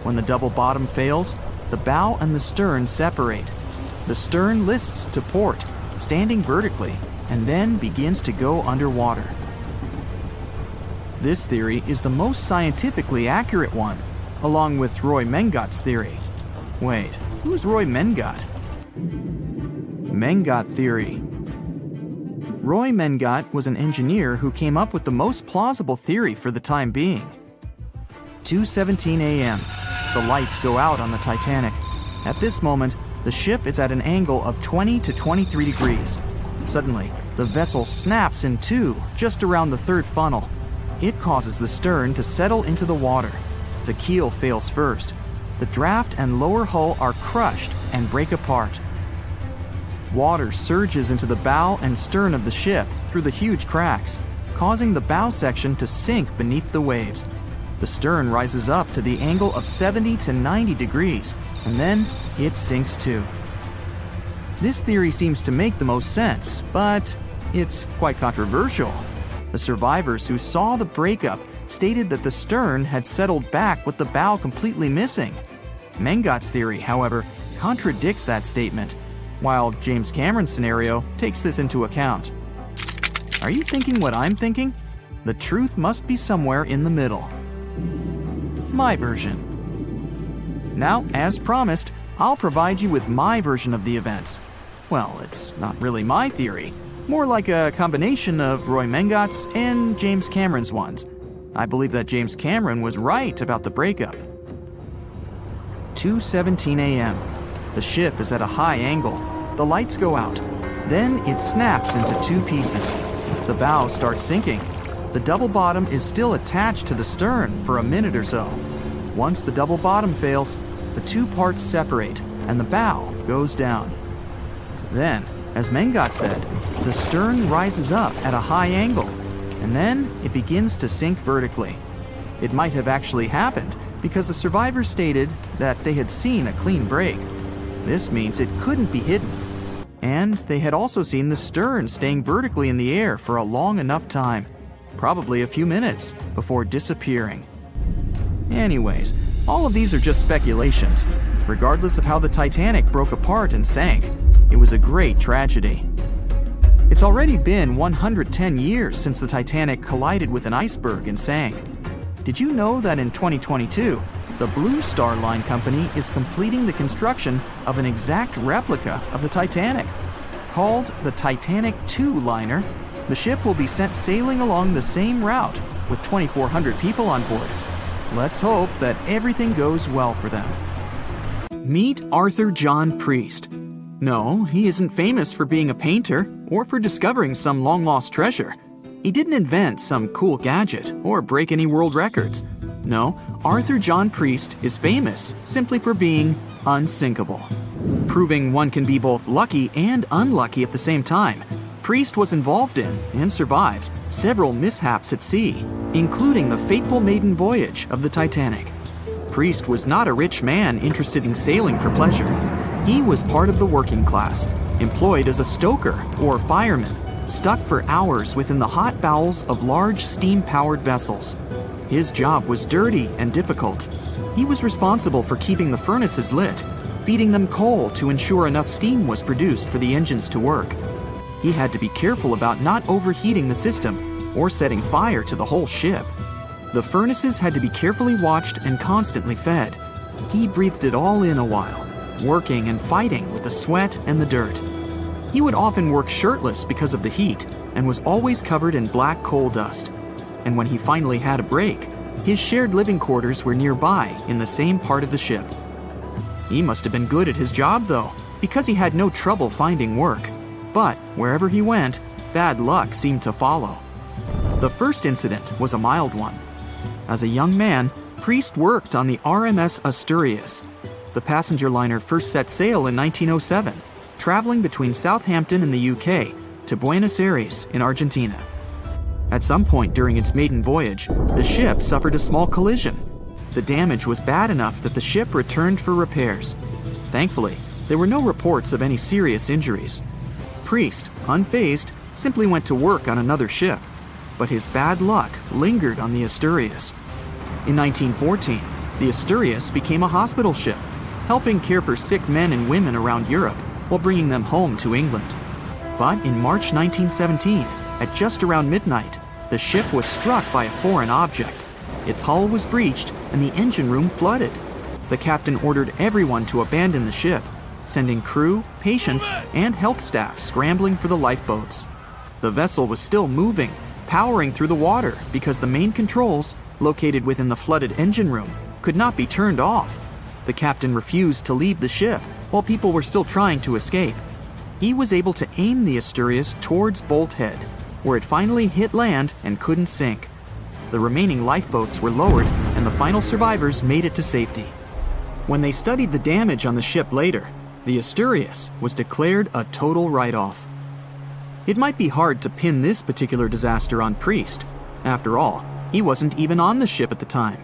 When the double bottom fails, the bow and the stern separate. The stern lists to port, standing vertically, and then begins to go underwater. This theory is the most scientifically accurate one, along with Roy Mengat's theory. Wait, who's Roy Mengat? Mengat theory. Roy Mengat was an engineer who came up with the most plausible theory for the time being. 2:17 a.m. The lights go out on the Titanic. At this moment, the ship is at an angle of 20 to 23 degrees. Suddenly, the vessel snaps in two just around the third funnel. It causes the stern to settle into the water. The keel fails first. The draft and lower hull are crushed and break apart. Water surges into the bow and stern of the ship through the huge cracks, causing the bow section to sink beneath the waves. The stern rises up to the angle of 70 to 90 degrees, and then it sinks too. This theory seems to make the most sense, but it's quite controversial. The survivors who saw the breakup stated that the stern had settled back with the bow completely missing. Mengat's theory, however, contradicts that statement, while James Cameron's scenario takes this into account. Are you thinking what I'm thinking? The truth must be somewhere in the middle. My version. Now, as promised, I'll provide you with my version of the events. Well, it's not really my theory, more like a combination of Roy Mengat's and James Cameron's ones. I believe that James Cameron was right about the breakup. 2:17 a.m. The ship is at a high angle. The lights go out. Then it snaps into two pieces. The bow starts sinking. The double bottom is still attached to the stern for a minute or so. Once the double bottom fails, the two parts separate and the bow goes down. Then, as Mengat said, the stern rises up at a high angle, and then it begins to sink vertically. It might have actually happened because the survivors stated that they had seen a clean break. This means it couldn't be hidden. And they had also seen the stern staying vertically in the air for a long enough time, probably a few minutes, before disappearing. Anyways, all of these are just speculations. Regardless of how the Titanic broke apart and sank, it was a great tragedy. It's already been 110 years since the Titanic collided with an iceberg and sank. Did you know that in 2022, the Blue Star Line Company is completing the construction of an exact replica of the Titanic? Called the Titanic II liner, the ship will be sent sailing along the same route with 2,400 people on board. Let's hope that everything goes well for them. Meet Arthur John Priest. No, he isn't famous for being a painter or for discovering some long-lost treasure. He didn't invent some cool gadget or break any world records. No, Arthur John Priest is famous simply for being unsinkable. Proving one can be both lucky and unlucky at the same time, Priest was involved in and survived several mishaps at sea, including the fateful maiden voyage of the Titanic. Priest was not a rich man interested in sailing for pleasure. He was part of the working class, employed as a stoker or fireman, stuck for hours within the hot bowels of large steam-powered vessels. His job was dirty and difficult. He was responsible for keeping the furnaces lit, feeding them coal to ensure enough steam was produced for the engines to work. He had to be careful about not overheating the system or setting fire to the whole ship. The furnaces had to be carefully watched and constantly fed. He breathed it all in a while, working and fighting with the sweat and the dirt. He would often work shirtless because of the heat and was always covered in black coal dust. And when he finally had a break, his shared living quarters were nearby in the same part of the ship. He must have been good at his job, though, because he had no trouble finding work. But wherever he went, bad luck seemed to follow. The first incident was a mild one. As a young man, Priest worked on the RMS Asturias. The passenger liner first set sail in 1907, traveling between Southampton in the UK to Buenos Aires in Argentina. At some point during its maiden voyage, the ship suffered a small collision. The damage was bad enough that the ship returned for repairs. Thankfully, there were no reports of any serious injuries. Priest, unfazed, simply went to work on another ship, but his bad luck lingered on the Asturias. In 1914, the Asturias became a hospital ship, helping care for sick men and women around Europe while bringing them home to England. But in March 1917, at just around midnight, the ship was struck by a foreign object. Its hull was breached and the engine room flooded. The captain ordered everyone to abandon the ship, sending crew, patients, and health staff scrambling for the lifeboats. The vessel was still moving, powering through the water because the main controls, located within the flooded engine room, could not be turned off. The captain refused to leave the ship while people were still trying to escape. He was able to aim the Asturias towards Bolt Head, where it finally hit land and couldn't sink. The remaining lifeboats were lowered and the final survivors made it to safety. When they studied the damage on the ship later, the Asturias was declared a total write-off. It might be hard to pin this particular disaster on Priest. After all, he wasn't even on the ship at the time.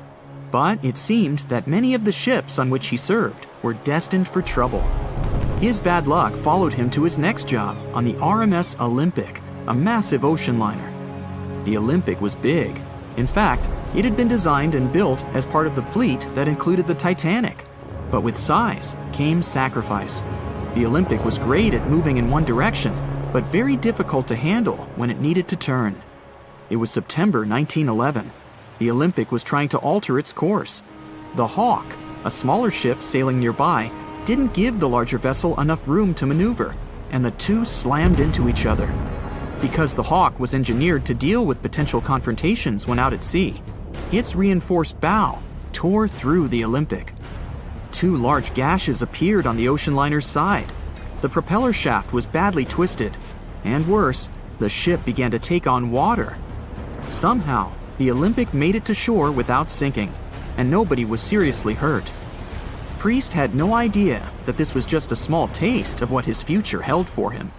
But it seemed that many of the ships on which he served were destined for trouble. His bad luck followed him to his next job on the RMS Olympic, a massive ocean liner. The Olympic was big. In fact, it had been designed and built as part of the fleet that included the Titanic. But with size came sacrifice. The Olympic was great at moving in one direction, but very difficult to handle when it needed to turn. It was September 1911. The Olympic was trying to alter its course. The Hawk, a smaller ship sailing nearby, didn't give the larger vessel enough room to maneuver, and the two slammed into each other. Because the Hawk was engineered to deal with potential confrontations when out at sea, its reinforced bow tore through the Olympic. Two large gashes appeared on the ocean liner's side. The propeller shaft was badly twisted, and worse, the ship began to take on water. Somehow, the Olympic made it to shore without sinking, and nobody was seriously hurt. Priest had no idea that this was just a small taste of what his future held for him.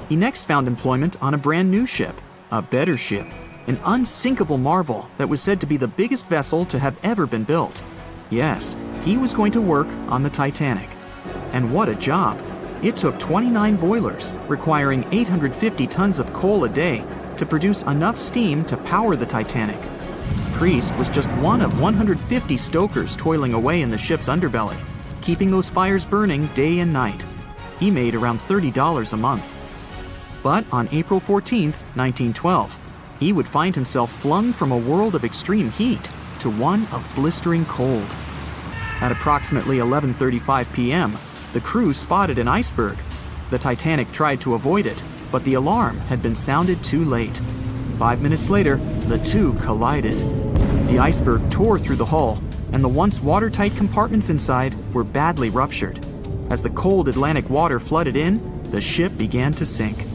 He next found employment on a brand new ship, a better ship, an unsinkable marvel that was said to be the biggest vessel to have ever been built. Yes, he was going to work on the Titanic. And what a job! It took 29 boilers, requiring 850 tons of coal a day to produce enough steam to power the Titanic. Priest was just one of 150 stokers toiling away in the ship's underbelly, keeping those fires burning day and night. He made around $30 a month. But on April 14, 1912, he would find himself flung from a world of extreme heat to one of blistering cold. At approximately 11:35 p.m., the crew spotted an iceberg. The Titanic tried to avoid it, but the alarm had been sounded too late. 5 minutes later, the two collided. The iceberg tore through the hull, and the once watertight compartments inside were badly ruptured. As the cold Atlantic water flooded in, the ship began to sink.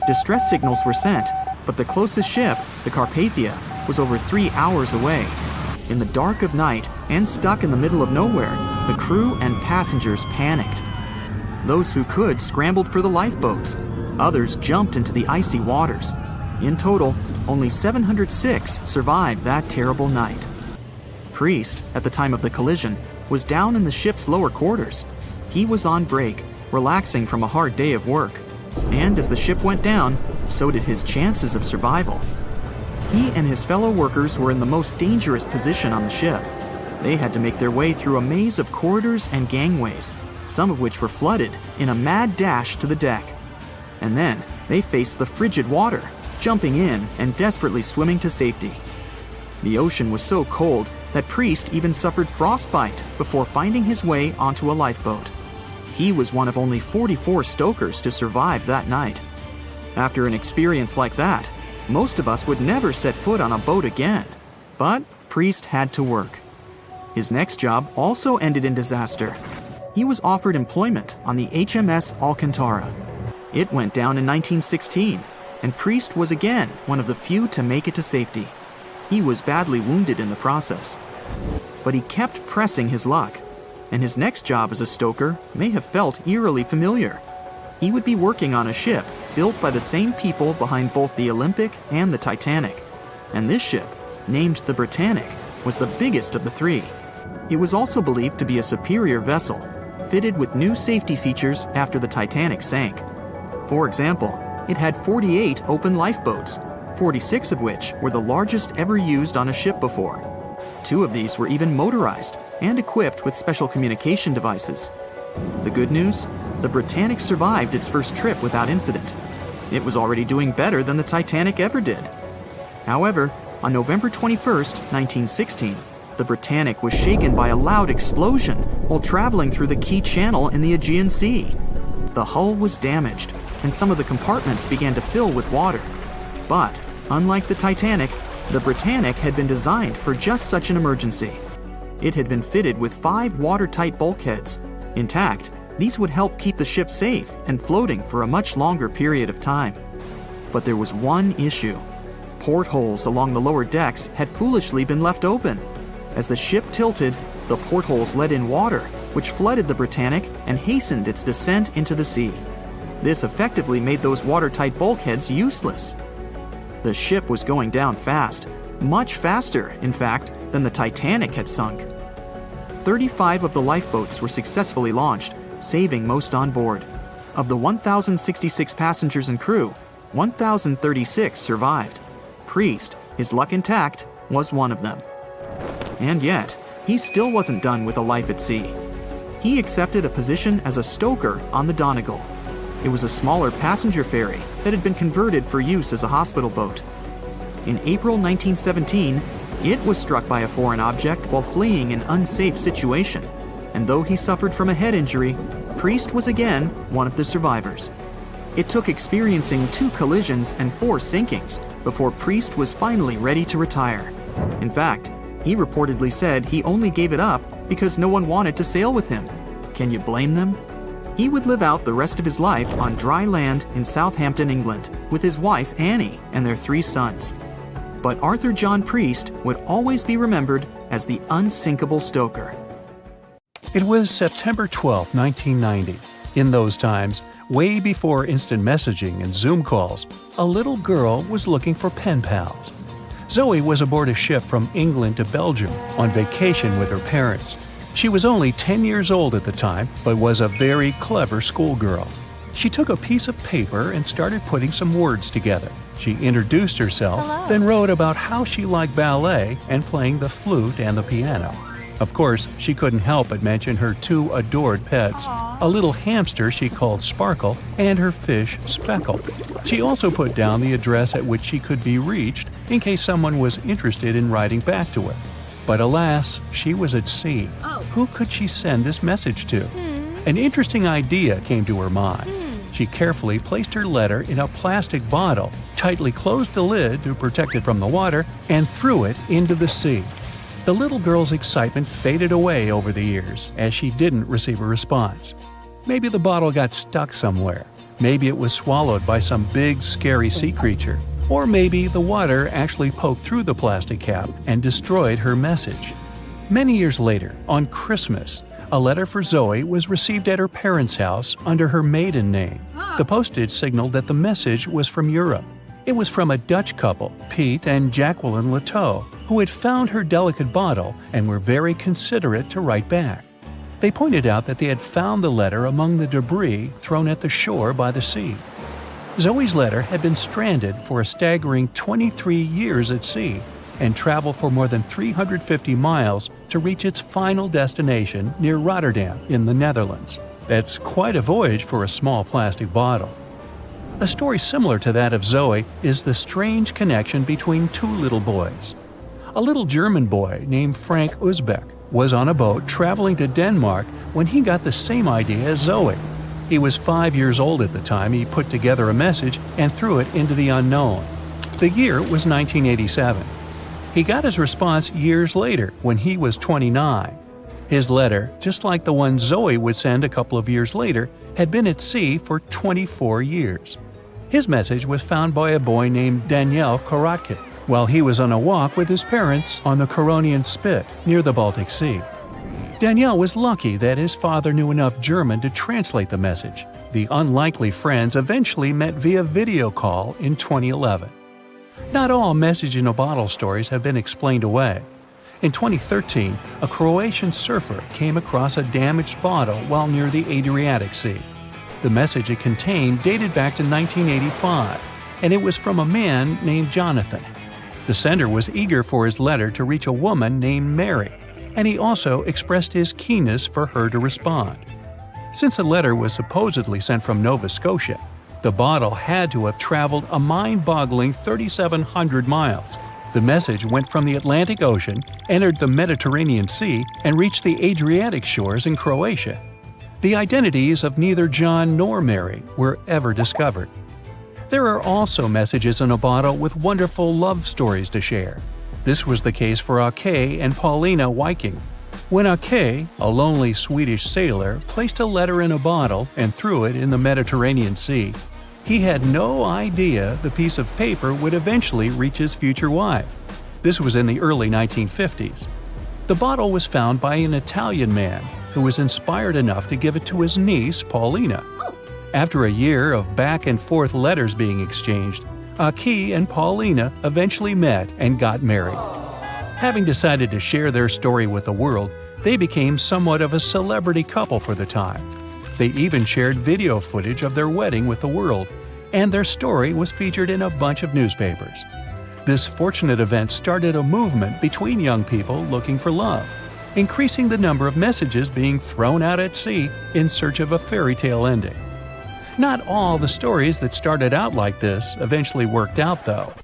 Distress signals were sent, but the closest ship, the Carpathia, was over 3 hours away. In the dark of night and stuck in the middle of nowhere, the crew and passengers panicked. Those who could scrambled for the lifeboats. Others jumped into the icy waters. In total, only 706 survived that terrible night. Priest, at the time of the collision, was down in the ship's lower quarters. He was on break, relaxing from a hard day of work. And as the ship went down, so did his chances of survival. He and his fellow workers were in the most dangerous position on the ship. They had to make their way through a maze of corridors and gangways, some of which were flooded, in a mad dash to the deck. and then they faced the frigid water, jumping in and desperately swimming to safety. The ocean was so cold that Priest even suffered frostbite before finding his way onto a lifeboat. He was one of only 44 stokers to survive that night. After an experience like that, most of us would never set foot on a boat again. But Priest had to work. His next job also ended in disaster. He was offered employment on the HMS Alcantara. It went down in 1916, and Priest was again one of the few to make it to safety. He was badly wounded in the process. But he kept pressing his luck, and his next job as a stoker may have felt eerily familiar. He would be working on a ship built by the same people behind both the Olympic and the Titanic. And this ship, named the Britannic, was the biggest of the three. It was also believed to be a superior vessel, fitted with new safety features after the Titanic sank. For example, it had 48 open lifeboats, 46 of which were the largest ever used on a ship before. 2 of these were even motorized and equipped with special communication devices. The good news? The Britannic survived its first trip without incident. It was already doing better than the Titanic ever did. However, on November 21, 1916, the Britannic was shaken by a loud explosion while traveling through the key channel in the Aegean Sea. The hull was damaged, and some of the compartments began to fill with water. But, unlike the Titanic, the Britannic had been designed for just such an emergency. It had been fitted with 5 watertight bulkheads. Intact, these would help keep the ship safe and floating for a much longer period of time. But there was one issue. Portholes along the lower decks had foolishly been left open. As the ship tilted, the portholes let in water, which flooded the Britannic and hastened its descent into the sea. This effectively made those watertight bulkheads useless. The ship was going down fast, much faster, in fact, than the Titanic had sunk. 35 of the lifeboats were successfully launched, saving most on board. Of the 1,066 passengers and crew, 1,036 survived. Priest, his luck intact, was one of them. And yet, he still wasn't done with a life at sea. He accepted a position as a stoker on the Donegal. It was a smaller passenger ferry that had been converted for use as a hospital boat. In April 1917, it was struck by a foreign object while fleeing an unsafe situation, and though he suffered from a head injury, Priest was again one of the survivors. It took experiencing 2 collisions and 4 sinkings before Priest was finally ready to retire. In fact, he reportedly said he only gave it up because no one wanted to sail with him. Can you blame them? He would live out the rest of his life on dry land in Southampton, England, with his wife Annie and their 3 sons. But Arthur John Priest would always be remembered as the unsinkable stoker. It was September 12, 1990. In those times, way before instant messaging and Zoom calls, a little girl was looking for pen pals. Zoe was aboard a ship from England to Belgium on vacation with her parents. She was only 10 years old at the time, but was a very clever schoolgirl. She took a piece of paper and started putting some words together. She introduced herself, Hello. then wrote about how she liked ballet and playing the flute and the piano. Of course, she couldn't help but mention her 2 adored pets, a little hamster she called Sparkle and her fish Speckle. She also put down the address at which she could be reached in case someone was interested in writing back to her. But alas, she was at sea. Who could she send this message to? An interesting idea came to her mind. She carefully placed her letter in a plastic bottle, tightly closed the lid to protect it from the water, and threw it into the sea. The little girl's excitement faded away over the years as she didn't receive a response. Maybe the bottle got stuck somewhere. Maybe it was swallowed by some big, scary sea creature. Or maybe the water actually poked through the plastic cap and destroyed her message. Many years later, on Christmas, a letter for Zoe was received at her parents' house under her maiden name. The postage signaled that the message was from Europe. It was from a Dutch couple, Piet and Jacqueline Lateau, who had found her delicate bottle and were very considerate to write back. They pointed out that they had found the letter among the debris thrown at the shore by the sea. Zoe's letter had been stranded for a staggering 23 years at sea and traveled for more than 350 miles to reach its final destination near Rotterdam in the Netherlands. That's quite a voyage for a small plastic bottle. A story similar to that of Zoe is the strange connection between two little boys. A little German boy named Frank Uzbek was on a boat traveling to Denmark when he got the same idea as Zoe. He was 5 years old at the time he put together a message and threw it into the unknown. The year was 1987. He got his response years later when he was 29. His letter, just like the one Zoe would send a couple of years later, had been at sea for 24 years. His message was found by a boy named Daniel Korotkin while he was on a walk with his parents on the Koronian Spit near the Baltic Sea. Daniel was lucky that his father knew enough German to translate the message. The unlikely friends eventually met via video call in 2011. Not all message-in-a-bottle stories have been explained away. In 2013, a Croatian surfer came across a damaged bottle while near the Adriatic Sea. The message it contained dated back to 1985, and it was from a man named Jonathan. The sender was eager for his letter to reach a woman named Mary, and he also expressed his keenness for her to respond. Since the letter was supposedly sent from Nova Scotia, the bottle had to have traveled a mind-boggling 3,700 miles. The message went from the Atlantic Ocean, entered the Mediterranean Sea, and reached the Adriatic shores in Croatia. The identities of neither John nor Mary were ever discovered. There are also messages in a bottle with wonderful love stories to share. This was the case for Ake and Paulina Viking. When Ake, a lonely Swedish sailor, placed a letter in a bottle and threw it in the Mediterranean Sea, he had no idea the piece of paper would eventually reach his future wife. This was in the early 1950s. The bottle was found by an Italian man who was inspired enough to give it to his niece, Paulina. After a year of back-and-forth letters being exchanged, Ake and Paulina eventually met and got married. Having decided to share their story with the world, they became somewhat of a celebrity couple for the time. They even shared video footage of their wedding with the world, and their story was featured in a bunch of newspapers. This fortunate event started a movement between young people looking for love, increasing the number of messages being thrown out at sea in search of a fairy tale ending. Not all the stories that started out like this eventually worked out, though.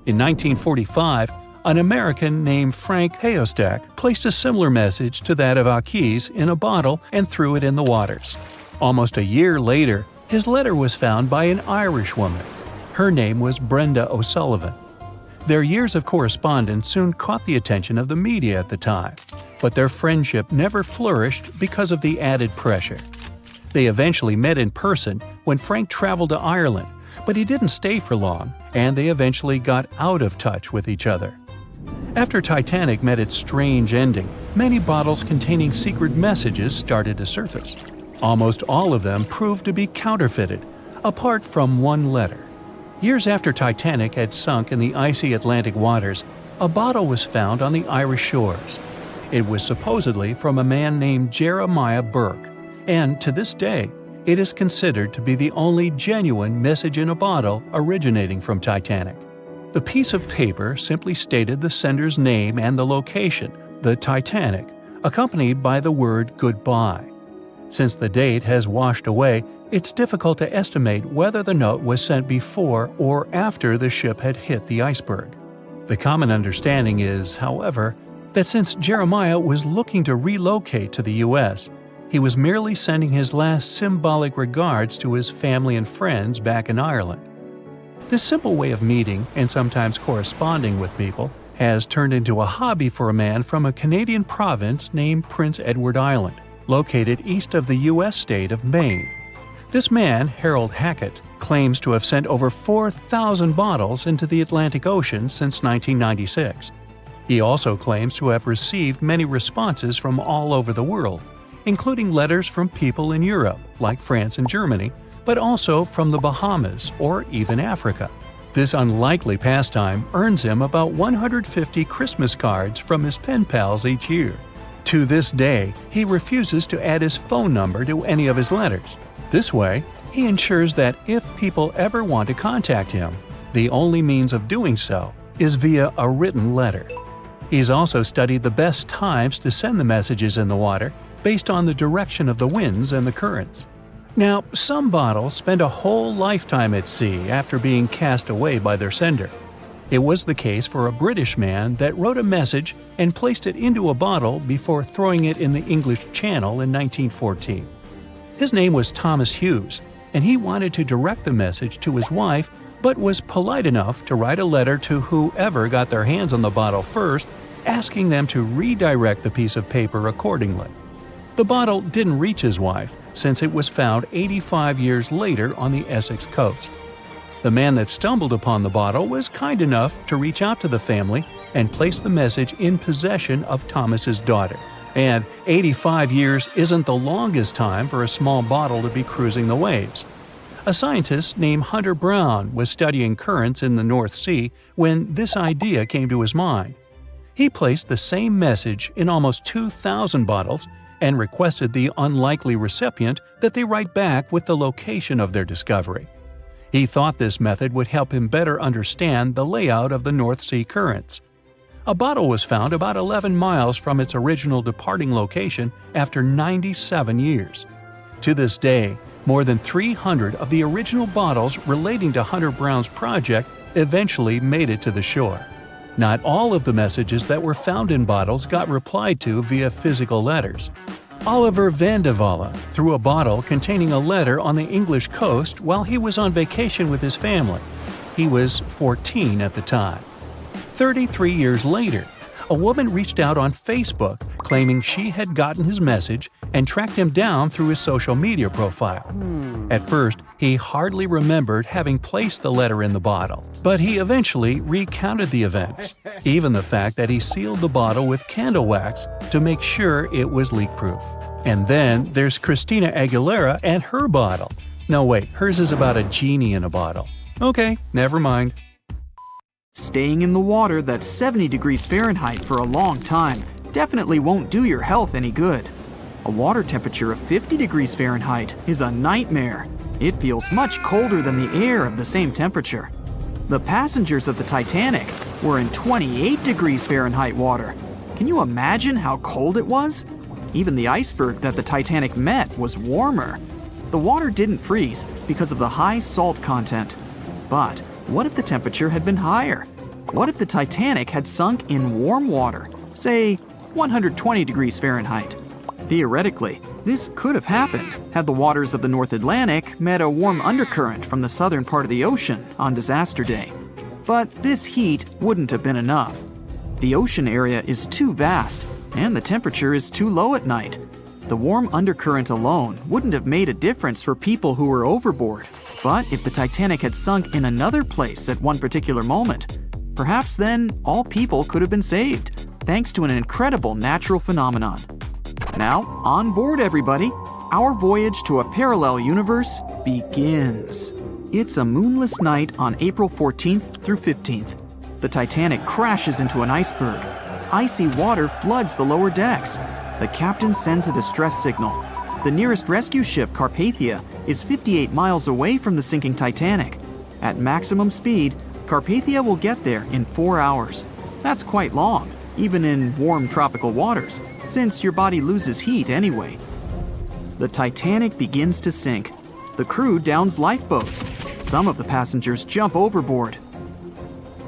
In 1945, an American named Frank Hayostek placed a similar message to that of Ake's in a bottle and threw it in the waters. Almost a year later, his letter was found by an Irish woman. Her name was Brenda O'Sullivan. Their years of correspondence soon caught the attention of the media at the time, but their friendship never flourished because of the added pressure. They eventually met in person when Frank traveled to Ireland, but he didn't stay for long, and they eventually got out of touch with each other. After Titanic met its strange ending, many bottles containing secret messages started to surface. Almost all of them proved to be counterfeited, apart from one letter. Years after Titanic had sunk in the icy Atlantic waters, a bottle was found on the Irish shores. It was supposedly from a man named Jeremiah Burke, and to this day, it is considered to be the only genuine message in a bottle originating from Titanic. The piece of paper simply stated the sender's name and the location, the Titanic, accompanied by the word goodbye. Since the date has washed away, it's difficult to estimate whether the note was sent before or after the ship had hit the iceberg. The common understanding is, however, that since Jeremiah was looking to relocate to the U.S., he was merely sending his last symbolic regards to his family and friends back in Ireland. This simple way of meeting and sometimes corresponding with people has turned into a hobby for a man from a Canadian province named Prince Edward Island, located east of the U.S. state of Maine. This man, Harold Hackett, claims to have sent over 4,000 bottles into the Atlantic Ocean since 1996. He also claims to have received many responses from all over the world, including letters from people in Europe, like France and Germany, but also from the Bahamas or even Africa. This unlikely pastime earns him about 150 Christmas cards from his pen pals each year. To this day, he refuses to add his phone number to any of his letters. This way, he ensures that if people ever want to contact him, the only means of doing so is via a written letter. He's also studied the best times to send the messages in the water based on the direction of the winds and the currents. Now, some bottles spend a whole lifetime at sea after being cast away by their sender. It was the case for a British man that wrote a message and placed it into a bottle before throwing it in the English Channel in 1914. His name was Thomas Hughes, and he wanted to direct the message to his wife, but was polite enough to write a letter to whoever got their hands on the bottle first, asking them to redirect the piece of paper accordingly. The bottle didn't reach his wife, since it was found 85 years later on the Essex coast. The man that stumbled upon the bottle was kind enough to reach out to the family and place the message in possession of Thomas's daughter. And 85 years isn't the longest time for a small bottle to be cruising the waves. A scientist named Hunter Brown was studying currents in the North Sea when this idea came to his mind. He placed the same message in almost 2,000 bottles and requested the unlikely recipient that they write back with the location of their discovery. He thought this method would help him better understand the layout of the North Sea currents. A bottle was found about 11 miles from its original departing location after 97 years. To this day, more than 300 of the original bottles relating to Hunter Brown's project eventually made it to the shore. Not all of the messages that were found in bottles got replied to via physical letters. Oliver van de Walle threw a bottle containing a letter on the English coast while he was on vacation with his family. He was 14 at the time. 33 years later, a woman reached out on Facebook claiming she had gotten his message and tracked him down through his social media profile. At first, he hardly remembered having placed the letter in the bottle, but he eventually recounted the events, even the fact that he sealed the bottle with candle wax to make sure it was leak-proof. And then there's Christina Aguilera and her bottle. No wait, hers is about a genie in a bottle. Okay, never mind. Staying in the water that's 70 degrees Fahrenheit for a long time definitely won't do your health any good. A water temperature of 50 degrees Fahrenheit is a nightmare. It feels much colder than the air of the same temperature. The passengers of the Titanic were in 28 degrees Fahrenheit water. Can you imagine how cold it was? Even the iceberg that the Titanic met was warmer. The water didn't freeze because of the high salt content. But what if the temperature had been higher? What if the Titanic had sunk in warm water, say 120 degrees Fahrenheit? Theoretically, this could have happened had the waters of the North Atlantic met a warm undercurrent from the southern part of the ocean on disaster day. But this heat wouldn't have been enough. The ocean area is too vast, and the temperature is too low at night. The warm undercurrent alone wouldn't have made a difference for people who were overboard. But if the Titanic had sunk in another place at one particular moment, perhaps then all people could have been saved, thanks to an incredible natural phenomenon. Now, on board everybody, our voyage to a parallel universe begins. It's a moonless night on April 14th through 15th. The Titanic crashes into an iceberg. Icy water floods the lower decks. The captain sends a distress signal. The nearest rescue ship, Carpathia, is 58 miles away from the sinking Titanic. At maximum speed, Carpathia will get there in 4 hours. That's quite long, even in warm tropical waters, since your body loses heat anyway. The Titanic begins to sink. The crew downs lifeboats. Some of the passengers jump overboard.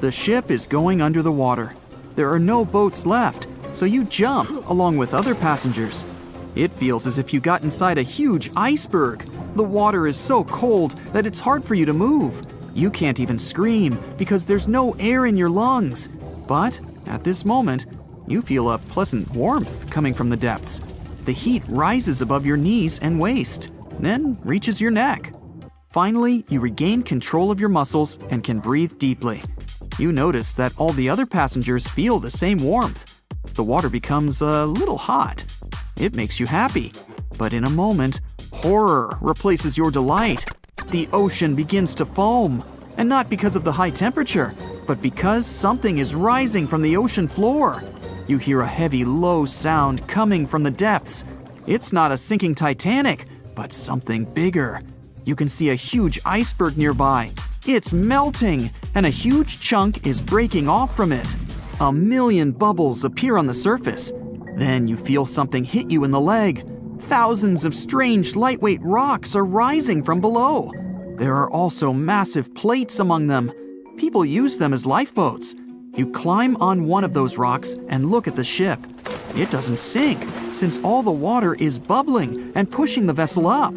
The ship is going under the water. There are no boats left, so you jump along with other passengers. It feels as if you got inside a huge iceberg. The water is so cold that it's hard for you to move. You can't even scream because there's no air in your lungs. But at this moment, you feel a pleasant warmth coming from the depths. The heat rises above your knees and waist, then reaches your neck. Finally, you regain control of your muscles and can breathe deeply. You notice that all the other passengers feel the same warmth. The water becomes a little hot. It makes you happy. But in a moment, horror replaces your delight. The ocean begins to foam. And not because of the high temperature, but because something is rising from the ocean floor. You hear a heavy, low sound coming from the depths. It's not a sinking Titanic, but something bigger. You can see a huge iceberg nearby. It's melting, and a huge chunk is breaking off from it. 1 million bubbles appear on the surface. Then you feel something hit you in the leg. Thousands of strange lightweight rocks are rising from below. There are also massive plates among them. People use them as lifeboats. You climb on one of those rocks and look at the ship. It doesn't sink, since all the water is bubbling and pushing the vessel up.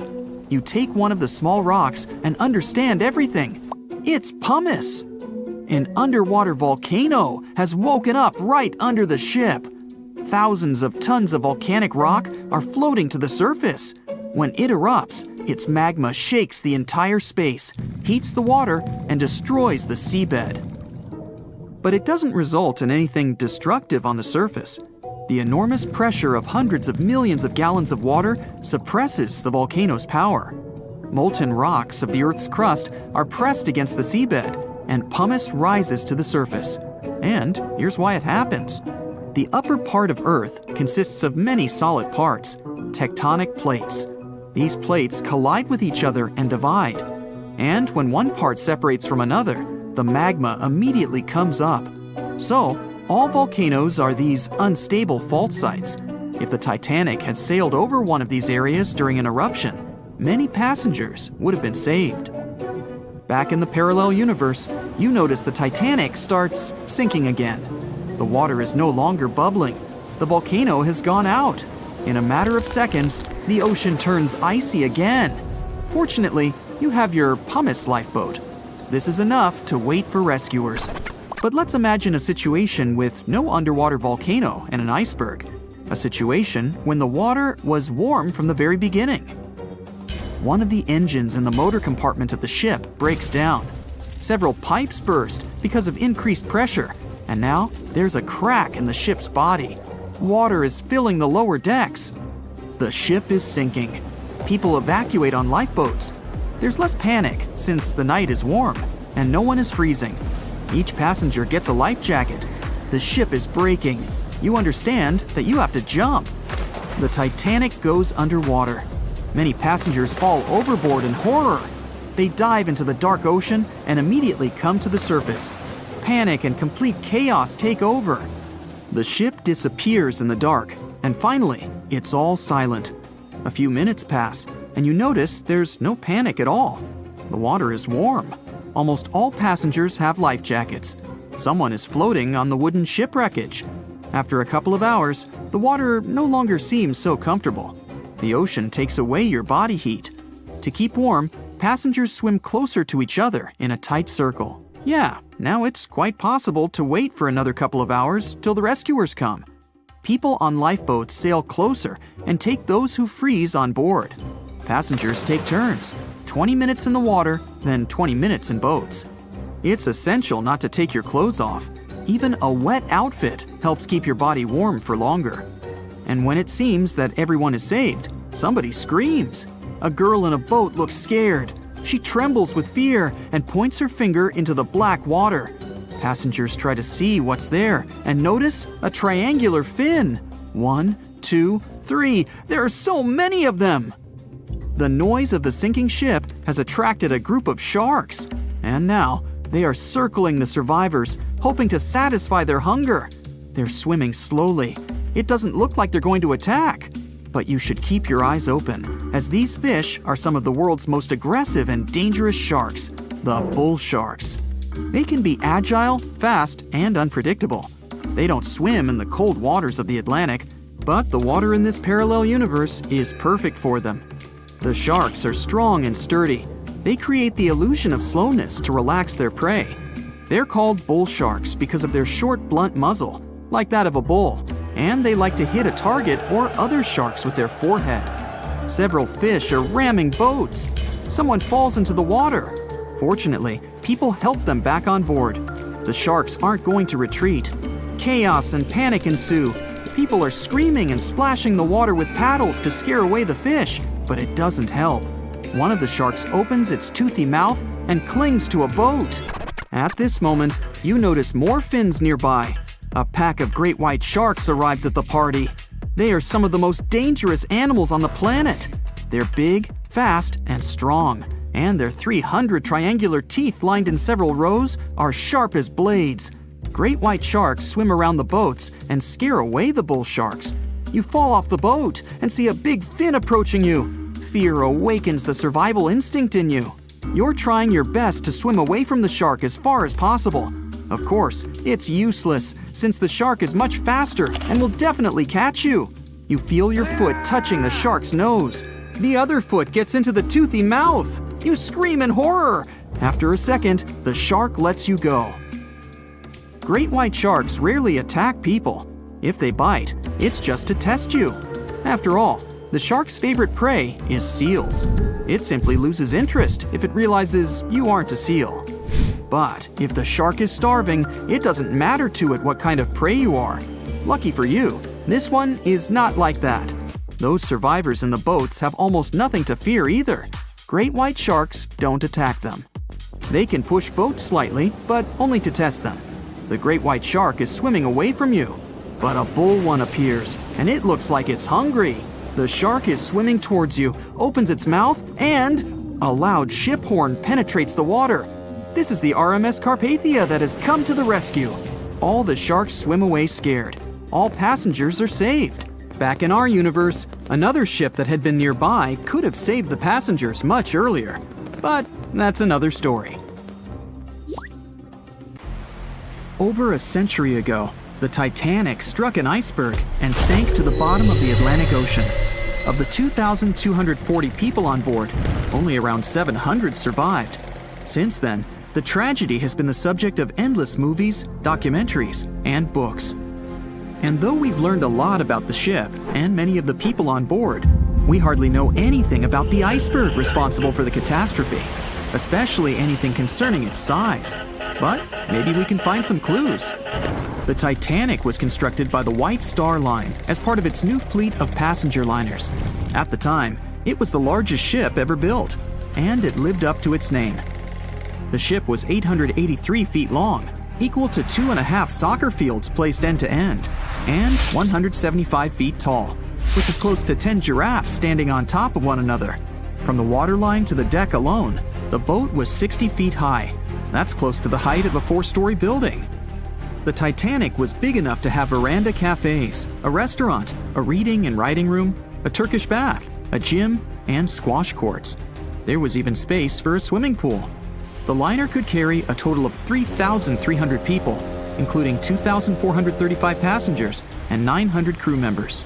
You take one of the small rocks and understand everything. It's pumice. An underwater volcano has woken up right under the ship. Thousands of tons of volcanic rock are floating to the surface. When it erupts, its magma shakes the entire space, heats the water, and destroys the seabed. But it doesn't result in anything destructive on the surface. The enormous pressure of hundreds of millions of gallons of water suppresses the volcano's power. Molten rocks of the Earth's crust are pressed against the seabed, and pumice rises to the surface. And here's why it happens. The upper part of Earth consists of many solid parts, tectonic plates. These plates collide with each other and divide. And when one part separates from another, the magma immediately comes up. So, all volcanoes are these unstable fault sites. If the Titanic had sailed over one of these areas during an eruption, many passengers would have been saved. Back in the parallel universe, you notice the Titanic starts sinking again. The water is no longer bubbling. The volcano has gone out. In a matter of seconds, the ocean turns icy again. Fortunately, you have your pumice lifeboat. This is enough to wait for rescuers. But let's imagine a situation with no underwater volcano and an iceberg. A situation when the water was warm from the very beginning. One of the engines in the motor compartment of the ship breaks down. Several pipes burst because of increased pressure, and now there's a crack in the ship's body. Water is filling the lower decks. The ship is sinking. People evacuate on lifeboats. There's less panic since the night is warm and no one is freezing. Each passenger gets a life jacket. The ship is breaking. You understand that you have to jump. The Titanic goes underwater. Many passengers fall overboard in horror. They dive into the dark ocean and immediately come to the surface. Panic and complete chaos take over. The ship disappears in the dark, and finally, it's all silent. A few minutes pass, and you notice there's no panic at all. The water is warm. Almost all passengers have life jackets. Someone is floating on the wooden shipwreckage. After a couple of hours, the water no longer seems so comfortable. The ocean takes away your body heat. To keep warm, passengers swim closer to each other in a tight circle. Yeah, now it's quite possible to wait for another couple of hours till the rescuers come. People on lifeboats sail closer and take those who freeze on board. Passengers take turns, 20 minutes in the water, then 20 minutes in boats. It's essential not to take your clothes off. Even a wet outfit helps keep your body warm for longer. And when it seems that everyone is saved, somebody screams. A girl in a boat looks scared. She trembles with fear and points her finger into the black water. Passengers try to see what's there and notice a triangular fin. 1, 2, 3. There are so many of them. The noise of the sinking ship has attracted a group of sharks. And now they are circling the survivors, hoping to satisfy their hunger. They're swimming slowly. It doesn't look like they're going to attack. But you should keep your eyes open, as these fish are some of the world's most aggressive and dangerous sharks, the bull sharks. They can be agile, fast, and unpredictable. They don't swim in the cold waters of the Atlantic, but the water in this parallel universe is perfect for them. The sharks are strong and sturdy. They create the illusion of slowness to relax their prey. They're called bull sharks because of their short, blunt muzzle, like that of a bull, and they like to hit a target or other sharks with their forehead. Several fish are ramming boats. Someone falls into the water. Fortunately, people help them back on board. The sharks aren't going to retreat. Chaos and panic ensue. People are screaming and splashing the water with paddles to scare away the fish, but it doesn't help. One of the sharks opens its toothy mouth and clings to a boat. At this moment, you notice more fins nearby. A pack of great white sharks arrives at the party. They are some of the most dangerous animals on the planet. They're big, fast, and strong, and their 300 triangular teeth lined in several rows are sharp as blades. Great white sharks swim around the boats and scare away the bull sharks. You fall off the boat and see a big fin approaching you. Fear awakens the survival instinct in you. You're trying your best to swim away from the shark as far as possible. Of course, it's useless, since the shark is much faster and will definitely catch you. You feel your foot touching the shark's nose. The other foot gets into the toothy mouth. You scream in horror. After a second, the shark lets you go. Great white sharks rarely attack people. If they bite, it's just to test you. After all, the shark's favorite prey is seals. It simply loses interest if it realizes you aren't a seal. But if the shark is starving, it doesn't matter to it what kind of prey you are. Lucky for you, this one is not like that. Those survivors in the boats have almost nothing to fear either. Great white sharks don't attack them. They can push boats slightly, but only to test them. The great white shark is swimming away from you. But a bull one appears, and it looks like it's hungry. The shark is swimming towards you, opens its mouth, and a loud ship horn penetrates the water. This is the RMS Carpathia that has come to the rescue. All the sharks swim away scared. All passengers are saved. Back in our universe, another ship that had been nearby could have saved the passengers much earlier. But that's another story. Over a century ago, the Titanic struck an iceberg and sank to the bottom of the Atlantic Ocean. Of the 2,240 people on board, only around 700 survived. Since then, the tragedy has been the subject of endless movies, documentaries, and books. And though we've learned a lot about the ship and many of the people on board, we hardly know anything about the iceberg responsible for the catastrophe, especially anything concerning its size. But maybe we can find some clues. The Titanic was constructed by the White Star Line as part of its new fleet of passenger liners. At the time, it was the largest ship ever built, and it lived up to its name. The ship was 883 feet long, equal to 2.5 soccer fields placed end to end, and 175 feet tall, which is close to 10 giraffes standing on top of one another. From the waterline to the deck alone, the boat was 60 feet high. That's close to the height of a 4-story building. The Titanic was big enough to have veranda cafes, a restaurant, a reading and writing room, a Turkish bath, a gym, and squash courts. There was even space for a swimming pool. The liner could carry a total of 3,300 people, including 2,435 passengers and 900 crew members.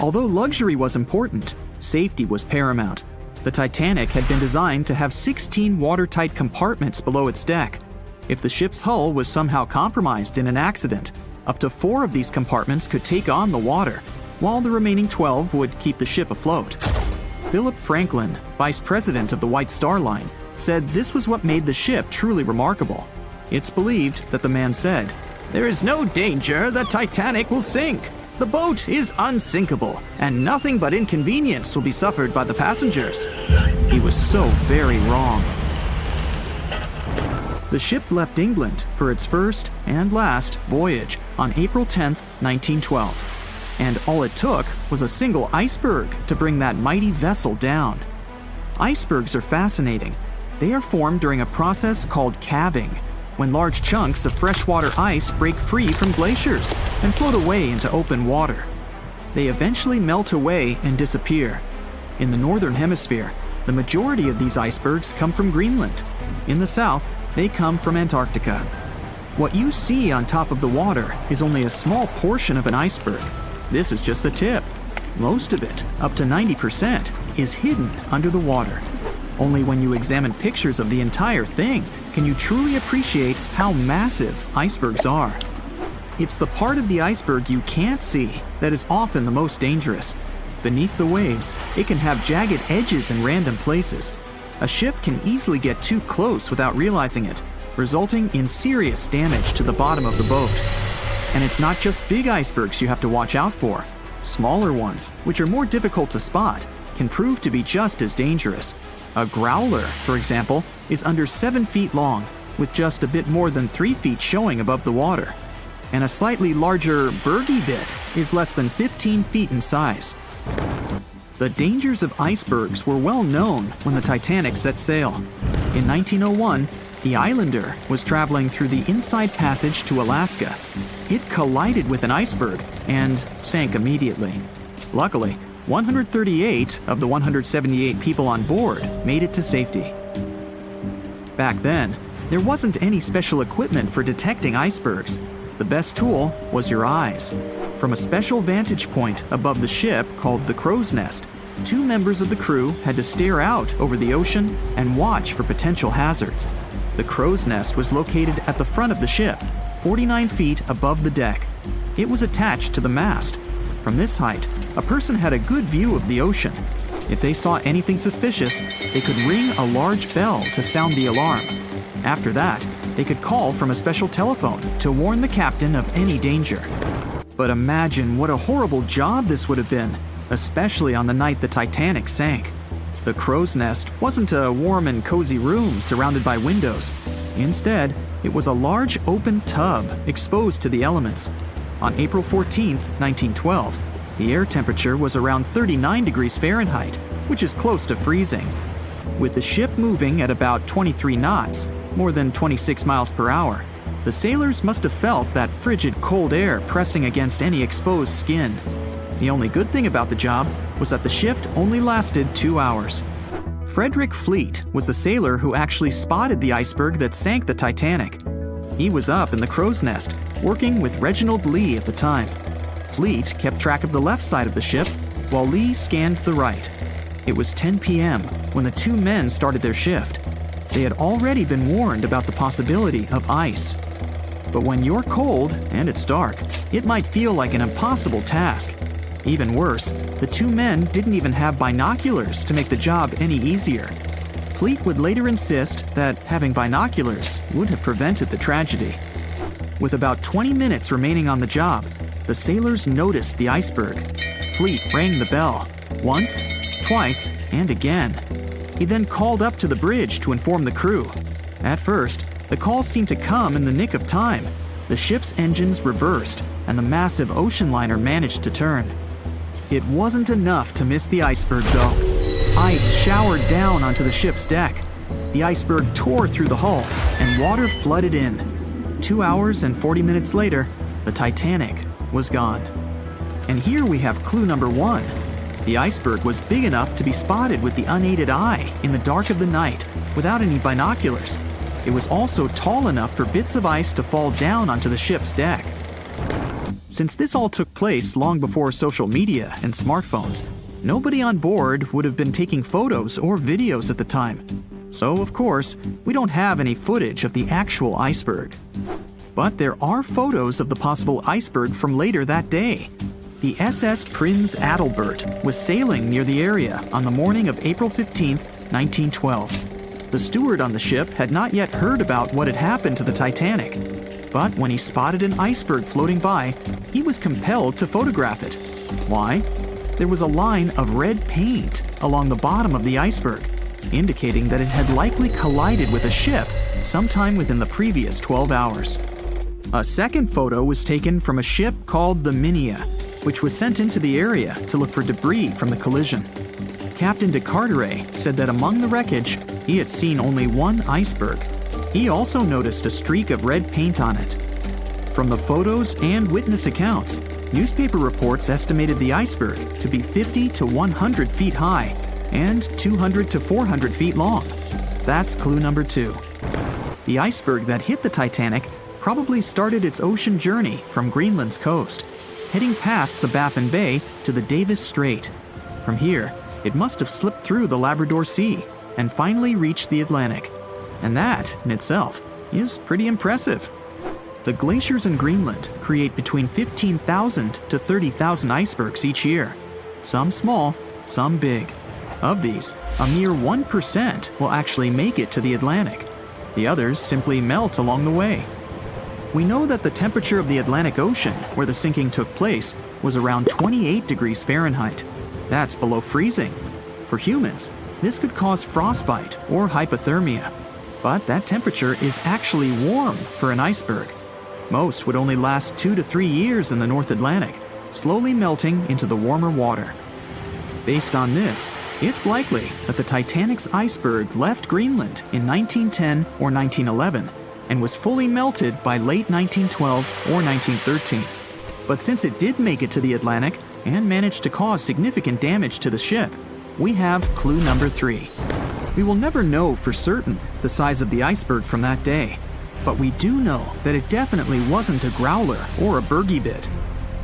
Although luxury was important, safety was paramount. The Titanic had been designed to have 16 watertight compartments below its deck. If the ship's hull was somehow compromised in an accident, up to 4 of these compartments could take on the water, while the remaining 12 would keep the ship afloat. Philip Franklin, vice president of the White Star Line, said this was what made the ship truly remarkable. It's believed that the man said, "There is no danger the Titanic will sink. The boat is unsinkable, and nothing but inconvenience will be suffered by the passengers." He was so very wrong. The ship left England for its first and last voyage on April 10, 1912. And all it took was a single iceberg to bring that mighty vessel down. Icebergs are fascinating. They are formed during a process called calving, when large chunks of freshwater ice break free from glaciers and float away into open water. They eventually melt away and disappear. In the northern hemisphere, the majority of these icebergs come from Greenland. In the south, they come from Antarctica. What you see on top of the water is only a small portion of an iceberg. This is just the tip. Most of it, up to 90%, is hidden under the water. Only when you examine pictures of the entire thing can you truly appreciate how massive icebergs are. It's the part of the iceberg you can't see that is often the most dangerous. Beneath the waves, it can have jagged edges in random places. A ship can easily get too close without realizing it, resulting in serious damage to the bottom of the boat. And it's not just big icebergs you have to watch out for. Smaller ones, which are more difficult to spot, can prove to be just as dangerous. A growler, for example, is under 7 feet long, with just a bit more than 3 feet showing above the water. And a slightly larger bergy bit is less than 15 feet in size. The dangers of icebergs were well known when the Titanic set sail. In 1901, The Islander was traveling through the inside passage to Alaska. It collided with an iceberg and sank immediately. Luckily, 138 of the 178 people on board made it to safety. Back then, there wasn't any special equipment for detecting icebergs. The best tool was your eyes. From a special vantage point above the ship called the crow's nest, 2 members of the crew had to stare out over the ocean and watch for potential hazards. The crow's nest was located at the front of the ship, 49 feet above the deck. It was attached to the mast. From this height, a person had a good view of the ocean. If they saw anything suspicious, they could ring a large bell to sound the alarm. After that, they could call from a special telephone to warn the captain of any danger. But imagine what a horrible job this would have been, especially on the night the Titanic sank. The crow's nest wasn't a warm and cozy room surrounded by windows. Instead, it was a large open tub exposed to the elements. On April 14, 1912, the air temperature was around 39 degrees Fahrenheit, which is close to freezing. With the ship moving at about 23 knots, more than 26 miles per hour, the sailors must have felt that frigid cold air pressing against any exposed skin. The only good thing about the job was that the shift only lasted 2 hours. Frederick Fleet was the sailor who actually spotted the iceberg that sank the Titanic. He was up in the crow's nest, working with Reginald Lee at the time. Fleet kept track of the left side of the ship, while Lee scanned the right. It was 10 p.m. when the 2 men started their shift. They had already been warned about the possibility of ice. But when you're cold and it's dark, it might feel like an impossible task. Even worse, the 2 men didn't even have binoculars to make the job any easier. Fleet would later insist that having binoculars would have prevented the tragedy. With about 20 minutes remaining on the job, the sailors noticed the iceberg. Fleet rang the bell, once, twice, and again. He then called up to the bridge to inform the crew. At first, the call seemed to come in the nick of time. The ship's engines reversed, and the massive ocean liner managed to turn. It wasn't enough to miss the iceberg, though. Ice showered down onto the ship's deck. The iceberg tore through the hull, and water flooded in. 2 hours and 40 minutes later, the Titanic was gone. And here we have clue number 1. The iceberg was big enough to be spotted with the unaided eye in the dark of the night without any binoculars. It was also tall enough for bits of ice to fall down onto the ship's deck. Since this all took place long before social media and smartphones, nobody on board would have been taking photos or videos at the time. So, of course, we don't have any footage of the actual iceberg. But there are photos of the possible iceberg from later that day. The SS Prinz Adalbert was sailing near the area on the morning of April 15, 1912. The steward on the ship had not yet heard about what had happened to the Titanic. But when he spotted an iceberg floating by, he was compelled to photograph it. Why? There was a line of red paint along the bottom of the iceberg, indicating that it had likely collided with a ship sometime within the previous 12 hours. A second photo was taken from a ship called the Minia, which was sent into the area to look for debris from the collision. Captain de Carteret said that among the wreckage, he had seen only one iceberg. He also noticed a streak of red paint on it. From the photos and witness accounts, newspaper reports estimated the iceberg to be 50 to 100 feet high and 200 to 400 feet long. That's clue number 2. The iceberg that hit the Titanic probably started its ocean journey from Greenland's coast, heading past the Baffin Bay to the Davis Strait. From here, it must have slipped through the Labrador Sea and finally reached the Atlantic. And that, in itself, is pretty impressive. The glaciers in Greenland create between 15,000 to 30,000 icebergs each year. Some small, some big. Of these, a mere 1% will actually make it to the Atlantic. The others simply melt along the way. We know that the temperature of the Atlantic Ocean, where the sinking took place, was around 28 degrees Fahrenheit. That's below freezing. For humans, this could cause frostbite or hypothermia. But that temperature is actually warm for an iceberg. Most would only last 2 to 3 years in the North Atlantic, slowly melting into the warmer water. Based on this, It's likely that the Titanic's iceberg left Greenland in 1910 or 1911 and was fully melted by late 1912 or 1913. But since it did make it to the Atlantic and managed to cause significant damage to the ship, we have clue number 3. We will never know for certain the size of the iceberg from that day, but we do know that it definitely wasn't a growler or a bergy bit.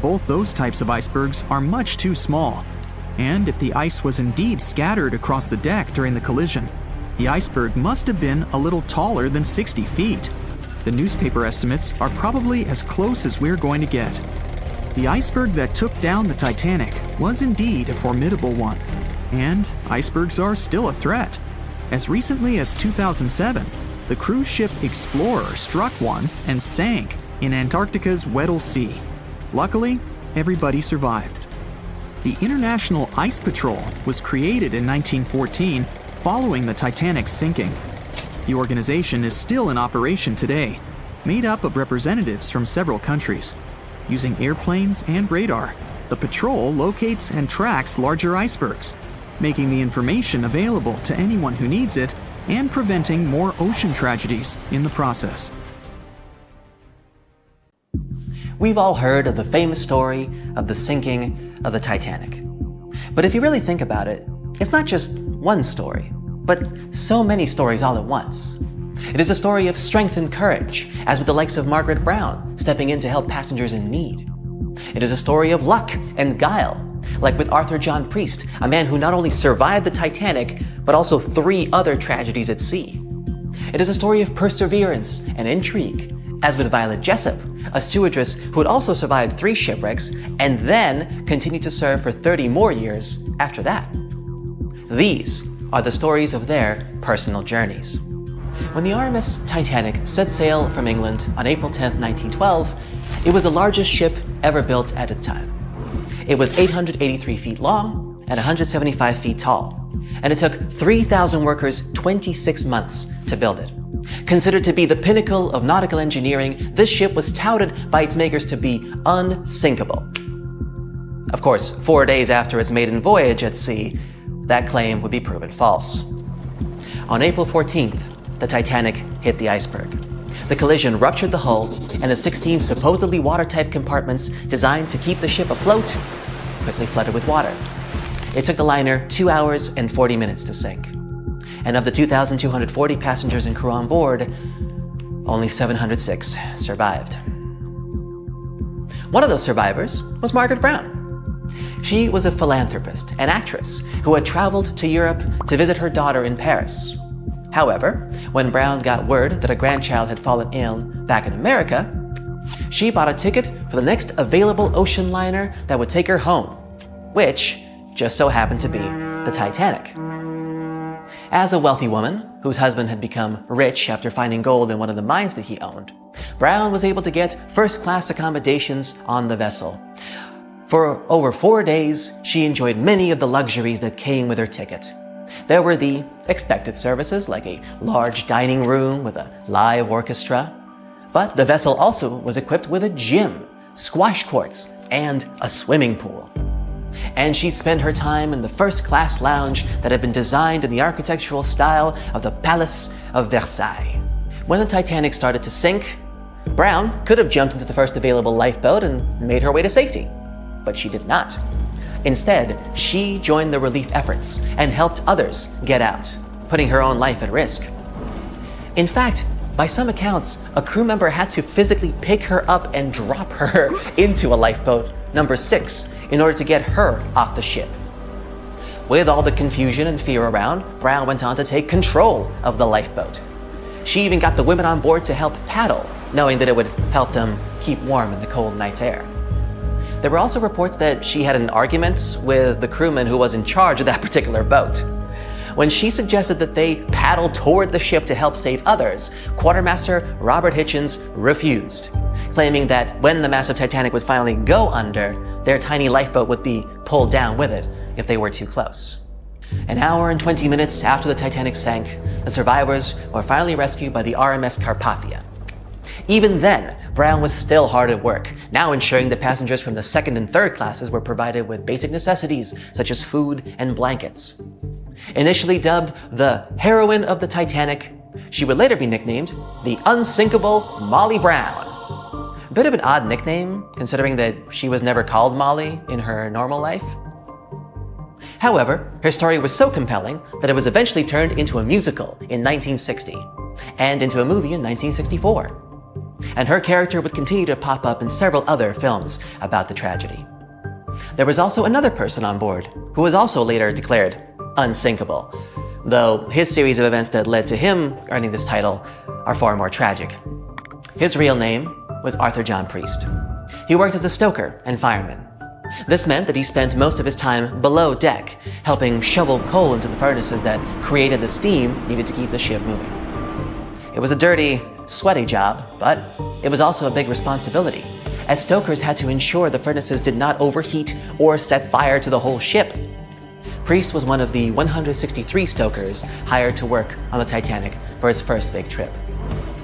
Both those types of icebergs are much too small. And if the ice was indeed scattered across the deck during the collision, the iceberg must have been a little taller than 60 feet. The newspaper estimates are probably as close as we're going to get. The iceberg that took down the Titanic was indeed a formidable one, and icebergs are still a threat. As recently as 2007, the cruise ship Explorer struck one and sank in Antarctica's Weddell Sea. Luckily, everybody survived. The International Ice Patrol was created in 1914 following the Titanic's sinking. The organization is still in operation today, made up of representatives from several countries. Using airplanes and radar, the patrol locates and tracks larger icebergs, making the information available to anyone who needs it and preventing more ocean tragedies in the process. We've all heard of the famous story of the sinking of the Titanic. But if you really think about it, it's not just one story, but so many stories all at once. It is a story of strength and courage, as with the likes of Margaret Brown stepping in to help passengers in need. It is a story of luck and guile, like with Arthur John Priest, a man who not only survived the Titanic, but also 3 other tragedies at sea. It is a story of perseverance and intrigue, as with Violet Jessup, a stewardess who had also survived 3 shipwrecks and then continued to serve for 30 more years after that. These are the stories of their personal journeys. When the RMS Titanic set sail from England on April 10, 1912, it was the largest ship ever built at its time. It was 883 feet long and 175 feet tall, and it took 3,000 workers 26 months to build it. Considered to be the pinnacle of nautical engineering, this ship was touted by its makers to be unsinkable. Of course, 4 days after its maiden voyage at sea, that claim would be proven false. On April 14th, the Titanic hit the iceberg. The collision ruptured the hull, and the 16 supposedly watertight compartments designed to keep the ship afloat quickly flooded with water. It took the liner 2 hours and 40 minutes to sink. And of the 2,240 passengers and crew on board, only 706 survived. One of those survivors was Margaret Brown. She was a philanthropist and actress who had traveled to Europe to visit her daughter in Paris. However, when Brown got word that a grandchild had fallen ill back in America, she bought a ticket for the next available ocean liner that would take her home, which just so happened to be the Titanic. As a wealthy woman, whose husband had become rich after finding gold in one of the mines that he owned, Brown was able to get first-class accommodations on the vessel. For over 4 days, she enjoyed many of the luxuries that came with her ticket. There were the expected services, like a large dining room with a live orchestra. But the vessel also was equipped with a gym, squash courts, and a swimming pool. And she'd spend her time in the first-class lounge that had been designed in the architectural style of the Palace of Versailles. When the Titanic started to sink, Brown could have jumped into the first available lifeboat and made her way to safety. But she did not. Instead, she joined the relief efforts and helped others get out, putting her own life at risk. In fact, by some accounts, a crew member had to physically pick her up and drop her into a lifeboat, number 6, in order to get her off the ship. With all the confusion and fear around, Brown went on to take control of the lifeboat. She even got the women on board to help paddle, knowing that it would help them keep warm in the cold night's air. There were also reports that she had an argument with the crewman who was in charge of that particular boat. When she suggested that they paddle toward the ship to help save others, Quartermaster Robert Hitchens refused, claiming that when the massive Titanic would finally go under, their tiny lifeboat would be pulled down with it if they were too close. An hour and 20 minutes after the Titanic sank, the survivors were finally rescued by the RMS Carpathia. Even then, Brown was still hard at work, now ensuring that passengers from the second and third classes were provided with basic necessities such as food and blankets. Initially dubbed the heroine of the Titanic, she would later be nicknamed the unsinkable Molly Brown. A bit of an odd nickname, considering that she was never called Molly in her normal life. However, her story was so compelling that it was eventually turned into a musical in 1960 and into a movie in 1964. And her character would continue to pop up in several other films about the tragedy. There was also another person on board who was also later declared unsinkable, though his series of events that led to him earning this title are far more tragic. His real name was Arthur John Priest. He worked as a stoker and fireman. This meant that he spent most of his time below deck, helping shovel coal into the furnaces that created the steam needed to keep the ship moving. It was a dirty, sweaty job, but it was also a big responsibility, as stokers had to ensure the furnaces did not overheat or set fire to the whole ship. Priest was one of the 163 stokers hired to work on the Titanic for its first big trip.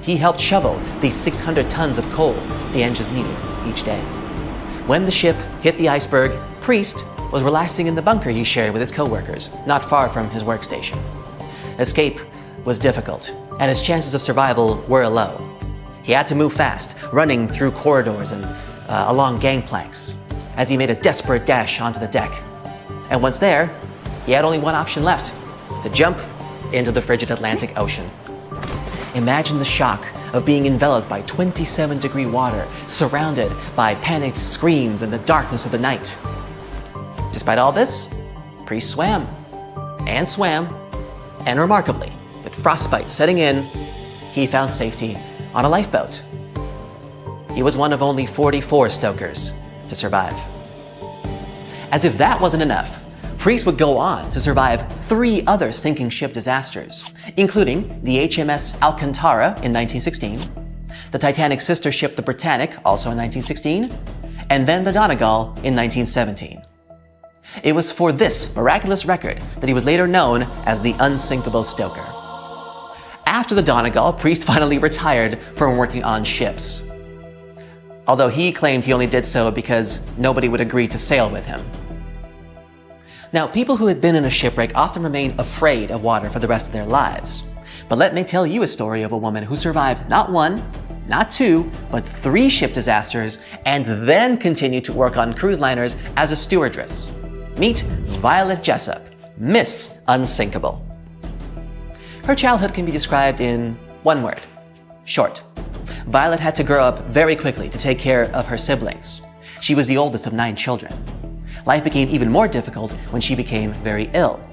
He helped shovel the 600 tons of coal the engines needed each day. When the ship hit the iceberg, Priest was relaxing in the bunker he shared with his co-workers, not far from his workstation. Escape was difficult, and his chances of survival were low. He had to move fast, running through corridors and along gangplanks, as he made a desperate dash onto the deck. And once there, he had only one option left: to jump into the frigid Atlantic Ocean. Imagine the shock of being enveloped by 27-degree water, surrounded by panicked screams in the darkness of the night. Despite all this, Priest swam, and remarkably, with frostbite setting in, he found safety on a lifeboat. He was one of only 44 stokers to survive. As if that wasn't enough, Priest would go on to survive 3 other sinking ship disasters, including the HMS Alcantara in 1916, the Titanic's sister ship the Britannic, also in 1916, and then the Donegal in 1917. It was for this miraculous record that he was later known as the unsinkable stoker. After the Donegal, Priest finally retired from working on ships, although he claimed he only did so because nobody would agree to sail with him. Now, people who had been in a shipwreck often remain afraid of water for the rest of their lives. But let me tell you a story of a woman who survived not 1, not 2, but 3 ship disasters and then continued to work on cruise liners as a stewardess. Meet Violet Jessup, Miss Unsinkable. Her childhood can be described in one word: short. Violet had to grow up very quickly to take care of her siblings. She was the oldest of 9 children. Life became even more difficult when she became very ill.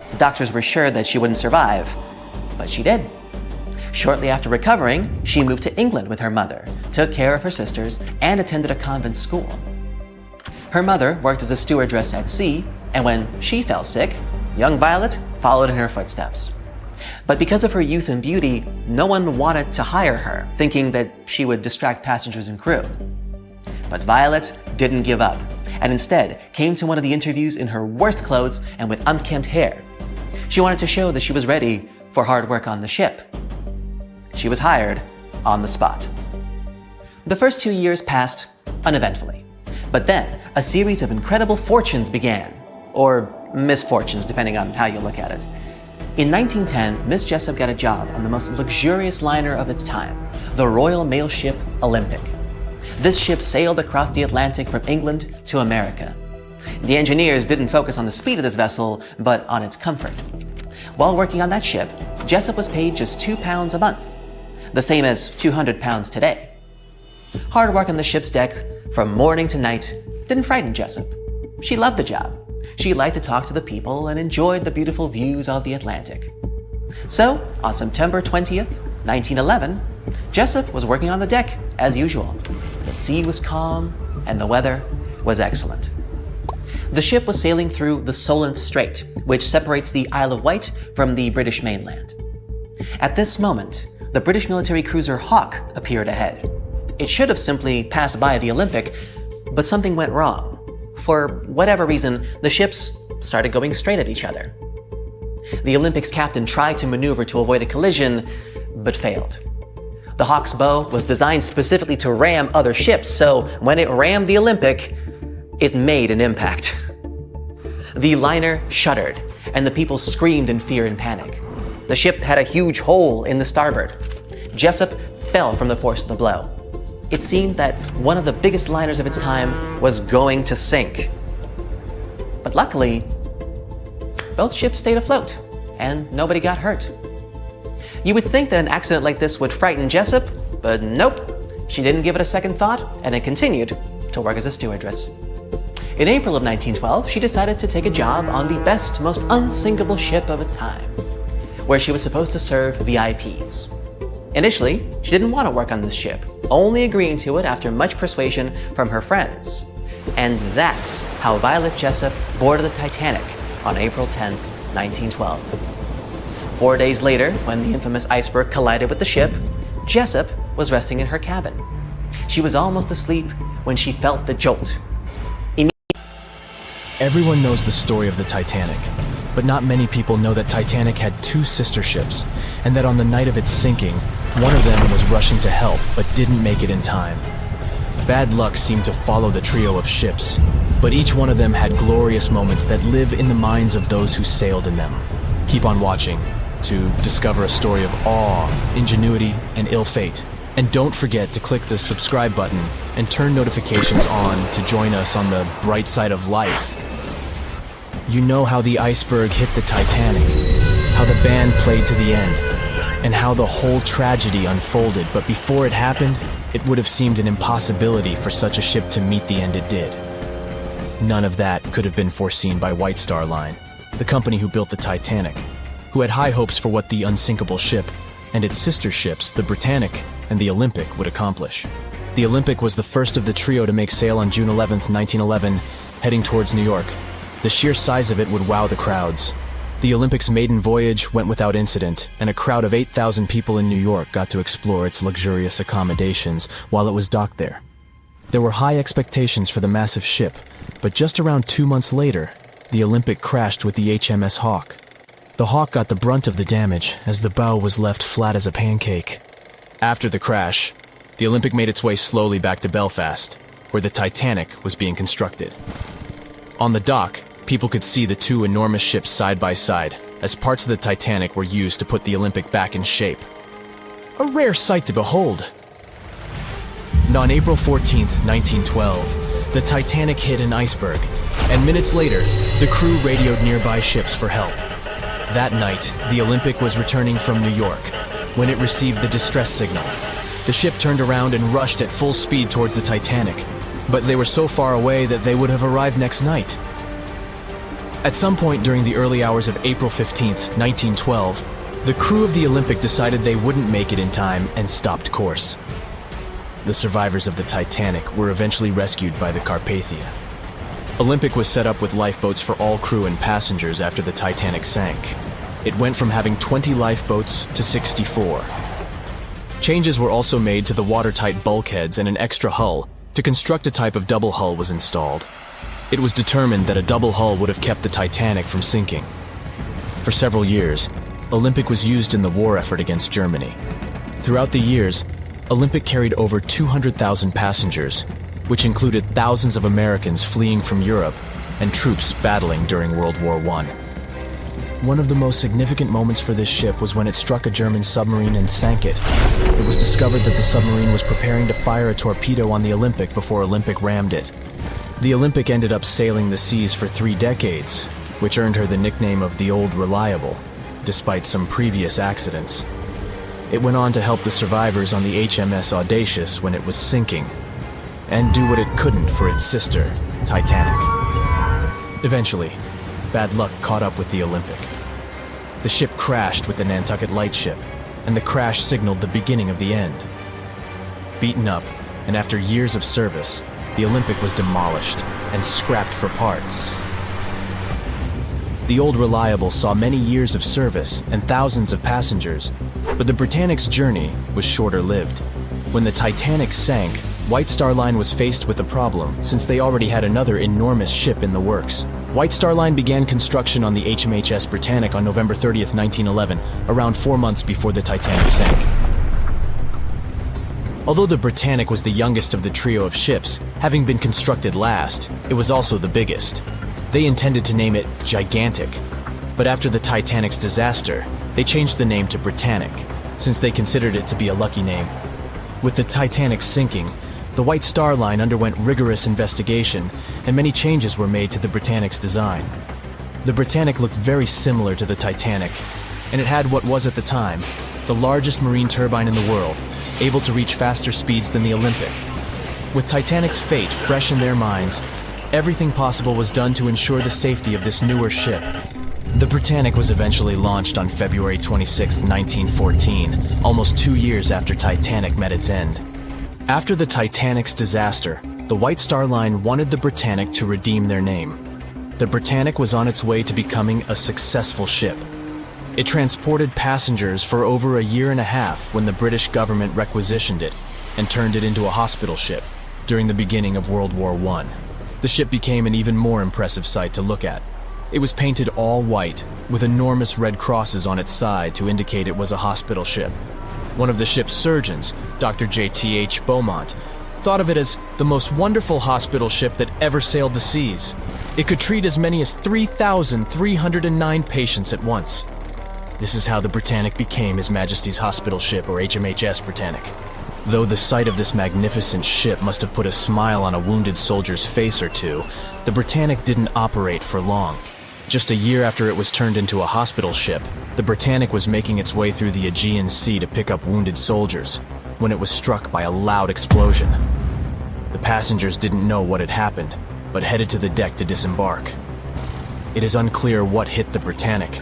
The doctors were sure that she wouldn't survive, but she did. Shortly after recovering, she moved to England with her mother, took care of her sisters, and attended a convent school. Her mother worked as a stewardess at sea, and when she fell sick, young Violet followed in her footsteps. But because of her youth and beauty, no one wanted to hire her, thinking that she would distract passengers and crew. But Violet didn't give up, and instead came to one of the interviews in her worst clothes and with unkempt hair. She wanted to show that she was ready for hard work on the ship. She was hired on the spot. The first 2 years passed uneventfully, but then a series of incredible fortunes began, or misfortunes depending on how you look at it. In 1910, Miss Jessup got a job on the most luxurious liner of its time, the Royal Mail ship Olympic. This ship sailed across the Atlantic from England to America. The engineers didn't focus on the speed of this vessel, but on its comfort. While working on that ship, Jessup was paid just £2 a month, the same as £200 today. Hard work on the ship's deck from morning to night didn't frighten Jessup. She loved the job. She liked to talk to the people and enjoyed the beautiful views of the Atlantic. So, on September 20th, 1911, Jessup was working on the deck as usual. The sea was calm and the weather was excellent. The ship was sailing through the Solent Strait, which separates the Isle of Wight from the British mainland. At this moment, the British military cruiser Hawke appeared ahead. It should have simply passed by the Olympic, but something went wrong. For whatever reason, the ships started going straight at each other. The Olympic's captain tried to maneuver to avoid a collision, but failed. The Hawk's bow was designed specifically to ram other ships, so when it rammed the Olympic, it made an impact. The liner shuddered, and the people screamed in fear and panic. The ship had a huge hole in the starboard. Jessup fell from the force of the blow. It seemed that one of the biggest liners of its time was going to sink. But luckily, both ships stayed afloat, and nobody got hurt. You would think that an accident like this would frighten Jessup, but nope. She didn't give it a second thought, and it continued to work as a stewardess. In April of 1912, she decided to take a job on the best, most unsinkable ship of the time, where she was supposed to serve VIPs. Initially, she didn't want to work on this ship, only agreeing to it after much persuasion from her friends. And that's how Violet Jessup boarded the Titanic on April 10, 1912. 4 days later, when the infamous iceberg collided with the ship, Jessup was resting in her cabin. She was almost asleep when she felt the jolt. Everyone knows the story of the Titanic, but not many people know that Titanic had two sister ships, and that on the night of its sinking, one of them was rushing to help but didn't make it in time. Bad luck seemed to follow the trio of ships, but each one of them had glorious moments that live in the minds of those who sailed in them. Keep on watching to discover a story of awe, ingenuity, and ill fate. And don't forget to click the subscribe button and turn notifications on to join us on the bright side of life. You know how the iceberg hit the Titanic, how the band played to the end, and how the whole tragedy unfolded, but before it happened, it would have seemed an impossibility for such a ship to meet the end it did. None of that could have been foreseen by White Star Line, the company who built the Titanic, who had high hopes for what the unsinkable ship and its sister ships, the Britannic and the Olympic, would accomplish. The Olympic was the first of the trio to make sail on June 11, 1911, heading towards New York. The sheer size of it would wow the crowds. The Olympic's maiden voyage went without incident, and a crowd of 8,000 people in New York got to explore its luxurious accommodations while it was docked there. There were high expectations for the massive ship, but just around 2 months later, the Olympic crashed with the HMS Hawk. The Hawk got the brunt of the damage, as the bow was left flat as a pancake. After the crash, the Olympic made its way slowly back to Belfast, where the Titanic was being constructed. On the dock, people could see the two enormous ships side by side, as parts of the Titanic were used to put the Olympic back in shape. A rare sight to behold. And on April 14, 1912, the Titanic hit an iceberg, and minutes later, the crew radioed nearby ships for help. That night, the Olympic was returning from New York when it received the distress signal. The ship turned around and rushed at full speed towards the Titanic, but they were so far away that they would have arrived next night. At some point during the early hours of April 15, 1912, the crew of the Olympic decided they wouldn't make it in time and stopped course. The survivors of the Titanic were eventually rescued by the Carpathia. Olympic was set up with lifeboats for all crew and passengers after the Titanic sank. It went from having 20 lifeboats to 64. Changes were also made to the watertight bulkheads, and an extra hull to construct a type of double hull was installed. It was determined that a double hull would have kept the Titanic from sinking. For several years, Olympic was used in the war effort against Germany. Throughout the years, Olympic carried over 200,000 passengers, which included thousands of Americans fleeing from Europe and troops battling during World War I. One of the most significant moments for this ship was when it struck a German submarine and sank it. It was discovered that the submarine was preparing to fire a torpedo on the Olympic before Olympic rammed it. The Olympic ended up sailing the seas for 3 decades, which earned her the nickname of the Old Reliable, despite some previous accidents. It went on to help the survivors on the HMS Audacious when it was sinking, and do what it couldn't for its sister, Titanic. Eventually, bad luck caught up with the Olympic. The ship crashed with the Nantucket Lightship, and the crash signaled the beginning of the end. Beaten up, and after years of service, the Olympic was demolished and scrapped for parts. The Old Reliable saw many years of service and thousands of passengers, but the Britannic's journey was shorter-lived. When the Titanic sank, White Star Line was faced with a problem since they already had another enormous ship in the works. White Star Line began construction on the HMHS Britannic on November 30, 1911, around 4 months before the Titanic sank. Although the Britannic was the youngest of the trio of ships, having been constructed last, it was also the biggest. They intended to name it Gigantic, but after the Titanic's disaster, they changed the name to Britannic, since they considered it to be a lucky name. With the Titanic sinking, the White Star Line underwent rigorous investigation, and many changes were made to the Britannic's design. The Britannic looked very similar to the Titanic, and it had what was at the time the largest marine turbine in the world, able to reach faster speeds than the Olympic. With Titanic's fate fresh in their minds, everything possible was done to ensure the safety of this newer ship. The Britannic was eventually launched on February 26, 1914, almost 2 years after Titanic met its end. After the Titanic's disaster, the White Star Line wanted the Britannic to redeem their name. The Britannic was on its way to becoming a successful ship. It transported passengers for over a year and a half when the British government requisitioned it and turned it into a hospital ship during the beginning of World War I. The ship became an even more impressive sight to look at. It was painted all white, with enormous red crosses on its side to indicate it was a hospital ship. One of the ship's surgeons, Dr. J.T.H. Beaumont, thought of it as the most wonderful hospital ship that ever sailed the seas. It could treat as many as 3,309 patients at once. This is how the Britannic became His Majesty's hospital ship, or HMHS Britannic. Though the sight of this magnificent ship must have put a smile on a wounded soldier's face or two, the Britannic didn't operate for long. Just a year after it was turned into a hospital ship, the Britannic was making its way through the Aegean Sea to pick up wounded soldiers, when it was struck by a loud explosion. The passengers didn't know what had happened, but headed to the deck to disembark. It is unclear what hit the Britannic,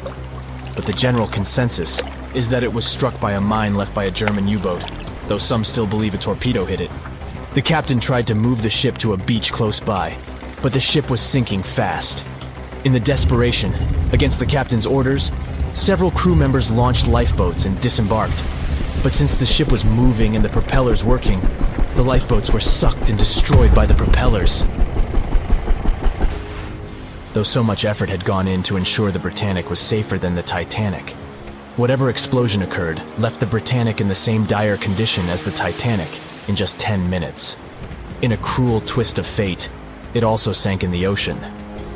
but the general consensus is that it was struck by a mine left by a German U-boat, though some still believe a torpedo hit it. The captain tried to move the ship to a beach close by, but the ship was sinking fast. In the desperation, against the captain's orders, several crew members launched lifeboats and disembarked. But since the ship was moving and the propellers working, the lifeboats were sucked and destroyed by the propellers. Though so much effort had gone in to ensure the Britannic was safer than the Titanic, whatever explosion occurred left the Britannic in the same dire condition as the Titanic in just 10 minutes. In a cruel twist of fate, it also sank in the ocean.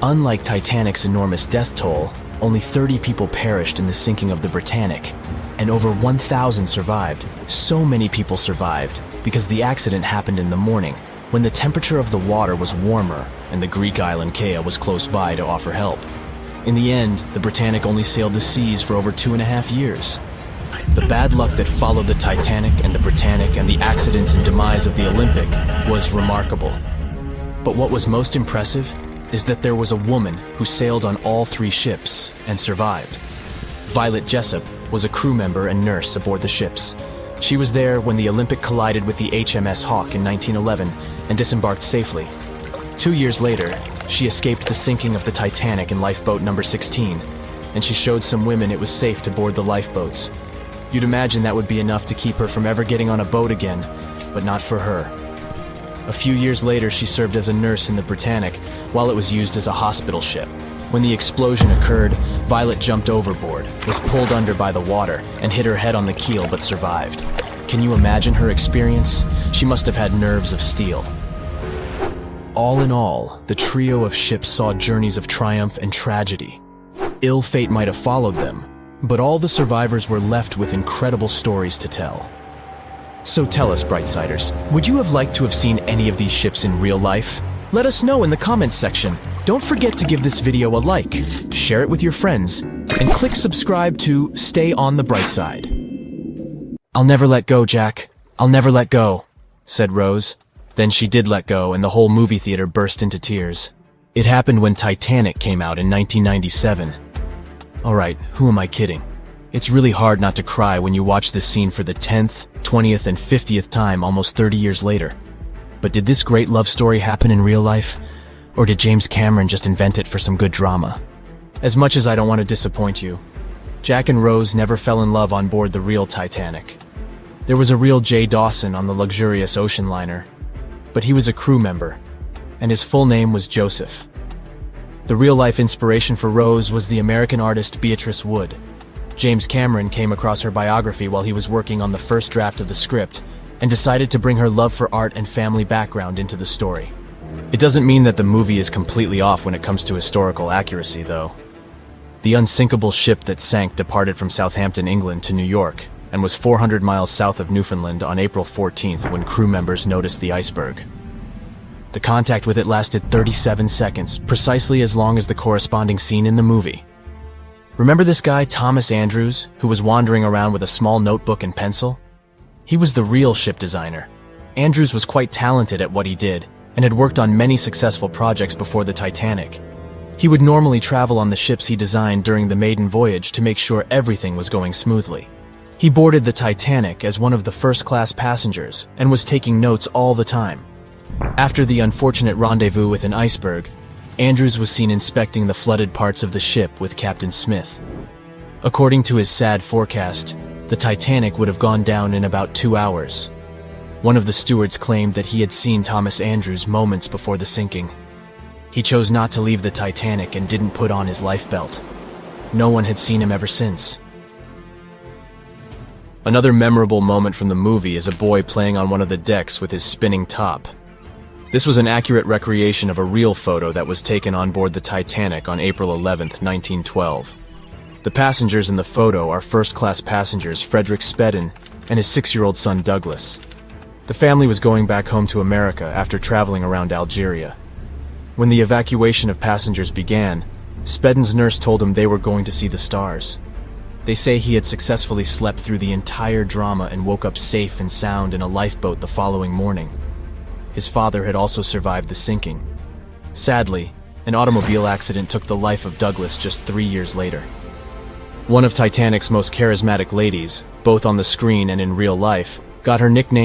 Unlike Titanic's enormous death toll, only 30 people perished in the sinking of the Britannic, and over 1,000 survived. So many people survived because the accident happened in the morning, when the temperature of the water was warmer and the Greek island Kea was close by to offer help. In the end, the Britannic only sailed the seas for over 2.5 years. The bad luck that followed the Titanic and the Britannic and the accidents and demise of the Olympic was remarkable. But what was most impressive is that there was a woman who sailed on all 3 ships and survived. Violet Jessup was a crew member and nurse aboard the ships. She was there when the Olympic collided with the HMS Hawk in 1911 and disembarked safely. 2 years later, she escaped the sinking of the Titanic in lifeboat number 16, and she showed some women it was safe to board the lifeboats. You'd imagine that would be enough to keep her from ever getting on a boat again, but not for her. A few years later, she served as a nurse in the Britannic while it was used as a hospital ship. When the explosion occurred, Violet jumped overboard, was pulled under by the water, and hit her head on the keel but survived. Can you imagine her experience? She must have had nerves of steel. All in all, the trio of ships saw journeys of triumph and tragedy. Ill fate might have followed them, but all the survivors were left with incredible stories to tell. So tell us, Brightsiders, would you have liked to have seen any of these ships in real life? Let us know in the comments section. Don't forget to give this video a like, share it with your friends, and click subscribe to stay on the bright side. "I'll never let go, Jack. I'll never let go," said Rose. Then she did let go, and the whole movie theater burst into tears. It happened when Titanic came out in 1997. Alright, who am I kidding? It's really hard not to cry when you watch this scene for the 10th, 20th, and 50th time almost 30 years later. But did this great love story happen in real life? Or did James Cameron just invent it for some good drama? As much as I don't want to disappoint you, Jack and Rose never fell in love on board the real Titanic. There was a real Jay Dawson on the luxurious ocean liner, but he was a crew member, and his full name was Joseph. The real-life inspiration for Rose was the American artist Beatrice Wood. James Cameron came across her biography while he was working on the first draft of the script and decided to bring her love for art and family background into the story. It doesn't mean that the movie is completely off when it comes to historical accuracy, though. The unsinkable ship that sank departed from Southampton, England to New York, and was 400 miles south of Newfoundland on April 14th when crew members noticed the iceberg. The contact with it lasted 37 seconds, precisely as long as the corresponding scene in the movie. Remember this guy, Thomas Andrews, who was wandering around with a small notebook and pencil? He was the real ship designer. Andrews was quite talented at what he did, and had worked on many successful projects before the Titanic. He would normally travel on the ships he designed during the maiden voyage to make sure everything was going smoothly. He boarded the Titanic as one of the first-class passengers and was taking notes all the time. After the unfortunate rendezvous with an iceberg, Andrews was seen inspecting the flooded parts of the ship with Captain Smith. According to his sad forecast, the Titanic would have gone down in about 2 hours. One of the stewards claimed that he had seen Thomas Andrews moments before the sinking. He chose not to leave the Titanic and didn't put on his life belt. No one had seen him ever since. Another memorable moment from the movie is a boy playing on one of the decks with his spinning top. This was an accurate recreation of a real photo that was taken on board the Titanic on April 11, 1912. The passengers in the photo are first-class passengers Frederick Spedden and his 6-year-old son Douglas. The family was going back home to America after traveling around Algeria. When the evacuation of passengers began, Spedden's nurse told him they were going to see the stars. They say he had successfully slept through the entire drama and woke up safe and sound in a lifeboat the following morning. His father had also survived the sinking. Sadly, an automobile accident took the life of Douglas just 3 years later. One of Titanic's most charismatic ladies, both on the screen and in real life, got her nickname